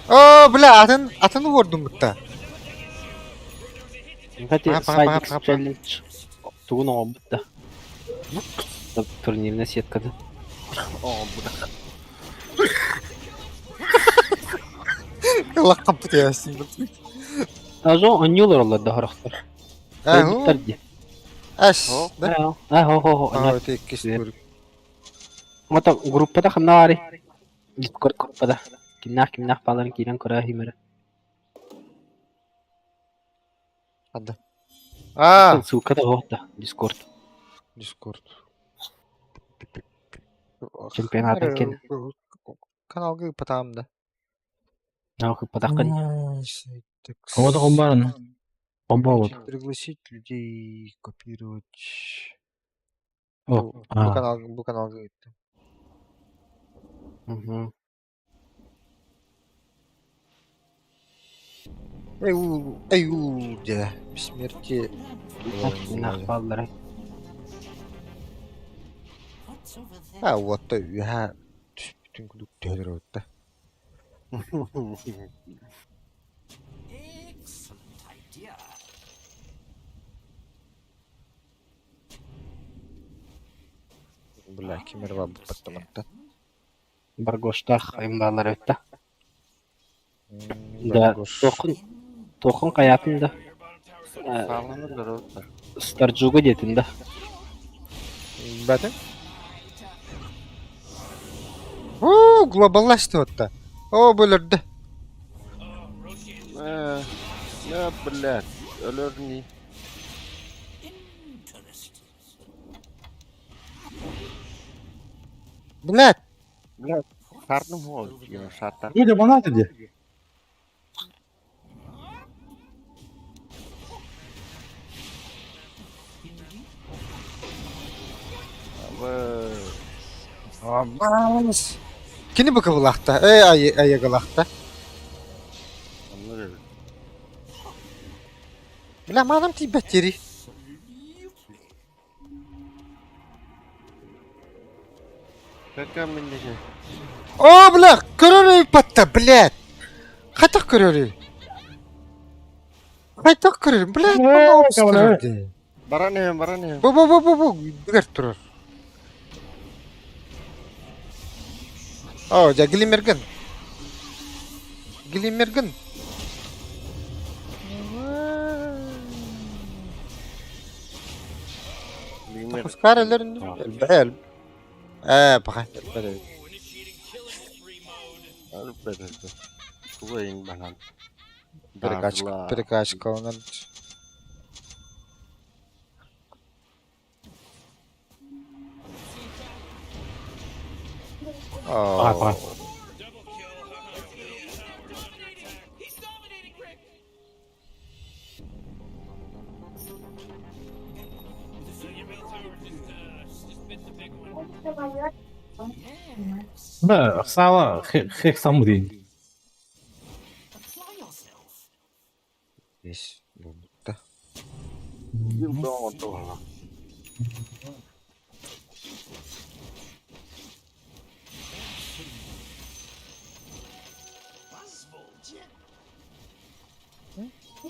О, бля, atını vurdum burada. Hadi Papa. Cybex Challenge. Tuğun oldu da. Turnirine siyatkadı. Allah kaput ya şimdi. Azo oynuyorlar onlar da harakter. Ahu. Aş. Ho. Aa, tek kişi. Mata gruppa da khanari. Discord gruppa da. Kimnah falan kiran kora himara. Hadi. Aa. Suka da hoda Discord. Чемпионат кен. Kanalga patamda. Нахуй подахкани. Havada kombarın. Komba oldu. Пригласить людей, копировать. О, Bu kanalga gitti. Аю, да. Смерти. Нахваллары. Вот то я. Bütün kulüpler orada. Bula kimir var bu patlamakta. Bargoşta ayımbalar ötte. Da Bargoş. tokun kayapında. Sağlanırlar o da. Starjuga detinde. Batın. Oo, globallaştı hatta. O bölürdü. Ne блядь, ölür ni. Bilet. Блядь, karnım ol. Ya şartlar. Öyle bana dedi. Abbas. Kini bu kıvılakta? Ayagılakta. Anlıyorum. Bilem adam tibet yeri. Какая миндеже? О, бля, көрөрөй патта, блядь. Қайта көрөрөй. Қайта көрөрөй, блядь. Баранем. Бу, дигер турар. О, жа Глимерген. Пускай элерин. Элбел. Бага. Elbette. Kuvayın bana. Перекачка онан. Ага. Да, сала хексам değil. Yes. Bulutta.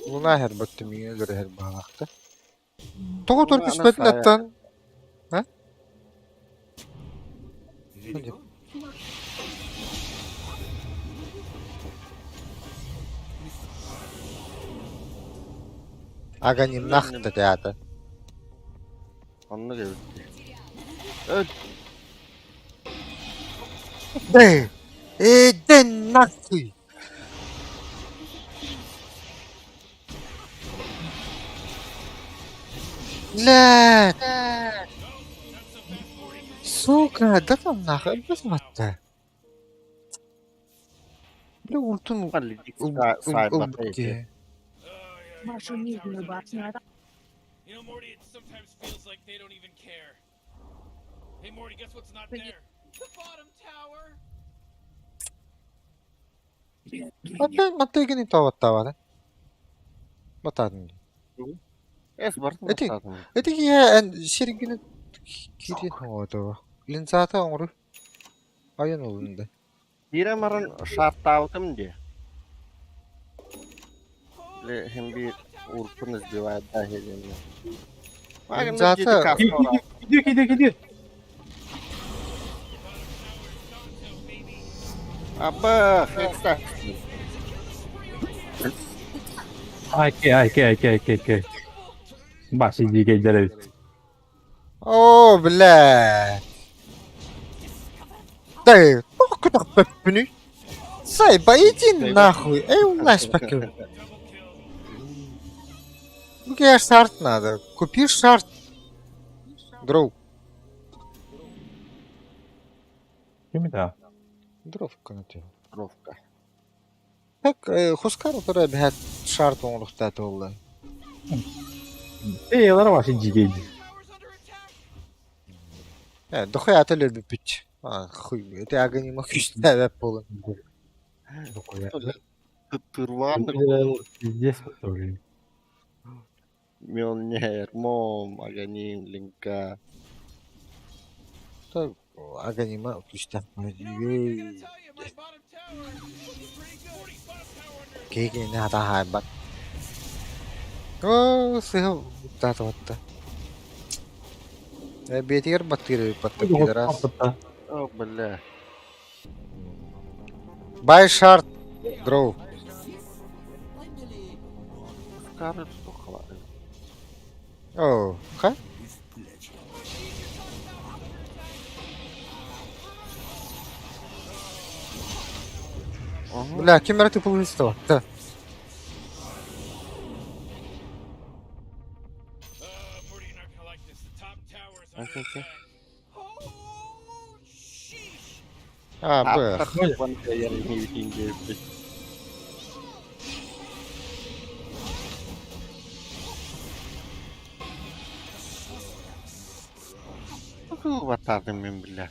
Luna her baktım yine göre her bağlaktı. Toğu Türk ismet nettan. Ha? Hadi. Аганим нахта театр. Anlıyorum. Да. Да нахуй. لا. Сука, да там нахуй, без мата. Бля, ультун. Машу медную башню. You know, Morty, it sometimes feels like they don't even care. Hey, Morty, guess what's not there? The bottom tower! Мата гини таваттава. Матадын. Это я шеригini kiri oldu. Linzata onu ayın olundu. Diremarın şartlavdım diye. Hem bir urpunuz bir dahilinde. Linzata Gidiyor. Abba, heksa. Ай. Başlayıcı geceler. О, бля. Да, куда пепни? Сайба, иди нахуй. Эй, улазь пока. Мне шарт надо. Купи шарт. Дров. Kimi daha? Дровка на тебя. Ровка. Так, Хускару тора бихат шарт оңлукта толды. Yalara başlayıcı gece. Дохуя атылыр бүпүч. Хуй, это аганима күчтә бәп болын. Тырванный. Здесь тоже. Мёльнир, Мом, Аганим, Линка. Так, аганима күчтә. Кейге не ата хайбат. О, сыгы тата батта. بيتير بطير بطير راس أو بالله باي شارت درو قارب خلاص اوه اوكي لا كاميرا تبغى تستوى اوكي بخ وانت يا الميتين جيب بطارد من بالله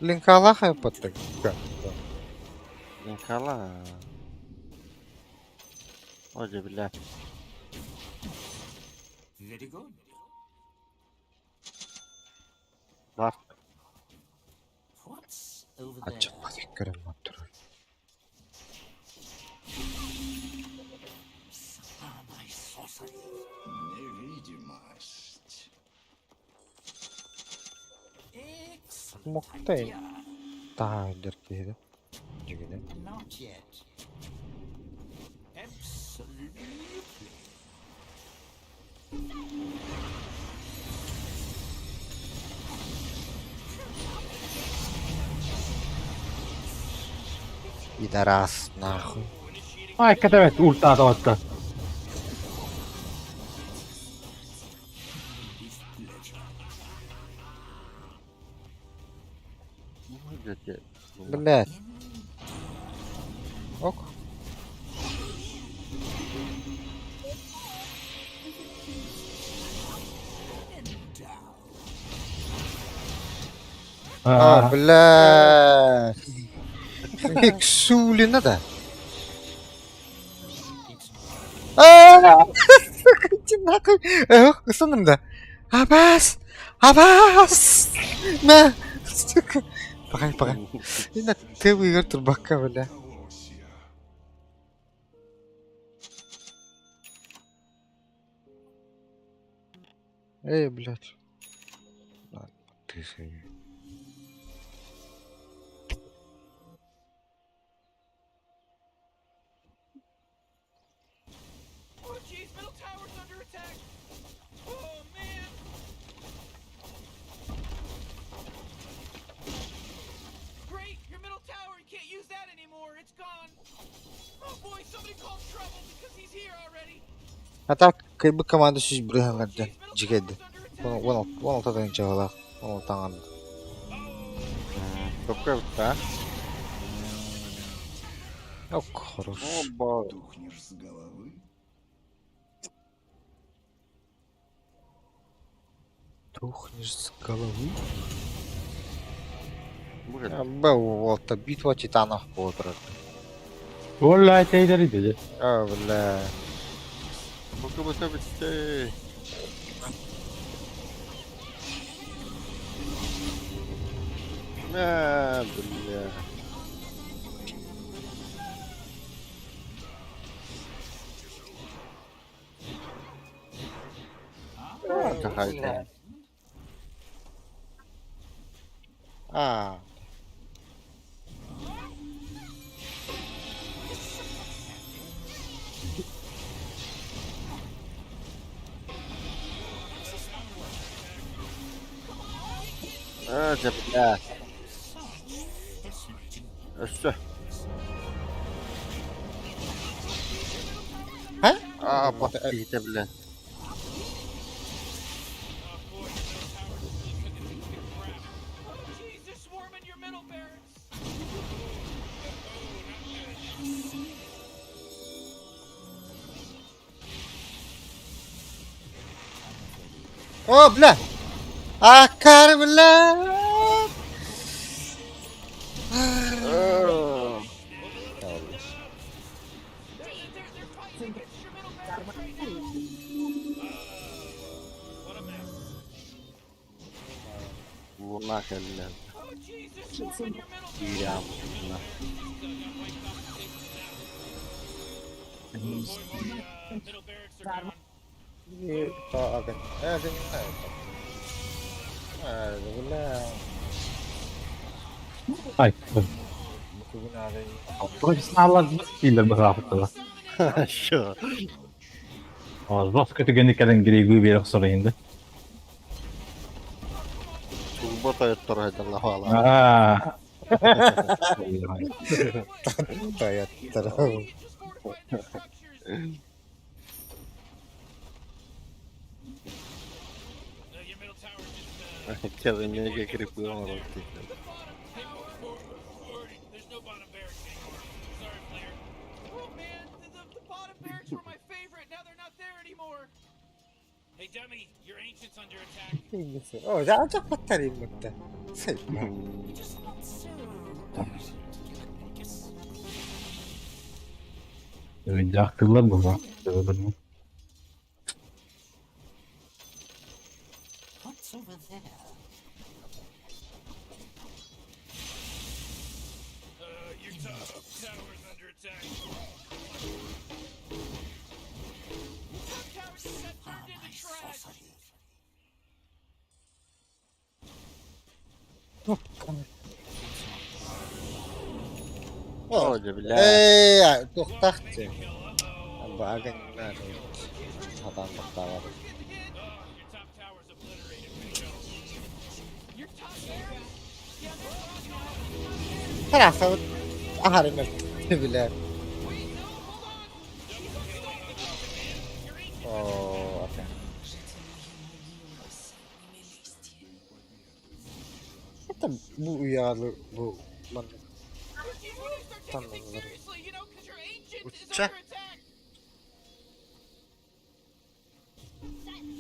لينك الله خير بطك إن شاء الله أعوذ بالله Let it go. ضغط What's over there? عجب بفكر المطر Самой сосой. Невидимость. مقطعي تعال كده جينا Not yet. Absolutely. يدرس ناخذ هاي كتبت أولتا توتا بالله اوك بالله هيك سولي ندى كنت ناقل استنى ده عباس عباس ما بغي هنا تسوي غير البكة ولا ايه بلاد Oh jeez, middle tower's under attack. Oh man. Great, your middle tower, you can't use that anymore. It's gone. Oh boy, somebody called trouble because he's here already. حتى كيف كمان شيء بريها غدا جيد وانا تدين جوالا وانا تانغ Только اوك хорош Тухнешь с головы? тухнешь с головы будет. вот битва титанов подряд والله تقدر تجي بالله Только быстрее. بالله تخيل بالله ها؟ بطيء بالله Jeez, they're swarming your middle barracks. اوه بلا اكار بالله والله كلام يا الله Middle barracks are gone. طاقة هذا ولا Ay. bugün abi Burası sınavlar değiller bu haftada. Şu. Az bas kötü gündüklerin giriği bir sorayım. Turbo Toyot'tor haydalar valla. Aa. Toyot'tor. Kevin niye girip uyumadı? There's no bottom barracks anymore. Sorry, player. Oh man, the bottom barracks were my favorite. Now they're not there anymore. Hey dummy, your ancient's under attack. Oh, già fattarım mutta. Sei. Önce akıllar mı var? Öyle What's over there? Your tower's under attack. Top tower just got turned into trash. Hoca bile. Toxtaqçı. Bagın nə? Adam var. Tarafı aharım bile. Oo, okay. Hatta bu uyarlı bu tanrıları. Uça.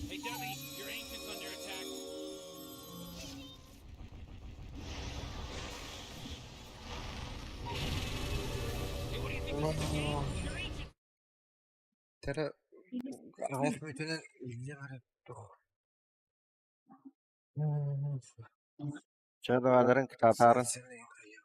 Hey dummy, your ancient's under attack. Hey, what do you think of this game? Your ancient. Tera ayak mütüne ilgi var. Çağdaların kıtatarın.